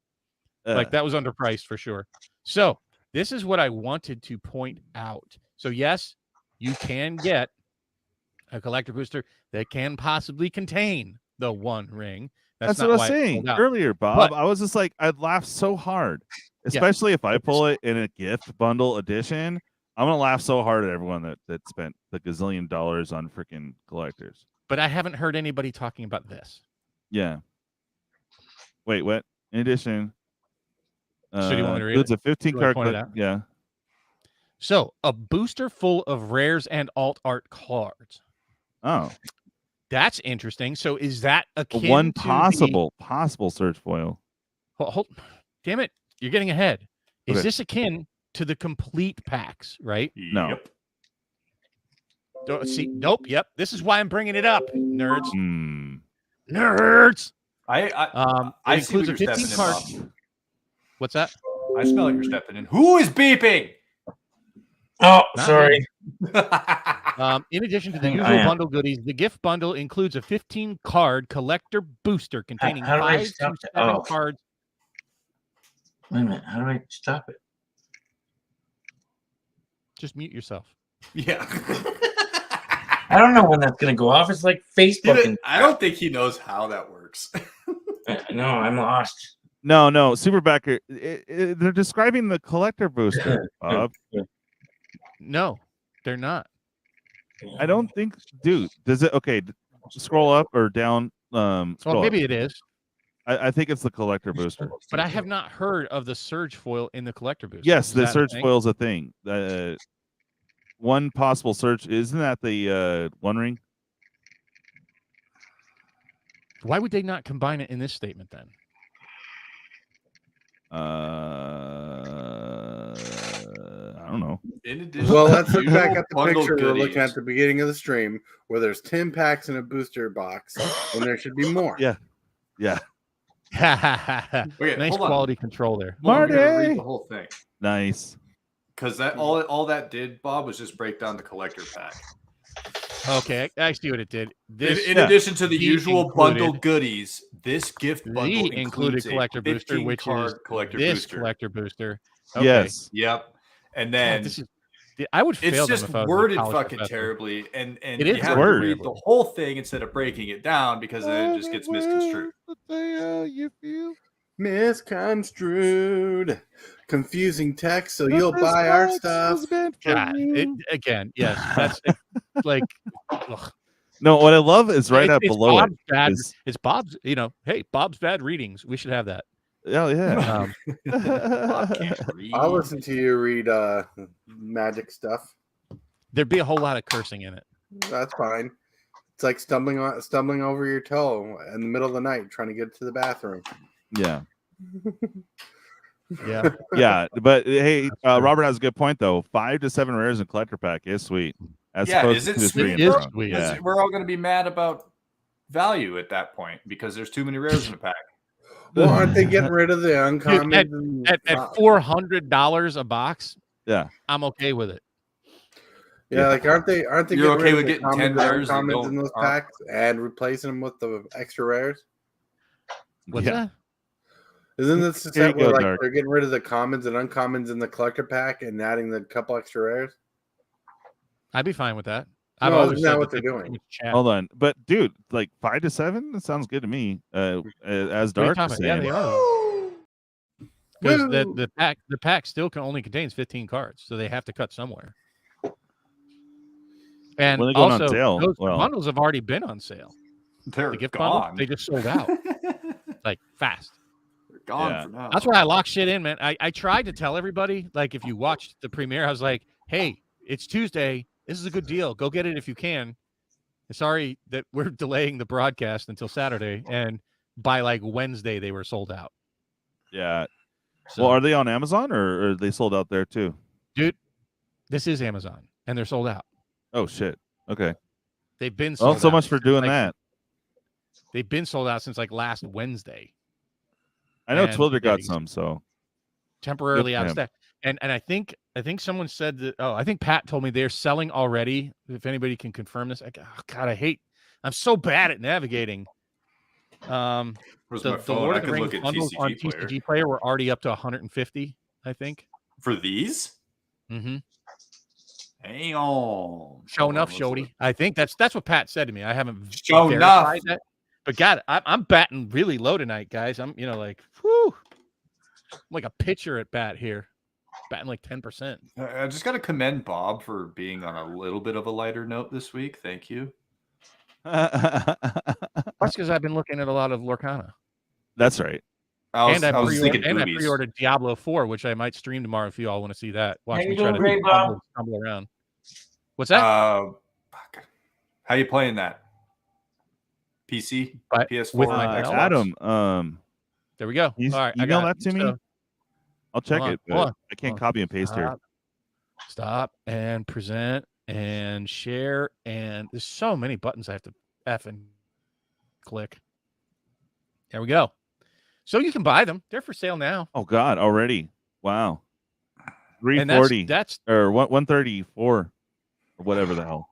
Like that was underpriced for sure. So this is what I wanted to point out. So yes, you can get a collector booster that can possibly contain the One Ring. That's not what I why was it's saying sold out. earlier, Bob. But- I was just like, I'd laugh so hard, especially if I pull it in a gift bundle edition. I'm gonna laugh so hard at everyone that spent the gazillion dollars on freaking collectors. But I haven't heard anybody talking about this. Yeah. Wait, what? In addition, So do you want me to read it's it? a 15 Do you want card. me to point it out? Yeah. So a booster full of rares and alt art cards. Oh, That's interesting. So is that akin one to possible search foil. damn it, you're getting ahead. Is Okay. this akin to the complete packs, right? No. Yep. See, nope, yep. This is why I'm bringing it up, nerds. Hmm. Nerds. I It see what includes you're a 15 stepping card. in, Bob. What's that? I smell like you're stepping in. Who is beeping? Oh, Not sorry. In addition to the I usual am. bundle goodies, the gift bundle includes a 15 card collector booster containing how do I 5 to stop 7 that? Oh. cards. Wait a minute. How do I stop it? Just mute yourself. Yeah. I don't know when that's going to go off. It's like Facebook. And, I don't think he knows how that works. no, I'm lost. No, Superbacker. They're describing the collector booster, Bob. No, they're not. I don't think, dude. Does it? Okay, scroll up or down. Well, Scroll maybe up. it is, I think it's the collector booster. but I have not heard of the surge foil in the collector booster. Yes, Is the that a search thing? foil's a thing. One possible search isn't that the One Ring? Why would they not combine it in this statement then? I don't know. In addition, Well, to let's look back at the bundle picture we're looking goodies. at the beginning of the stream where there's 10 packs in a booster box when there should be more. Yeah. Yeah. Okay, Nice hold on. quality control there. Hold on, I'm gonna Marty! read the whole thing Nice. because that all that did, Bob, was just break down the collector pack. Okay, I see what it did. This In addition to the the usual included- bundle goodies, this gift bundle the included includes collector a booster, 15 which card is collector this booster. collector booster. Okay. Yes. Yep. And God, then this is. I would fail it's them just if I was a worded college fucking professor. terribly, and It you is have worded to read terribly. the whole thing instead of breaking it down because then it just gets misconstrued. You feel Misconstrued. Confusing text, so you'll buy our stuff. God, again, yes, that's like. Ugh. No, what I love is right It's- up it's below Bob's it. Bad, is- it's Bob's. Hey, Bob's bad readings. We should have that. Oh yeah. Bob can't read. I'll listen to you read magic stuff. There'd be a whole lot of cursing in it. That's fine. It's like stumbling over your toe in the middle of the night trying to get to the bathroom. Yeah. Yeah. Yeah. But hey, Robert has a good point though. 5 to 7 rares in collector pack is sweet. As Yeah, opposed is it to 2 to 3 sweet? in It is front. sweet. Yeah. Because we're all going to be mad about value at that point because there's too many rares in the pack. Well, aren't they getting rid of the uncommons? Dude, at $400 a box, Yeah, I'm okay with it. Yeah, like aren't they You're getting okay rid with of the getting 10 commons and rares that uncommons in don't- those packs and replacing them with the extra rares? What's yeah. that? Isn't this the Here you set where go, like Dark. they're getting rid of the commons and uncommons in the collector pack and adding the couple extra rares? I'd be fine with that. No, I've always isn't that said what that they're they doing? would chat. Hold on, but dude, like 5 to 7, that sounds good to me. As What are you Dark talking was about? Yeah, saying. they are. Because Woo! the pack still only contains 15 cards, so they have to cut somewhere. And When are they going on also, sale? those Well- bundles have already been on sale. They're The gift gone. bundles, they just sold out like fast. They're gone Yeah. for now. That's why I lock shit in, man. I tried to tell everybody, like, if you watched the premiere, I was like, hey, it's Tuesday. This is a good deal. Go get it if you can. Sorry that we're delaying the broadcast until Saturday. And by like Wednesday, they were sold out. Yeah. So, Well, are they on Amazon or are they sold out there too? dude, this is Amazon, and they're sold out. Oh shit. Okay. They've been sold Well, so out much for since, doing like, that. They've been sold out since like last Wednesday. I know and Twiddler got they- some, so Temporarily Good for out of him. stock. And I think someone said that. Oh, I think Pat told me they're selling already. If anybody can confirm this, I'm so bad at navigating. Where's The my phone? Lord I of the could Rings look at bundles on TCG player. TCG Player were already up to 150, I think. For these? Mm-hmm. Hang on. Show enough, Shody. I think that's what Pat said to me. I haven't Show verified enough. that, but God, I'm batting really low tonight, guys. I'm like, whew, I'm like a pitcher at bat here, batting like 10%. I just got to commend Bob for being on a little bit of a lighter note this week. Thank you. That's because I've been looking at a lot of Lorcana. that's right. I was I thinking boobies. pre-ordered Diablo 4, which I might stream tomorrow if you all want to see that. Watch How me you try doing, to great, Bob? stumble around. What's that? Fuck. How you playing that? PC, But PS4, with my Xbox? Adam, There we go. he's All right, I email got that it. to me. So, I'll check hold on, it, hold but on, I can't hold on. copy and paste here. Stop and present and share. And there's so many buttons I have to F and click. There we go. So you can buy them. They're for sale now. Oh God, already. Wow. And 340 that's or 134 or whatever the hell.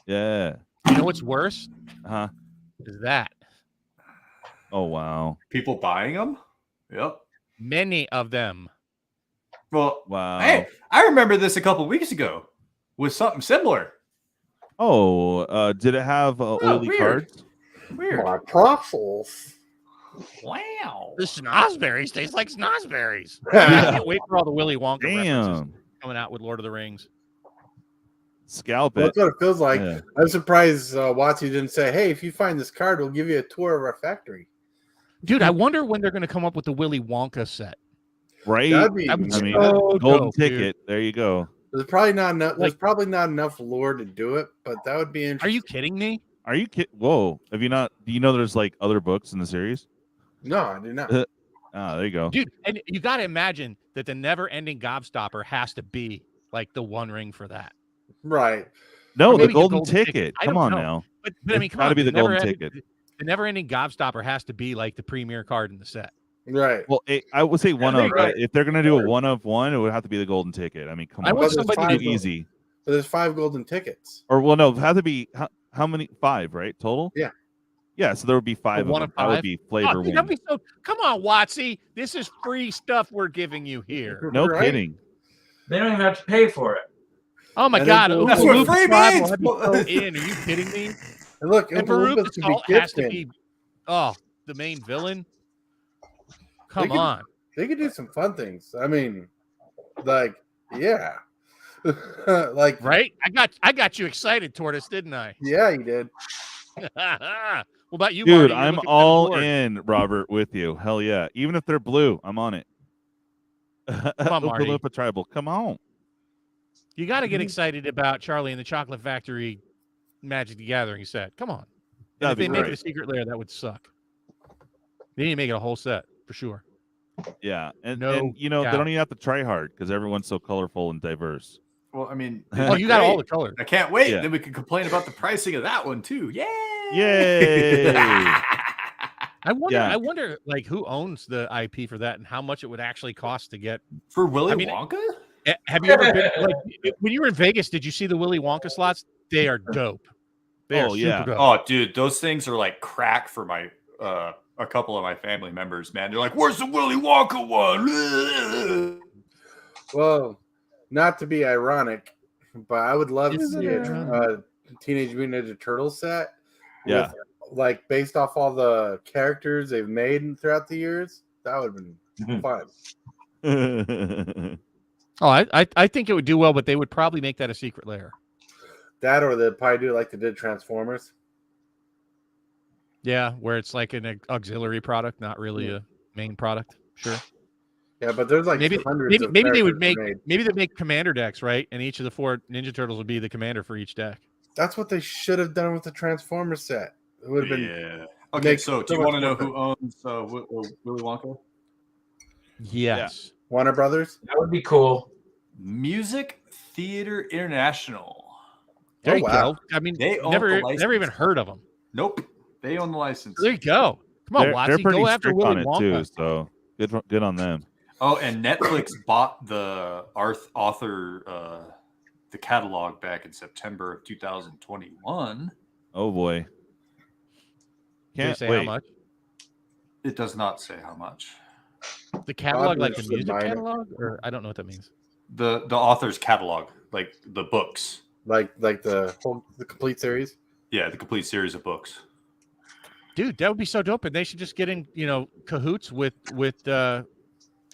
Yeah. you know what's worse Uh-huh. is that Oh wow. People buying them? Yep. many of them. Well, Wow. hey, I remember this a couple weeks ago with something similar. Oh, did it have oily weird. cards? Weird. My process. Wow. The snozberries taste like snozberries. I Yeah. can't wait for all the Willy Wonka references Damn. coming out with Lord of the Rings. Scalp Well, it. that's what it feels like. Yeah. I'm surprised Watsy didn't say, "Hey, if you find this card, we'll give you a tour of our factory." Dude, I wonder when they're going to come up with the Willy Wonka set. Right? That'd be. I mean, I mean, so golden dope, ticket. There you go. There's probably not enough. There's Like- probably not enough lore to do it, but that would be Are interesting. you kidding me? Are you kidding? Whoa. Have you not? Do you know there's like other books in the series? No, I do not. Ah, there you go. Dude, and you got to imagine that the never-ending gobstopper has to be like the one ring for that. Right. No, Or the maybe golden ticket. I Come don't on know. now. But I mean, It's come gotta on. be the golden never-ending- ticket. The never-ending gobstopper has to be like the premier card in the set. Right. Well, I would say one Yeah, of. right. If they're gonna do a one of one, it would have to be the golden ticket. I mean, come I on. want But there's somebody five Too to gold- easy. But there's 5 golden tickets. Or well, no, it have to be how many? 5, right? Total. Yeah. Yeah, so there would be 5 one of of them. That would 5? be flavor Oh, dude, one. that'd be so. Come on, Watsy. This is free stuff we're giving you here. No Right. kidding. They don't even have to pay for it. Oh my And God, then- Oompa That's what Loompa free Tribe means. will have you so in. Are you kidding me? And look, And Oompa Loompas Veruca could be Salt has to gifted. be, the main villain. Come could- on. They could do some fun things. I mean, like, yeah. Like, Right? I got you excited, Tortoise, didn't I? yeah, you did. What about you, Dude, Marty? You're I'm looking all kinda bored. in, Robert, with you. Hell yeah. Even if they're blue, I'm on it. on, Oompa Marty. Loompa Tribal. Come on. You got to get excited about Charlie and the Chocolate Factory Magic the Gathering set. Come on. And if That'd they be make it great. a secret lair, that would suck. They need to make it a whole set for sure. Yeah. And, No and you know, doubt. they don't even have to try hard because everyone's so colorful and diverse. Well, I mean, Oh, you got all the great. colors. I can't wait. Yeah. Then we can complain about the pricing of that one too. Yay! Yay! I wonder. Yeah. I wonder, like, who owns the IP for that, and how much it would actually cost to get. For Willy I mean, Wonka? Have you ever been like when you were in Vegas? Did you see the Willy Wonka slots? They are dope. They are super dope. Oh, dude, those things are like crack for my a couple of my family members. Man, they're like, "Where's the Willy Wonka one?" Well, not to be ironic, but I would love to see a Teenage Mutant Ninja Turtles set. Yeah. With, like, based off all the characters they've made throughout the years. That would have been fun. Oh, I think it would do well, but they would probably make that a secret layer. That, or they'd probably do like they did Transformers. Yeah, where it's like an auxiliary product, not really a main product. Sure. Yeah, but there's like maybe hundreds. maybe they would make maybe they make commander decks, right? And each of the 4 Ninja Turtles would be the commander for each deck. That's what they should have done with the Transformers set. It would have been. Yeah. Okay, so do you want to know who owns Willy Wonka? Yes. Yeah. Warner Brothers? That would be cool. Music Theater International. There you go. I mean, they own never even heard of them. Nope. They own the license. There you go. Come on, Watsy. They're pretty Go after strict Willy on it Wonka. too, so good on them. Oh, and Netflix bought the author the catalog back in September of 2021. Oh boy. Can't say how much. It does not say how much. The catalog, like the music catalog, or I don't know what that means. The author's catalog, like the books, like the complete series. Yeah, the complete series of books. Dude, that would be so dope, and they should just get in, cahoots with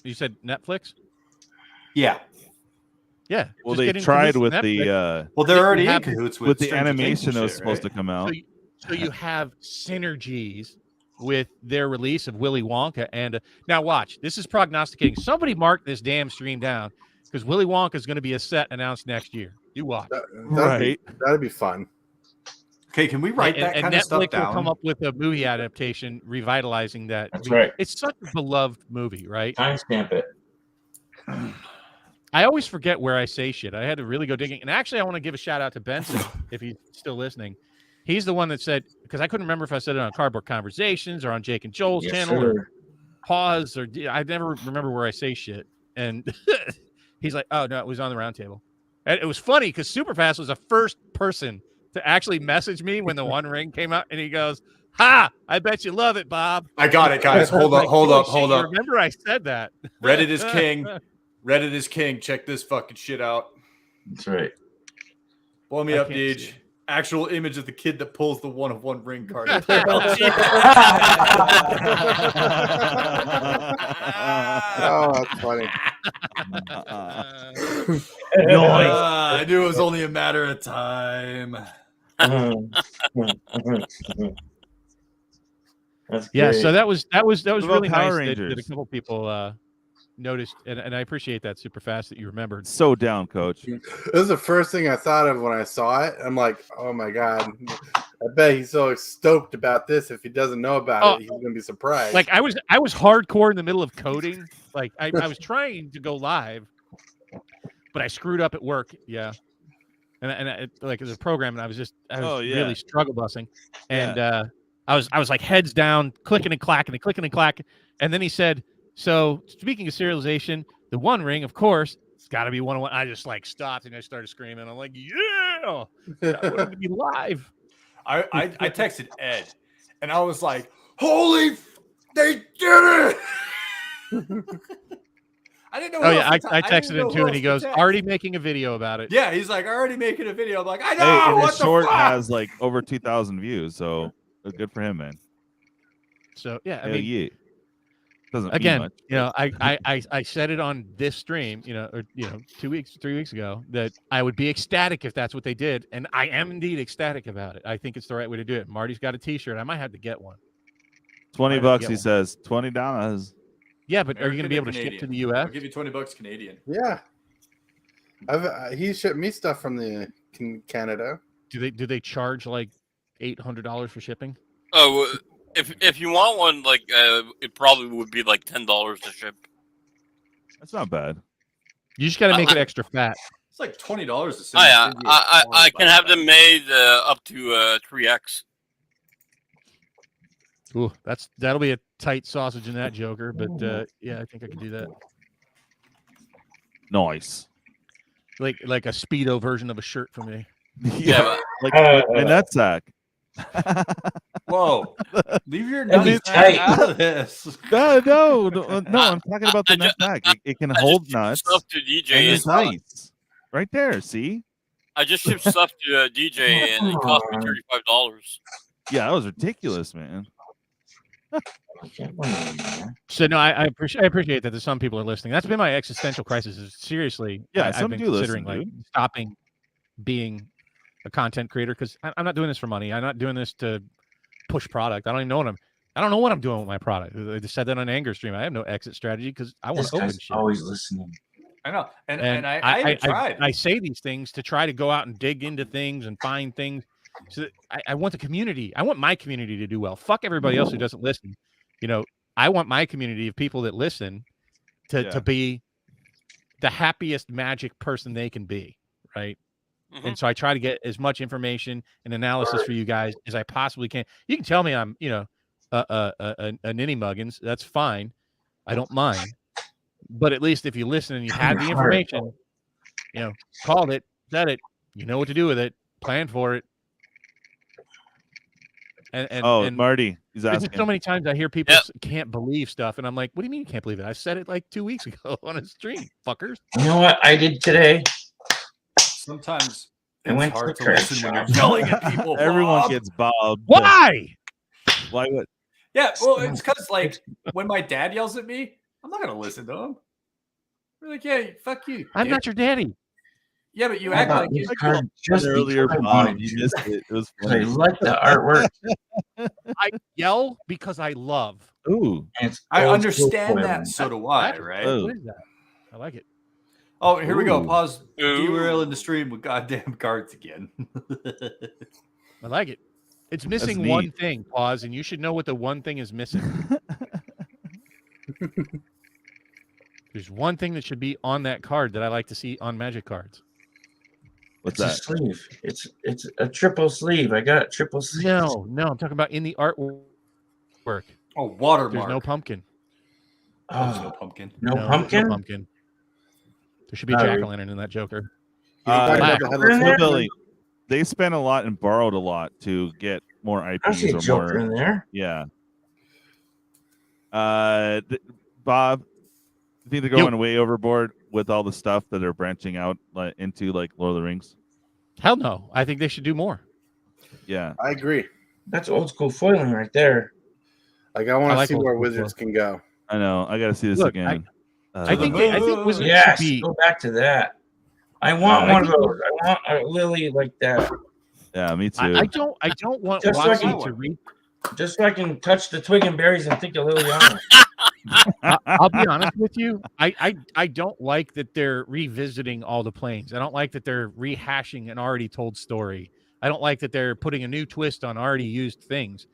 you said Netflix. Yeah. Yeah. Well, they tried with the. Well, they're already in cahoots with the animation that was supposed to come out. So you have synergies with their release of Willy Wonka, and now watch. This is prognosticating. Somebody mark this damn stream down because Willy Wonka is going to be a set announced next year. You watch. That'd be fun. Okay, can we write that kind of stuff down? Netflix will come up with a movie adaptation revitalizing that. That's right. It's such a beloved movie, right? Timestamp it. I always forget where I say shit. I had to really go digging. And actually, I want to give a shout out to Benson if he's still listening. He's the one that said, because I couldn't remember if I said it on Cardboard Conversations or on Jake and Joel's channel or Pawz, or I never remember where I say shit. And he's like, oh, no, it was on the roundtable. And it was funny because Superfast was the first person to actually message me when the One Ring came out. And he goes, ha, I bet you love it, Bob. I got it, guys. Hold up. Remember I said that. Reddit is king. Reddit is king. Check this fucking shit out. That's right. Blow me up, Deej. Actual image of the kid that pulls the 1/1 ring card. Oh, that's funny. I knew it was only a matter of time. That's yeah, great. so that was really nice Rangers? that a couple people noticed, and I appreciate that super fast that you remembered. So down, Coach. This is the first thing I thought of when I saw it. I'm like, oh my god, I bet he's so stoked about this. If he doesn't know about it, he's gonna be surprised. Like I was hardcore in the middle of coding. Like I was trying to go live, but I screwed up at work. Yeah, and like as a program, and I was really struggle busing, and I was like heads down, clicking and clacking, and then he said, so speaking of serialization, the One Ring, of course, it's got to be 1/1. I just like stopped and I started screaming. I'm like, yeah, I want to be live. I texted Ed, and I was like, holy, they did it! I didn't know. Oh yeah, I texted him too, and he goes, already making a video about it. Yeah, he's like, already making a video. I'm like, I know. Hey, and what his the short fuck? has like over 2,000 views, so good for him, man. So yeah, I Hell mean, yeah. Doesn't again, mean much. you know, I said it on this stream, 3 weeks ago, that I would be ecstatic if that's what they did, and I am indeed ecstatic about it. I think it's the right way to do it. Marty's got a T-shirt. I might have to get one. $20, he says. $20. Yeah, but are you going to be able to ship to the U.S.? I'll give you $20 Canadian. Yeah, he shipped me stuff from Canada. Do they charge like $800 for shipping? Oh, if you want one, like it probably would be like $10 to ship. That's not bad. You just got to make it extra fat. It's like $20 to send. Oh, yeah, I can have them made up to 3x. Ooh, that'll be a tight sausage in that Joker, but yeah, I think I can do that. Nice. Like a Speedo version of a shirt for me. Yeah, like my nutsack. Whoa! Leave your That'd be nutsack tight. out of this. No, I'm talking about the nutsack. It can hold nuts. Stuff to DJ And and it's nice. Right there, see? I just shipped stuff to DJ and it cost me $35. Yeah, that was ridiculous, man. So no, I appreciate that. There's some people are listening. That's been my existential crisis. Is seriously, Yeah, I've some been do considering listen, like stopping being a content creator because I'm not doing this for money. I'm not doing this to push product. I don't know what I'm doing with my product. I just said that on Anger Stream. I have no exit strategy because I want This to open guy's shit. always listening. I know, and I tried. I say these things to try to go out and dig into things and find things. So that I want the community. I want my community to do well. Fuck everybody else who doesn't listen. I want my community of people that listen to be the happiest Magic person they can be, right? Mm-hmm. And so I try to get as much information and analysis for you guys as I possibly can. You can tell me I'm, a ninny muggins. That's fine. I don't mind. But at least if you listen and you have the information, called it, said it, you know what to do with it, plan for it. And Marty, he's there's asking. just so many times I hear people can't believe stuff, and I'm like, what do you mean you can't believe it? I said it like 2 weeks ago on a stream, fuckers. You know what I did today? Sometimes I went it's hard to to the listen when card you're shop. yelling at people. Everyone Bob. gets bobbed. Why? Why would? Yeah, well, it's because like when my dad yells at me, I'm not gonna listen to him. We're like, yeah, fuck you. I'm dick. not your daddy. Yeah, but you I act thought like this you. card just Earlier, because I Bob, wanted you to. missed it. It was I funny. like the artwork. I yell because I love. Ooh. And it's I old school understand that. foiling. So do I, That's- right? Oh. What is that? I like it. Oh, here we go. Ooh. Pause. Ooh. Derail in the stream with goddamn cards again. I like it. It's missing neat. one thing, Pawz, and you should know what the one thing is missing. There's one thing that should be on that card that I like to see on Magic cards. What's It's a that? sleeve. It's a triple sleeve. I got triple sleeve. No, I'm talking about in the artwork. Oh, watermark. There's no pumpkin. There's no Oh, pumpkin. no No, pumpkin? No pumpkin. There should be a Oh, jack-o'-lantern in that Joker. talking black. about the headless there? Billy, they spent a lot and borrowed a lot to get more I see IPs a or Joker more. in there. Yeah. Bob, you think they're going way overboard with all the stuff that they're branching out into, like Lord of the Rings? Hell no. I think they should do more. Yeah. I agree. That's old school foiling right there. Like I want I to like see old where school Wizards can go. I know. I got to see this Look, again. I think Wizards Yes, should be. go back to that. I want I one of think- those. I want a lily like that, Yeah, me too. I don't want Just so I Watsy can- to read. just so I can touch the twig and berries and think of Liliana. I'll be honest with you. I don't like that they're revisiting all the planes. I don't like that they're rehashing an already told story. I don't like that they're putting a new twist on already used things.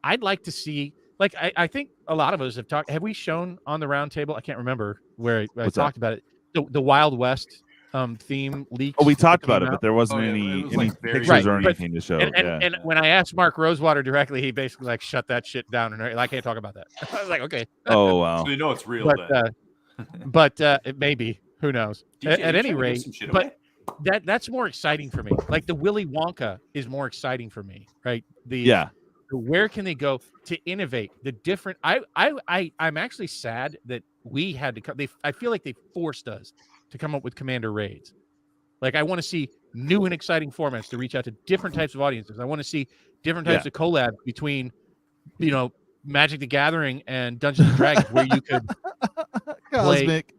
I'd like to see, like, I think a lot of us have talked. Have we shown on the round table? I can't remember where I What's talked about it. The Wild West theme leaks. Oh, we talked that came about it, out. but there wasn't Oh, yeah, any it was, like, very- pictures or Right, but- anything to show. And when I asked Mark Rosewater directly, he basically like shut that shit down, and I can't talk about that. I was like, okay, Oh, wow. So you know it's real then. but it may be. Who knows? DJ, At you any trying to give rate, some shit but away? that's more exciting for me. Like the Willy Wonka is more exciting for me, right? Yeah. Where can they go to innovate the different? I'm actually sad that we had to come. I feel like they forced us to come up with Commander raids. Like I want to see new and exciting formats to reach out to different types of audiences. I want to see different types of collabs between, Magic the Gathering and Dungeons and Dragons, where you could Cosmic.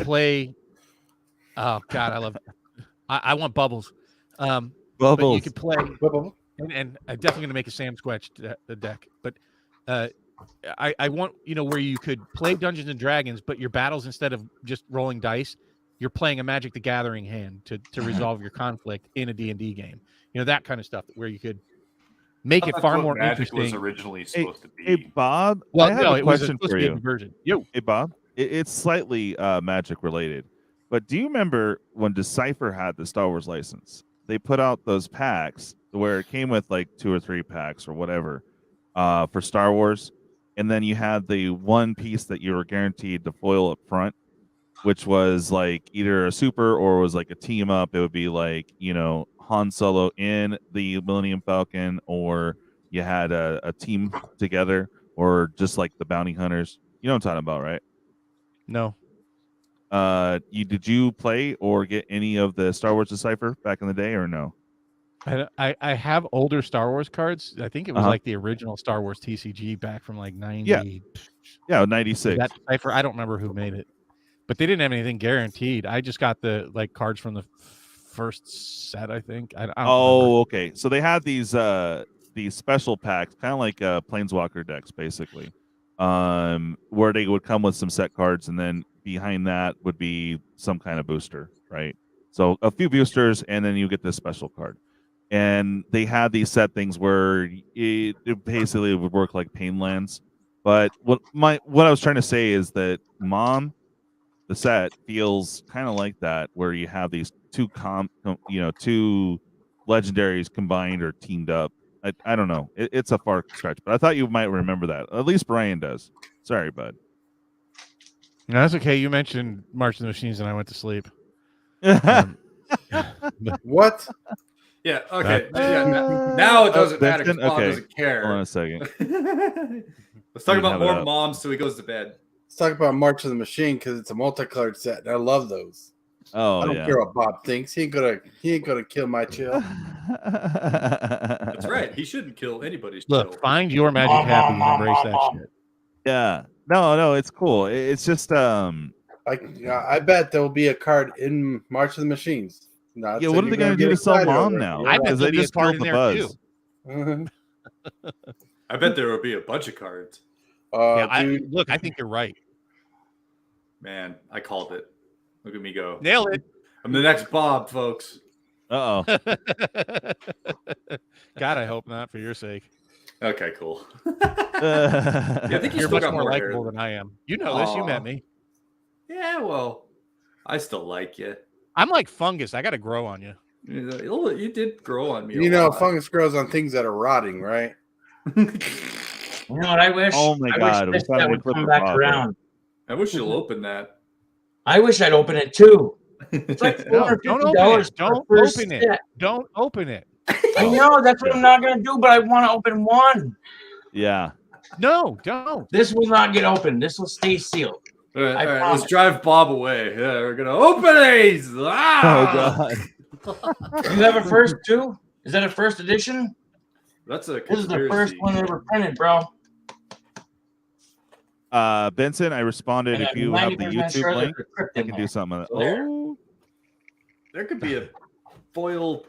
play. Oh God, I love it. I want bubbles. But you Bubbles. could play, and I'm definitely gonna make a Sam Squatch deck. But I want where you could play Dungeons and Dragons, but your battles, instead of just rolling dice, you're playing a Magic the Gathering hand to resolve your conflict in a D&D game. That kind of stuff where you could make it far more Magic was interesting. originally supposed to be. Hey, Bob, Well, I have no, a it was question supposed for to be a you. conversion. Yo, Hey, Bob, it's slightly Magic related, but do you remember when Decipher had the Star Wars license? They put out those packs where it came with like 2 or 3 packs or whatever for Star Wars, and then you had the one piece that you were guaranteed to foil up front, which was like either a super or was like a team up. It would be like, you know, Han Solo in the Millennium Falcon, or you had a team together, or just like the bounty hunters. You know what I'm talking about, right? No. Did you play or get any of the Star Wars Decipher back in the day, or no? I have older Star Wars cards. I think it was like the original Star Wars TCG back from like 90. Yeah, 96. That Decipher, I don't remember who made it, but they didn't have anything guaranteed. I just got the like cards from the first set, I think. I don't remember. Okay. So they had these special packs, kind of like Planeswalker decks, basically, where they would come with some set cards, and then behind that would be some kind of booster, right? So a few boosters, and then you get this special card. And they had these set things where it basically would work like Painlands. But what I was trying to say is that Mom, the set, feels kind of like that, where you have these two legendaries combined or teamed up. I don't know. It's a far stretch, but I thought you might remember that. At least Brian does. Sorry, bud. No, that's okay. You mentioned March of the Machines, and I went to sleep. What? Yeah. Okay. Now it doesn't matter. Because Mom doesn't care. Hold on a second. Let's talk about more moms till he goes to bed. Let's talk about March of the Machine because it's a multicolored set, and I love those. Oh, I don't care what Bob thinks. He ain't gonna kill my chill. That's right. He shouldn't kill anybody's chill. Look, find your magic happy and embrace that shit. Yeah. No, it's cool. It's just I bet there will be a card in March of the Machines. What are they going to do to sell Mom now? I bet Because they just killed the buzz. I bet there will be a bunch of cards. I think you're right. Man, I called it. Look at me go. Nail it. I'm the next Bob, folks. Uh-oh. God, I hope not, for your sake. Okay, cool. I think you're much more likable than I am. You know this. You met me. Yeah, well, I still like you. I'm like fungus. I got to grow on you. You did grow on me. You know, fungus grows on things that are rotting, right? You know what I wish? Oh my God. I wish that would come back around. I wish you'll open that. I wish I'd open it too. It's like $450 don't open it. Don't open it. Don't open it. I know that's what I'm not going to do, but I want to open one. Yeah. No, don't. This will not get open. This will stay sealed. All right, let's drive Bob away. Yeah, we're gonna open these. Ah! Oh God. You have a first too? Is that a first edition? That's a. This is the first one they ever printed, bro. Benson, I responded. If you have the YouTube link, I can do something with it. Oh, there could be a foil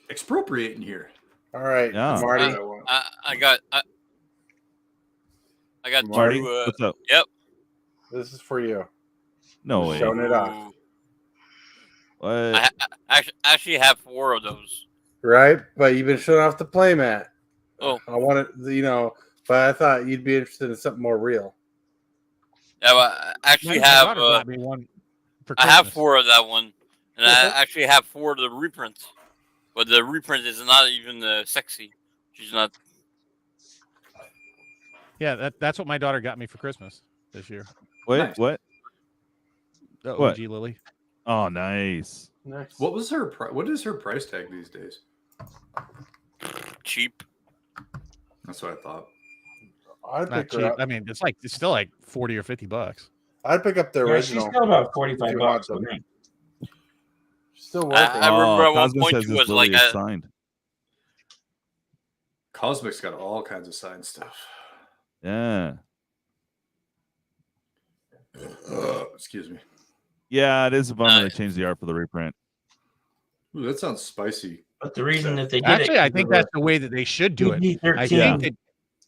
expropriate in here. All right, Yeah. Marty. I got Marty, two. what's up? Yep. This is for you. No way. Showing it off. I actually have 4 of those. Right, but you've been showing off the playmat. Oh. I wanted, but I thought you'd be interested in something more real. Yeah, well, I actually have. I have 4 of that one, and I actually have 4 of the reprints. But the reprint is not even sexy. She's not. Yeah, that's what my daughter got me for Christmas this year. Wait, Nice. what? The What? OG Lily. Oh, nice. Next. What was her? What is her price tag these days? Cheap. That's what I thought. I'd Not pick her cheap. up. I mean, it's still like $40 or $50. I'd pick up the Yeah, she's original. still about $45 for me. Still worth it. I remember at one Cosmo point says she this was Lily like, is signed. Cosmic's got all kinds of signed stuff. Yeah. Excuse me. Yeah, it is a bummer they Nice. changed the art for the reprint. Ooh, that sounds spicy. But the reason that they did Actually, it, I think that's the way that they should do it. I PG-13. think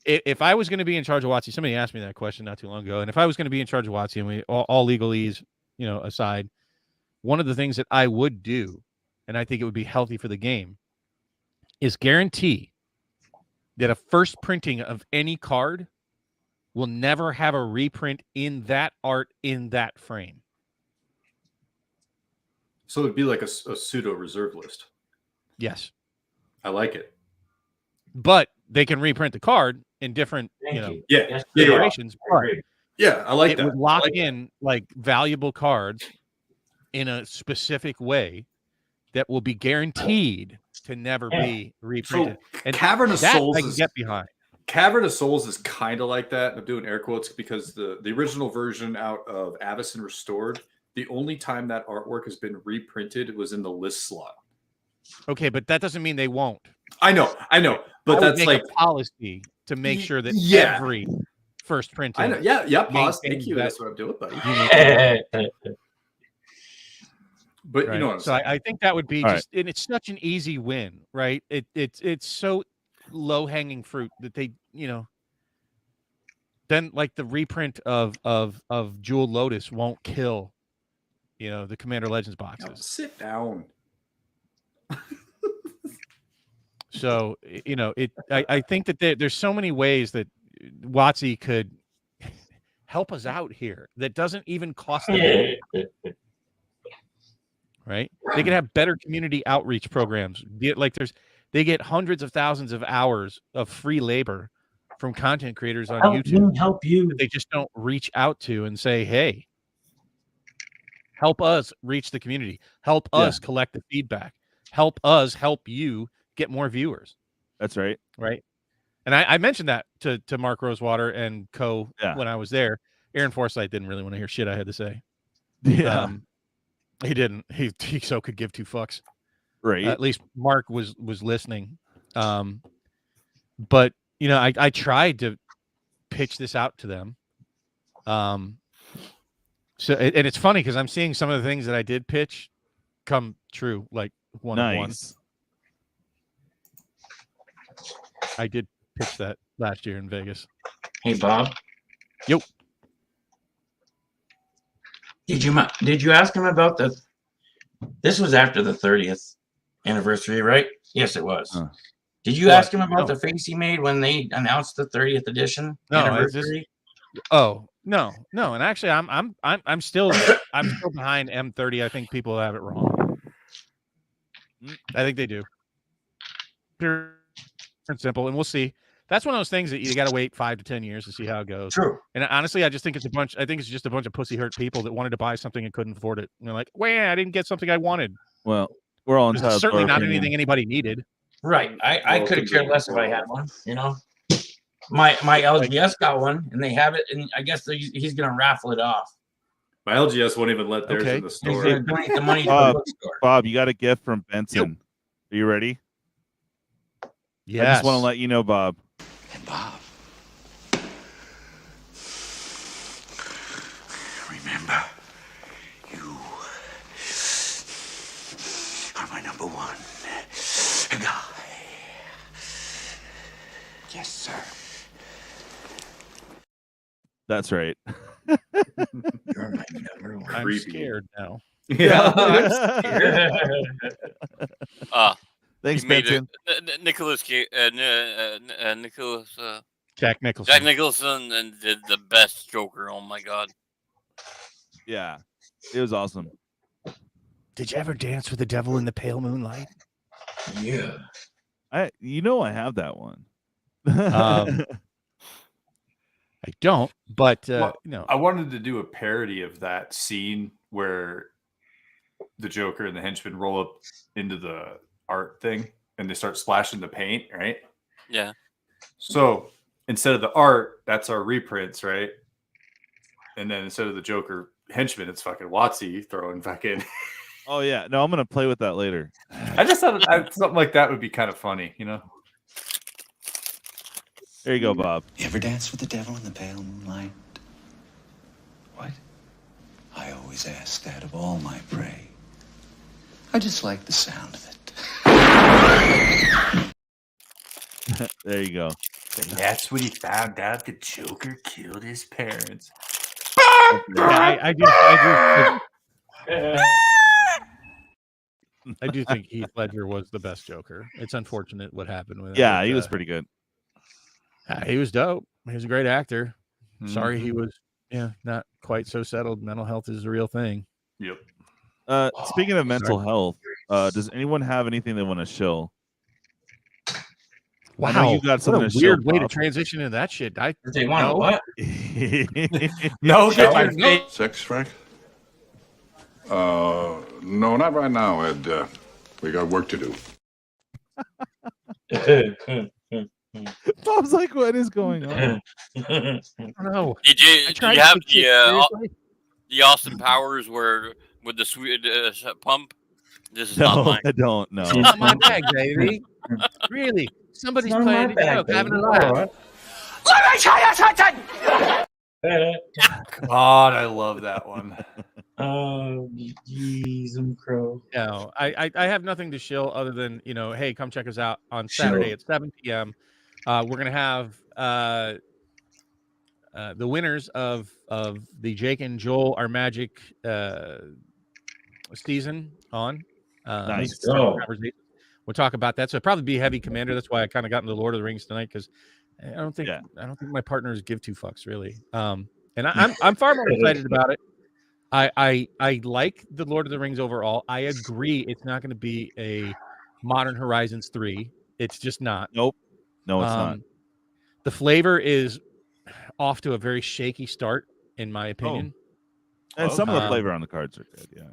that if I was going to be in charge of WotC, somebody asked me that question not too long ago, and if I was going to be in charge of WotC, and we all legalese, aside, one of the things that I would do, and I think it would be healthy for the game, is guarantee that a first printing of any card will never have a reprint in that art in that frame. So it'd be like a pseudo reserve list. Yes. I like it. But they can reprint the card in different, Yeah. iterations. Yeah, I like it that. would lock in like valuable cards in a specific way that will be guaranteed to never be reprinted. So And Cavern of that Souls I can get behind. Cavern of Souls is kind of like that. I'm doing air quotes because the original version out of Avacyn Restored, the only time that artwork has been reprinted was in the list slot. Okay, but that doesn't mean they won't. I know, but that's make like a policy to make sure that every first printing. I know, Pawz. Thank you. That's what I'm doing, buddy. But you know what I'm saying. I think that would be and it's such an easy win, right? It's so low hanging fruit that they, then like the reprint of Jewel Lotus won't kill, the Commander Legends boxes. No, sit down. So, I think that there's so many ways that WotC could help us out here that doesn't even cost them anything. Right? They could have better community outreach programs. They get hundreds of thousands of hours of free labor from content creators on YouTube. Help you. They just don't reach out to and say, hey, help us reach the community. Help us collect the feedback. Help us help you get more viewers. That's right. Right. And I mentioned that to Mark Rosewater and co when I was there. Aaron Forsythe didn't really want to hear shit I had to say. Yeah. He didn't. He so could give two fucks. Right. At least Mark was listening. But I tried to pitch this out to them. So and it's funny because I'm seeing some of the things that I did pitch come true, like one of one. I did pitch that last year in Vegas. Hey, Bob. Yo. Did you ask him about this was after the 30th anniversary, right? Yes, it was. Did you ask him about the face he made when they announced the 30th edition anniversary? No. And actually I'm still behind M30. I think people have it wrong. I think they do. Pure and simple, and we'll see. That's one of those things that you got to wait 5 to 10 years to see how it goes. True. And honestly, I just think it's just a bunch of pussy hurt people that wanted to buy something and couldn't afford it. And they're like, "Well, I didn't get something I wanted." Well, we're all entitled. It's certainly not anything anybody needed. Right. I could have cared less if I had one. My LGS got one, and they have it, and I guess he's going to raffle it off. My LGS won't even let theirs in the store. He's going to donate the money to the bookstore. Bob, you got a gift from Benson. Are you ready? Yes. I just want to let you know, Bob. And Bob, remember, you are my number one guy. Yes, sir. That's right. You're my number one. I'm scared now. Yeah. I'm scared. Thanks, Benson. Nicholas Jack Nicholson. Jack Nicholson and did the best Joker. Oh my god. Yeah, it was awesome. Did you ever dance with the devil in the pale moonlight? Yeah. I have that one. I don't, but I wanted to do a parody of that scene where the Joker and the henchman roll up into the art thing and they start splashing the paint, right? Yeah. So instead of the art, that's our reprints, right? And then instead of the Joker henchman, it's fucking WotC throwing fucking. Oh yeah, no, I'm gonna play with that later. I just thought something like that would be kind of funny, There you go, Bob. You ever dance with the devil in the pale moonlight? What? I always ask that of all my prey. I just like the sound of it. There you go. And that's when he found out the Joker killed his parents. I do think Heath Ledger was the best Joker. It's unfortunate what happened with him. Yeah, he was pretty good. He was dope. He was a great actor. Sorry he was not quite so settled. Mental health is a real thing. Yep. Speaking of mental health, Does anyone have anything they want to shill? I know Wow, you got something what a to shill, weird way to Bob. transition into that shit. They want no. what? No, Shall get I your say- notes. Sex, Frank? No, not right now, Ed. We got work to do. Bob's like, what is going on? I don't know. Did I you tried to have take shit seriously. the Austin Powers where with the sweet pump? This is not No, mine. I don't know. It's not my bag, baby. Really? Somebody's Not playing my a bag, joke, having a baby. laugh. All right. God, I love that one. Oh, jeez, I'm crow. No, I have nothing to shill other than, hey, come check us out on Saturday at 7 p.m. We're gonna have the winners of the Jake and Joel Our Magic season on. Nice. Oh. We'll talk about that. So it'll probably be Heavy Commander. That's why I kind of got into Lord of the Rings tonight, because I don't think my partners give two fucks really. And I'm far more excited about it. I like the Lord of the Rings overall. I agree it's not going to be a Modern Horizons 3. It's just not. Nope. No, it's not. The flavor is off to a very shaky start, in my opinion. And some of the flavor on the cards are good, yeah.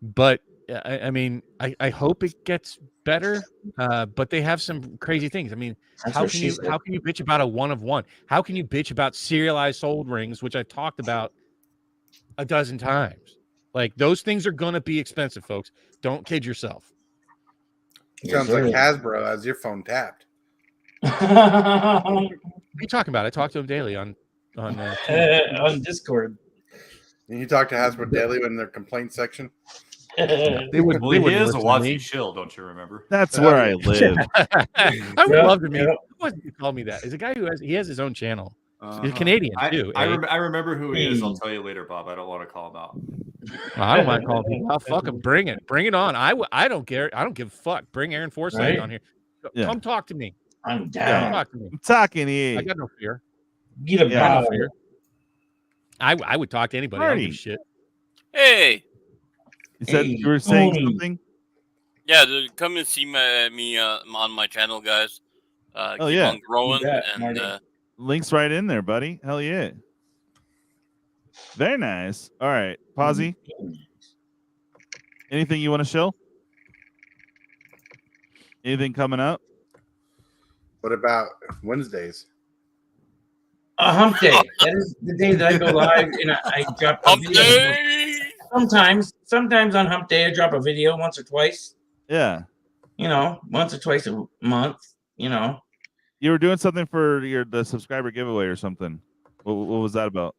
But I mean, I hope it gets better. But they have some crazy things. I mean, how can you bitch about a 1 of 1? How can you bitch about serialized soul rings, which I've talked about a dozen times? Like, those things are gonna be expensive, folks. Don't kid yourself. Sounds like Hasbro has your phone tapped. What are you talking about? I talk to him daily on Discord. And you talk to Hasbro daily in their complaint section. They would. Well, They he would is a listen to me. Watsy shill, don't you remember? That's where I live. I would love to meet. Who was he call me that? Is a guy who has his own channel. He's Canadian too. I remember who he is. I'll tell you later, Bob. I don't want to call him out. I don't mind calling people out. Fuck him. Bring it on. I don't care. I don't give a fuck. Bring Aaron Forsythe on here. Yeah. Come talk to me. I'm Come down. talk to me. I'm talking here. I got no fear. Get a I got no bottle. fear. I would talk to anybody. I don't Marty. give a shit. Hey, You said you were saying something? yeah, come and see me on my channel, guys. Oh, Keep yeah. on growing, You bet, and Marty. Link's right in there, buddy. Hell yeah. Very nice. All right. Pawzy, anything you want to show? Anything coming up? What about Wednesdays? A hump day. That is the day that I go live and I drop a Hump video. day! Sometimes on hump day I drop a video once or twice. Yeah. Once or twice a month. You were doing something for the subscriber giveaway or something. What was that about?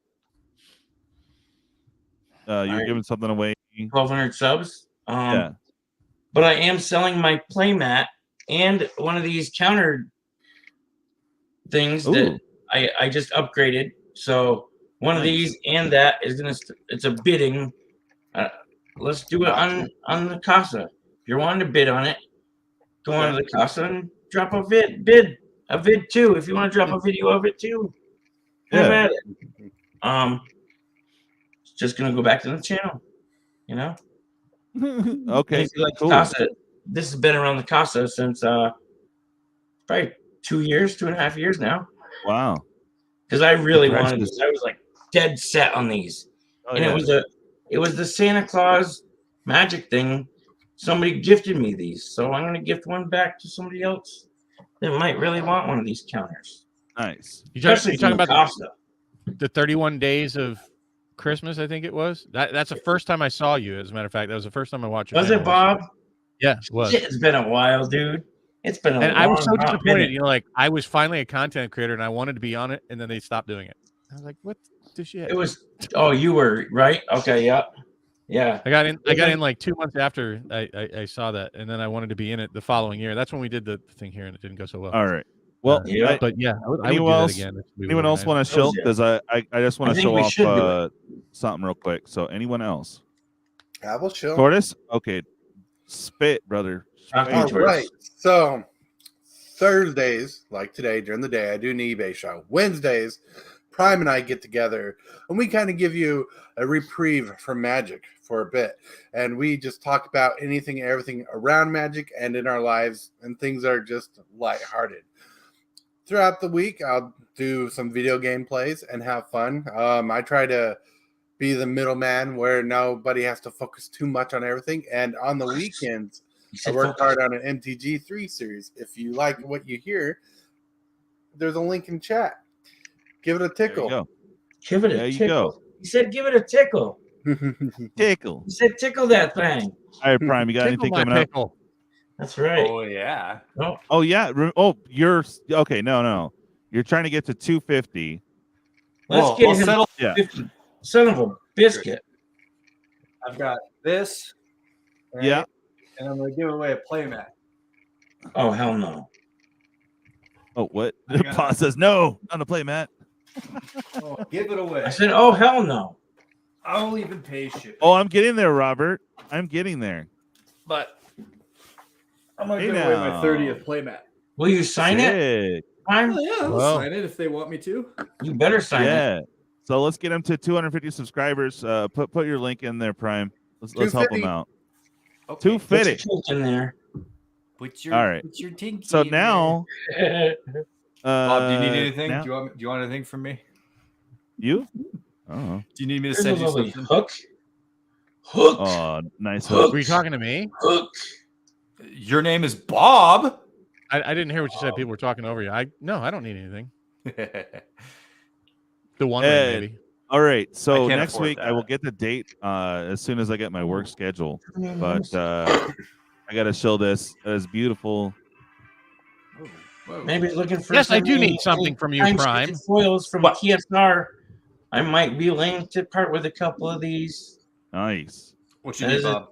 You were giving something away. 1,200 subs. Yeah. But I am selling my playmat and one of these counter things that I just upgraded. So one of these and that is it's a bidding. Let's do it on the Casa. If you're wanting to bid on it, go on to the Casa and drop a vid too. If you want to drop a video of it too, have at it. It's just gonna go back to the channel, Okay. If you like cool. Casa, this has been around the Casa since probably 2.5 years now. Wow. Because I really wanted this. I was like dead set on these. Oh, And yeah. it was the Santa Claus magic thing. Somebody gifted me these. So I'm gonna gift one back to somebody else that might really want one of these counters. Nice. You talking Especially about from Casa. the 31 days of Christmas? I think it was. That's the first time I saw you. As a matter of fact, that was the first time I watched. Was it, Bob? Yeah, it was. Shit, it's been a while, dude. It's been a And I was so long hot disappointed. minute. Like I was finally a content creator and I wanted to be on it, and then they stopped doing it. I was like, what the shit? It was. Oh, you were right. Okay, yeah. I got in like 2 months after I saw that, and then I wanted to be in it the following year. That's when we did the thing here, and it didn't go so well. All right. Well, yeah. But yeah, I would do anyone that else? again. Anyone else want to show? Because I just want I to think show we off should do something real quick. So anyone else? I will show. Tortoise? Okay. Spit, brother. Talk to me, All Tortoise. right. So Thursdays, like today, during the day, I do an eBay show. Wednesdays, Prime and I get together and we kind of give you a reprieve from Magic for a bit. And we just talk about anything and everything around Magic and in our lives, and things are just lighthearted. Throughout the week, I'll do some video game plays and have fun. I try to be the middleman where nobody has to focus too much on everything. And on the weekends, I work hard on an MTG 3 series. If you like what you hear, there's a link in chat. Give it a tickle. There you go. Give it a There you tickle. go. He said, "Give it a tickle." Tickle. He said, "Tickle that thing." All right, Prime, you got anything coming up? That's right. Oh yeah. Oh, Oh yeah. Oh, you're okay. No. You're trying to get to 250. let's get him settle. Yeah. 50. Son of a biscuit. I've got this. right? Yeah. And I'm gonna give away a playmat. Oh, hell no. Oh, what? I got Pawz says no on the play, Matt. Oh, give it away. I said, oh, hell no. I'll even pay shit. Oh, I'm getting there, Robert. I'm getting there. But I'm gonna Hey give away my now. 30th playmat. Will you sign it? Sick. I'm, Oh, yeah, I'll Well. sign it if they want me to. you better sign it. Yeah. So let's get them to 250 subscribers. Put your link in there, Prime. Let's help them 250. out. Okay. 250. Put your in there. Put your, All right. Put your tinky So in now, Bob, do you need anything? now- Do you want anything from me? you? Oh. Do you need me to There's a send you lovely something? hook. Hook. Oh, nice Hook. hook. Were you talking to me? Hook. Your name is Bob. I didn't hear what you said. People were talking over you. I don't need anything. The one Ed. ring, maybe. All right. So can't next afford week I that. will get the date as soon as I get my work schedule. But I gotta show this. That is beautiful. Whoa. Maybe looking for Yes, I do some need something from you, time Prime. sketched foils from TSR. I might be willing to part with a couple of these. Nice. What you That need, is a Bob?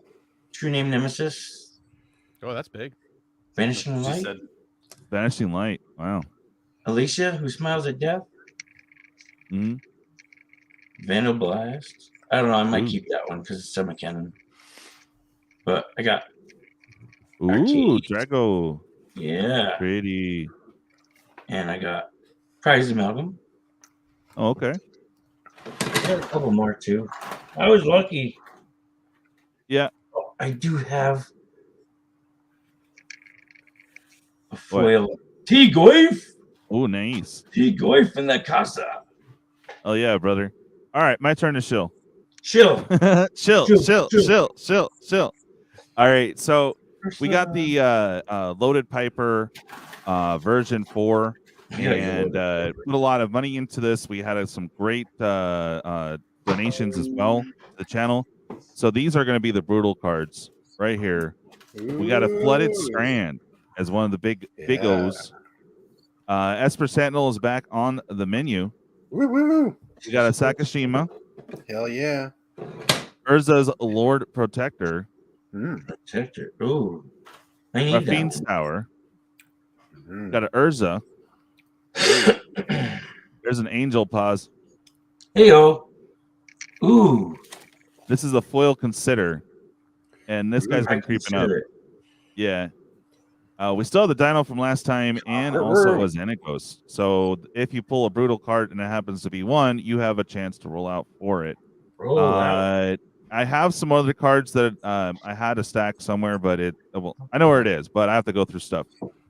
True Name Nemesis. Oh, that's big. Vanishing What you Light. said. Vanishing Light. Wow. Alicia, Who Smiles at Death. hmm Vandal Blast. I don't know. I might Ooh. keep that one because it's semi-canon. But I got, Ooh, Arcade. Drago. yeah. Pretty. And I got Prize Amalgam. Oh, okay. I got a couple more too. I was lucky. Yeah. Oh, I do have a foil. T-Goif. Oh, nice. T-Goif in the casa. Oh yeah, brother. All right, my turn to chill. Chill. chill. All right, so we got the loaded Piper version 4 and put a lot of money into this. We had some great donations as well to the channel. So these are going to be the brutal cards right here. We got a Flooded Strand as one of the big O's. Esper Sentinel is back on the menu. Woo, woo, woo. We got a Sakashima. Hell yeah. Urza's Lord Protector. Protector. Ooh. I need Raffine's that Tower. Mm. Got an Urza. one. There's an Angel Pawz. Hey-o. Ooh. This is a foil Consider. And this guy's I been creeping up. consider it. Yeah. We still have the Dino from last time and also a Xenagos. So if you pull a brutal card and it happens to be one, you have a chance to roll out for it. Roll out. I have some other cards that I had to stack somewhere, but I know where it is, but I have to go through stuff.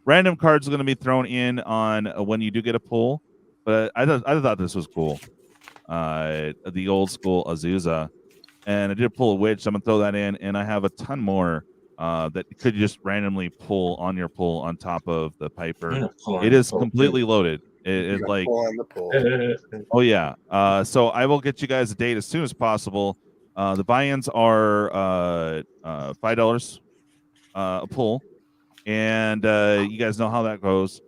Random cards are going to be thrown in on when you do get a pull, but I thought this was cool. The old school Azusa, and I did pull a Witch. So I'm going to throw that in, and I have a ton more that you could just randomly pull on your pull on top of the Piper. It is completely loaded. It's like, Pull on the pull. oh yeah. So I will get you guys a date as soon as possible. The buy-ins are $5 a pull, and you guys know how that goes.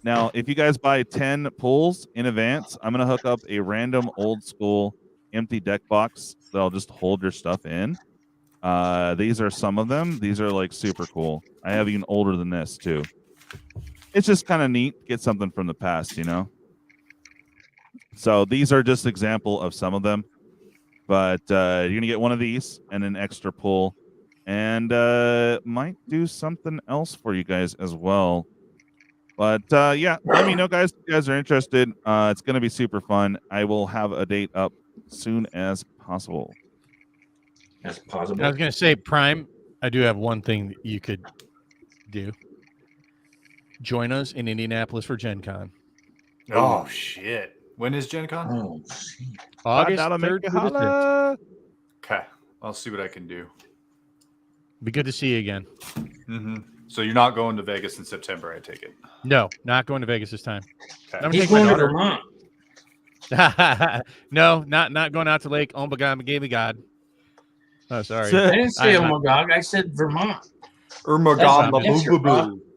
Now, if you guys buy 10 pulls in advance, I'm gonna hook up a random old school empty deck box that'll just hold your stuff in. These are some of them. These are like super cool. I have even older than this too. It's just kind of neat to get something from the past, you know. So these are just example of some of them. But you're gonna get one of these and an extra pull, and might do something else for you guys as well. But yeah, let me know, guys. If you guys are interested. It's going to be super fun. I will have a date up soon as possible. As possible. I was going to say, Prime, I do have one thing that you could do. Join us in Indianapolis for Gen Con. Oh, shit. When is Gen Con? Oh, August That'll make 3rd you through the 6th. holla. Okay. I'll see what I can do. Be good to see you again. Mm-hmm. So you're not going to Vegas in September, I take it? No, not going to Vegas this time. Okay. I'm He's taking my going to daughter. Vermont. No, not going out to Lake God. Oh, sorry. I didn't say I'm Omagog. I said Vermont.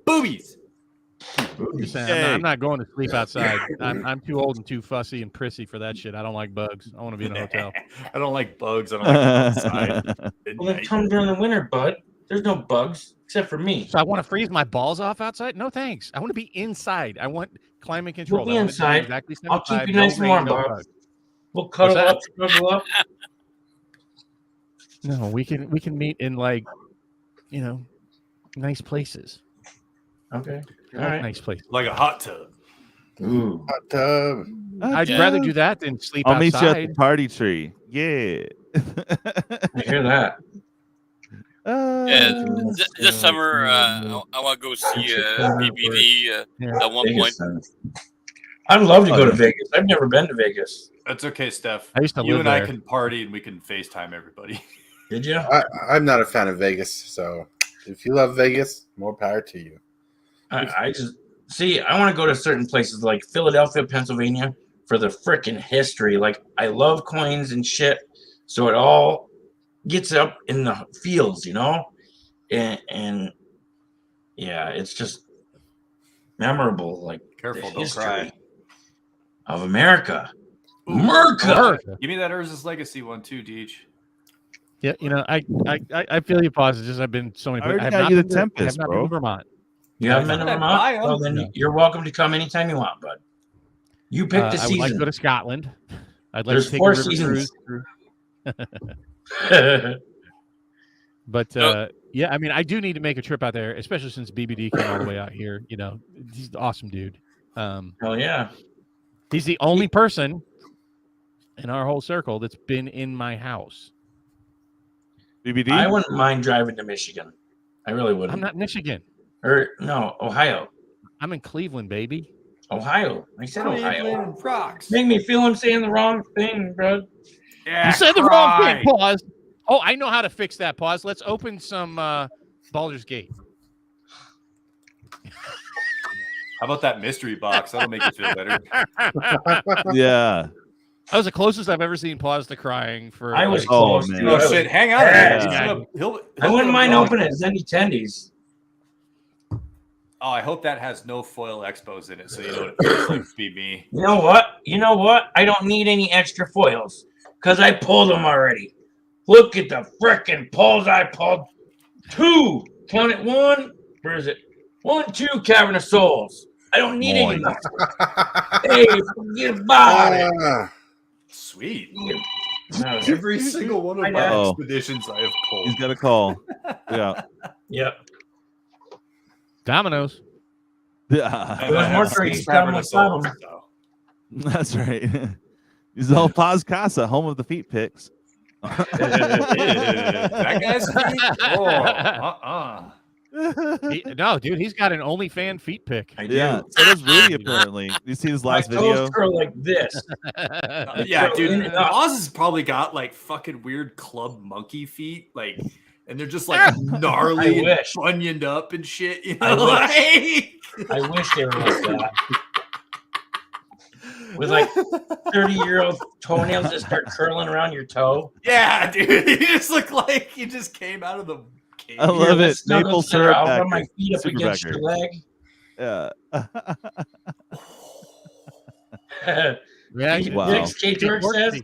Boobies. Just saying, I'm not going to sleep outside. I'm too old and too fussy and prissy for that shit. I don't like bugs. I want to be in a hotel. I don't like bugs. I don't like outside. Well, then come during the winter, bud. There's no bugs except for me. So I want to freeze my balls off outside? No, thanks. I want to be inside. I want climate control. We'll be inside. Exactly I'll keep 75, you nice and warm, no bud. bugs. We'll cuddle What's up, snuggle up. No, we can meet in nice places. Okay. I All like right. nice places. Like a hot tub. Ooh. Hot tub. I'd rather do that than sleep I'll meet you at outside. the party tree. Yeah. I hear that. Yeah, this summer I want to go see BBD at one point. I'd love to go to Vegas. I've never been to Vegas. That's okay, Steph. I used to You live and I there. can party and we can FaceTime everybody. Did you? I'm not a fan of Vegas, so if you love Vegas, more power to you. I just see. I want to go to certain places like Philadelphia, Pennsylvania, for the freaking history. Like I love coins and shit, so it all gets up in the fields, and yeah, it's just memorable. Like Careful, the don't history cry. of America. America. Give me that Urza's Legacy one too, Deej. Yeah, I feel you, Pawz. It's just I've been so many. I already have got not you the been to- I have Tempest, not bro. been to Vermont. You haven't been to Vermont? Bye, Well, then no. you're welcome to come anytime you want, bud. You pick the I would like to season. go to Scotland. I'd like There's to take 4 a river seasons. cruise. But yeah, I mean, I do need to make a trip out there, especially since BBD came all the way out here. He's an awesome dude. Hell yeah. He's the only person in our whole circle that's been in my house. BBD? I wouldn't mind driving to Michigan. I really wouldn't. I'm not in Michigan. Or no, Ohio. I'm in Cleveland, baby. Ohio. I said Ohio. Rocks. Make me feel I'm saying the wrong thing, bro. Yeah, You said the wrong thing, Pawz. Oh, I know how to fix that, Pawz. Let's open some Baldur's Gate. How about that mystery box? That'll make you feel better. Yeah. That was the closest I've ever seen Pawz to crying for. I was like, close. man. dude. Oh I was- shit! Hang on. Yeah. I wouldn't mind opening Zendy Tendies. Oh, I hope that has no foil expos in it, so you know what it feels like to be me. You know what? I don't need any extra foils because I pulled them already. Look at the frickin' pulls I pulled. 2. Count it 1. Where is it? 1, 2 Cavern of Souls. I don't need any more. Hey, forget about it. Sweet. No, Every single one of my Uh-oh. expeditions I have pulled. He's got a call. Yeah. Yep. Dominoes. Yeah. And I have 6 Cavern of Souls, so. That's right. He's all Pawz Casa, home of the feet picks. That guy's No, dude, he's got an OnlyFan feet pic. I do. Yeah. So does Rudy, apparently. You see his My last video? toes curl like this. Yeah, dude. In and Oz has probably got like fucking weird club monkey feet, like, and they're just like gnarly and wish. bunioned up and shit. You I know, wish. like I wish they were like that. With like 30-year-old toenails that start curling around your toe. yeah, dude. You just look like you just came out of the cave. I love Here, it. let's snuggle Maple together. syrup. I'll back rub my there. feet up Super against backer. your leg. Yeah. Yeah, Wow. Next K-Turk says, you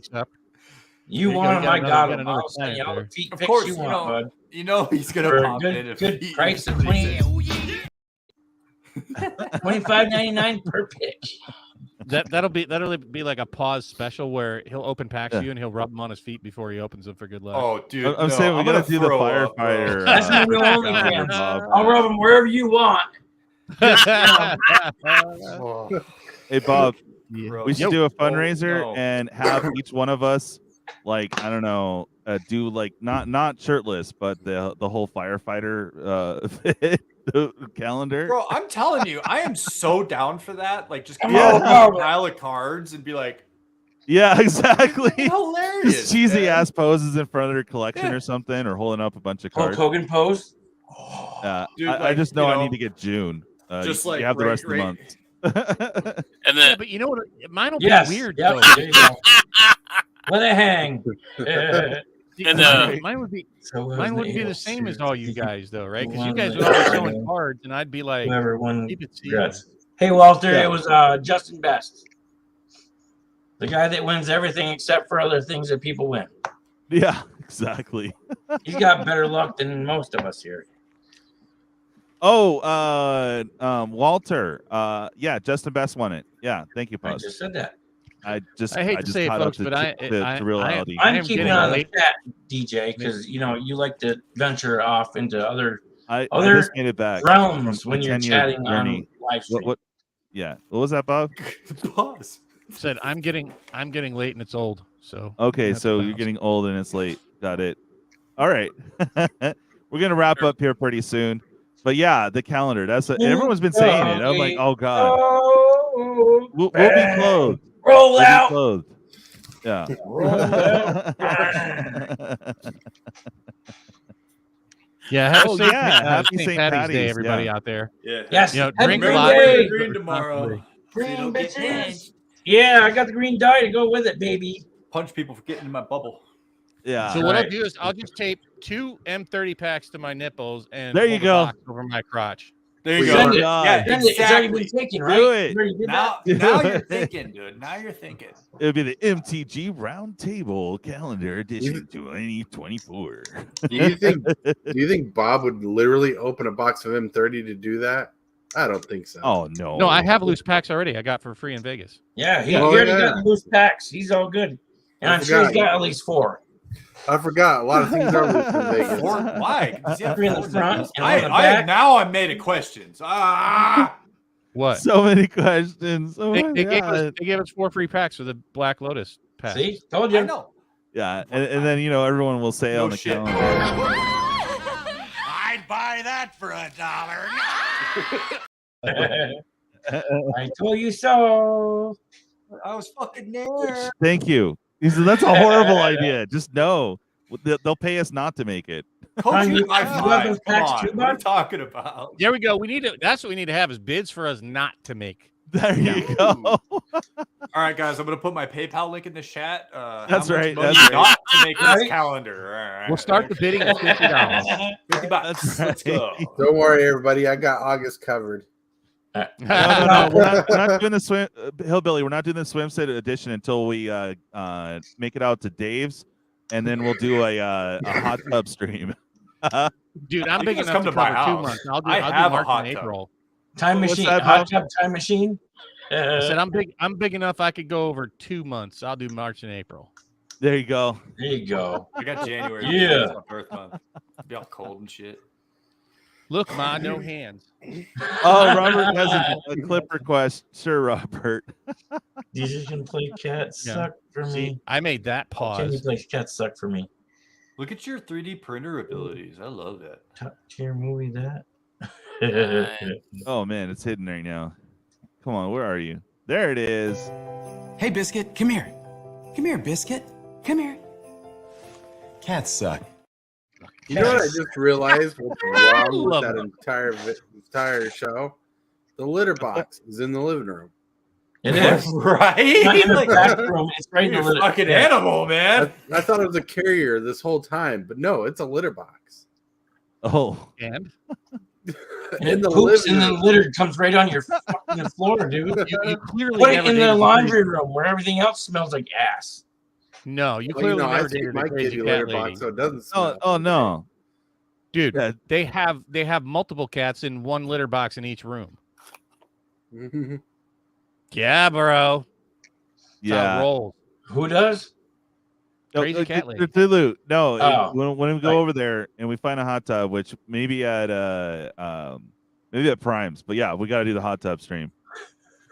You want gotta them, I get got another- them. get I'll another send you all the there. feet Of pics course, you you want, know. bud. You know he's gonna For a pop in good if price of $25.99 per pick. That'll be like a Pawz special where he'll open packs you and he'll rub them on his feet before he opens them for good luck. Oh, dude. I'm saying we gonna gotta do the throw up, bro. firefighter. That's my new OnlyFans. I'll rub them wherever you want. Hey, Bob, Bro. we should do a fundraiser no. and have each one of us, like, I don't know, do like not shirtless, but the whole firefighter the calendar. Bro, I'm telling you, I am so down for that. Like, just come Yeah. out with a pile of cards and be like, Yeah, exactly. hilarious. Just cheesy man. ass poses in front of their collection Yeah. or something, or holding up a bunch of Hulk cards. Hogan pose. Dude, I like, just know you I know, need to get June. just you like have the rest of the right- month. And Yeah, then but you know what? Mine will Yes. be weird Yep, though. there you go. Let it hang. And, mine would be So mine wouldn't be the same as all you guys though, right? Because you guys would all be showing cards, and I'd be like, Whoever won. keep it Congrats. secret. Hey, Walter, Yeah. it was Justin Best. The guy that wins everything except for other things that people win. Yeah, exactly. He's got better luck than most of us here. Oh, Walter. Yeah, Justin Best won it. Yeah, thank you, I Pawz. just said that. I hate to just say it, caught up folks, to, but I to reality. I I'm am keeping getting on the late. chat, DJ, because you know you like to venture off into other I other just made it back. realms from when a you're 10-year chatting on journey. live stream. What? Yeah. What was that, Bob? Pause. Said I'm getting late and it's old. So Okay, that's so the you're house. getting old and it's late. Got it. All right. We're gonna wrap up here pretty soon. But yeah, the calendar. Everyone's been saying it. I'm like, oh god, Oh, we'll be clothed. roll We'll be out. clothed. Yeah. Roll out. Yeah, have Oh, a safe, yeah, happy St. St. Patty's Patty's, Day, everybody yeah. out there. Yeah. Yes. You know, Happy drink a green lot. day. Green tomorrow. Green don't get bitches. Yeah, I got the green dye to go with it, baby. Punch people for getting in my bubble. Yeah. So what right. I'll do is I'll just tape 2 M30 packs to my nipples and There you hold a go. box over my crotch. There you Send go. it. Yeah, Send it. It's already been exactly. taken, Do right? it. You already did Now, that? now you're thinking, dude. Now you're thinking. It would be the MTG Roundtable Calendar Edition 2024. Do you think Bob would literally open a box of M30 to do that? I don't think so. Oh no. No, I have loose packs already. I got for free in Vegas. Yeah, he Oh, already yeah. got the loose packs. He's all good. And I I'm sure he's forgot. got at least 4. I forgot. A lot of things are loose in Vegas. Why? Does he have 3 in the four front nipples? and 1 in the back. Now I'm made of questions. Ah. What? So many questions. Oh They, my they gave us, God. they gave us 4 free packs for the Black Lotus pack. See? Told I you. know. Yeah, and then everyone will say No on the shit. calendar. I'd buy that for $1. I told you so. I was fucking there. Thank you. He said that's a horrible idea. Just no. They'll pay us not to make it. Coach, You high love five. those Come packs on. too, What are you bud? talking about? There we go. We need to. That's what we need to have is bids for us not to make. There you go. All right, guys, I'm gonna put my PayPal link in the chat. That's how much right, money that's you got to make this Right. calendar. All right. We'll start the bidding at $50. 50 bucks. That's Let's go. Don't worry, everybody. I got August covered. No, we're not doing the swim, Hillbilly. We're not doing the swimsuit edition until we make it out to Dave's, and then we'll do a hot tub stream. Dude, I'm You big guys enough come to to my cover 2 house. months. I'll do I have a March hot and tub. April. Time What's machine. that, Hot Bob? tub time machine. I said I'm big enough I could go over 2 months. I'll do March and April. There you go. There you go. I got January. Yeah. It's my birth month. Be all cold and shit. Look, Ma, no hands. Oh, Robert has a clip request. Sure, Robert. DJ can play cat Yeah. suck for See, me. I made that Can you pause. play cat suck for me? Look at your 3D printer abilities. I love that. Top tier movie that. Oh man, it's hidden right now. Come on, where are you? There it is. Hey, Biscuit, come here. Come here, Biscuit. Come here. Cats suck. You know what I just realized? What's wrong with love that them. entire show? The litter box is in the living room. It is. Right? Not in the Like, back room. It's right in the you're a little fucking animal, man. I thought it was a carrier this whole time, but no, it's a litter box. Oh, And And it poops and the litter comes right on your fucking floor, dude. you clearly Put it never in dated the a laundry room where everything else smells like ass. No, you Well, you clearly know, I never take dated my a crazy kitty cat litter lady. box so it doesn't oh, smell. oh no. Dude, Yeah. they have multiple cats in one litter box in each room. Yeah, bro. That's how it Yeah. rolls. Who does? Crazy cat lady. Tulu. No, Oh, when we go right. over there and we find a hot tub, which maybe at Maybe at Primes, but yeah, we got to do the hot tub stream.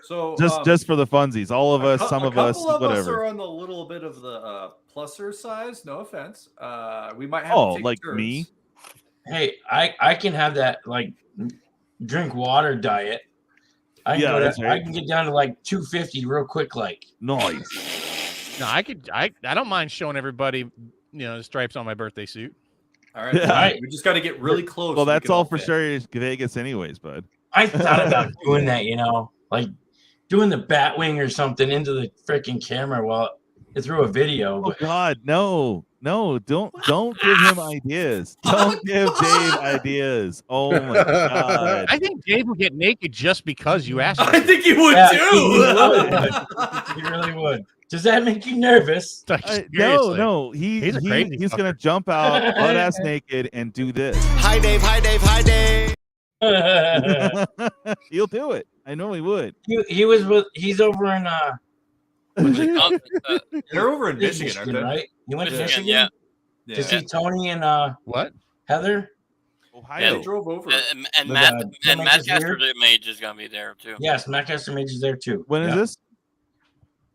So just for the funsies, all of us, some a of us, couple of whatever. us are on the little bit of the pluser size. No offense. We might have Oh, to take like turns. me? Hey, I can have that like drink water diet. I can get down to like 250 real quick, like. Nice. No, I don't mind showing everybody, the stripes on my birthday suit. All right, Yeah. we just got to get really close. Well, so we that's can all for fit. sure. Vegas, anyways, bud. I thought about doing that, like doing the Batwing or something into the freaking camera while through a video. Oh God, no, don't give him ideas. Don't give Dave ideas. Oh my God. I think Dave will get naked just because you asked him. I think he would too. He really would. Does that make you nervous? No. He's a crazy He's gonna jump out butt ass naked and do this. Hi, Dave. Hi, Dave. Hi, Dave. He'll do it. I know he would. He's over in They're over in Michigan, aren't they? Right? You went to Michigan? Yeah. To see Tony and what? Heather? Yeah, they drove over. And Mattcaster Mage is gonna be there too. Yes, Mattcaster Mage is there too. When is this?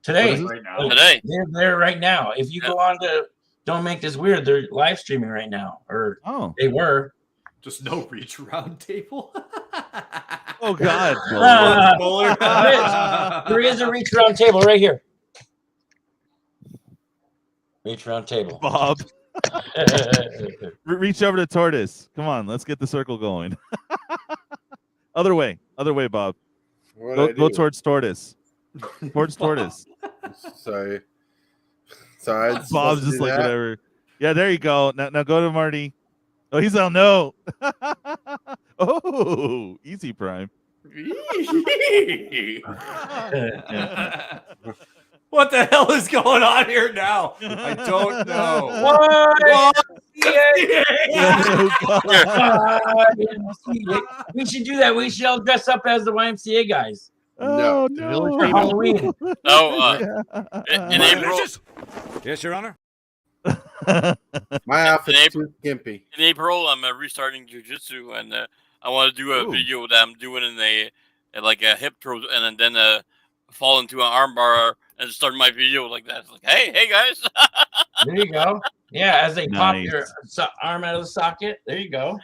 Today. Right now. Today. They're there right now. If you go on to Don't Make This Weird, they're live streaming right now. Or they were. Just no reach around table. Oh God. There is a reach around table right here. Reach around table. Bob. Reach over to Tortoise. Come on, let's get the circle going. Other way, Bob. Go towards Tortoise. Towards Tortoise. Sorry. Bob's just like whatever. Yeah, there you go. Now go to Marty. Oh, he's on no. Oh, easy Prime. What the hell is going on here now? I don't know. We should do that. We should all dress up as the YMCA guys. Oh, no. For Halloween. Yes, Your Honor. My outfit's too skimpy. In April, I'm restarting jiu-jitsu, and I want to do a video that I'm doing in a hip throw, and then fall into an armbar and start my video like that. It's like, hey guys. There you go. Yeah, as they pop your arm out of the socket. There you go.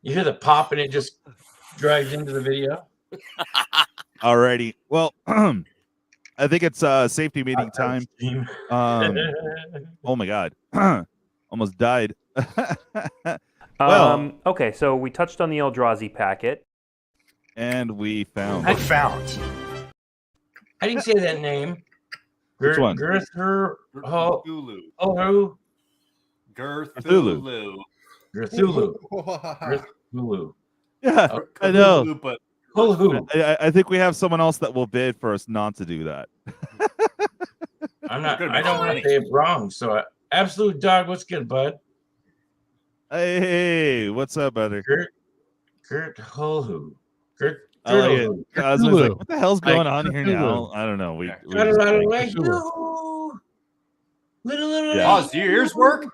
You hear the pop, and it just drives into the video. Alrighty. Well, I think it's safety meeting time. Oh my God. Almost died. Okay, so we touched on the Eldrazi packet. And we found. I didn't say that name. Which one? Cthulhu. Yeah, I know. But I think we have someone else that will bid for us not to do that. I don't want to say it wrong. So, Absolute Dog, what's good, bud? Hey, what's up, brother? Kurt Hulhu. Kurt. I like it. I was like, what the hell's going on here now? I don't know. We just like, Pawz, do your ears work?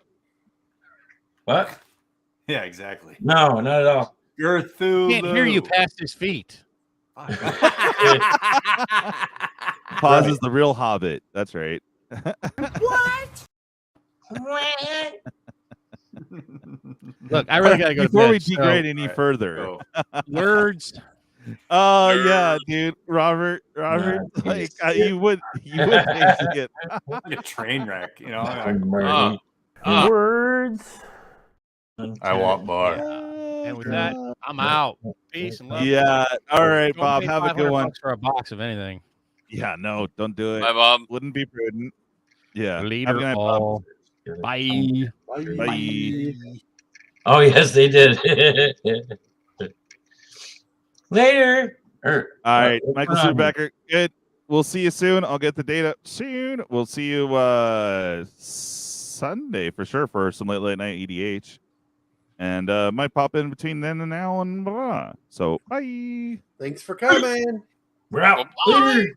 What? Yeah, exactly. No, not at all. Cthulhu. Can't hear you past his feet. Pawz is the real hobbit. That's right. What? Look, I really gotta go before to we bed. degrade any further. Words. Oh yeah, dude, Robert, like you would basically get like a train wreck, you know. Words. I want more. And with that, I'm out. Peace and love. Yeah. All right, Don't Bob. pay Have a good one. $500 for a box of anything. Yeah. No, don't do it. Bye, Bob. Wouldn't be prudent. Yeah. Later Have a good night, Bob. Bye. Bye. Oh yes, they did. Later. All right, Michael Schubacher. Good. We'll see you soon. I'll get the data soon. We'll see you Sunday for sure for some late night EDH, and might pop in between then and now and blah. So bye. Thanks for coming. We're out. Bye. Later.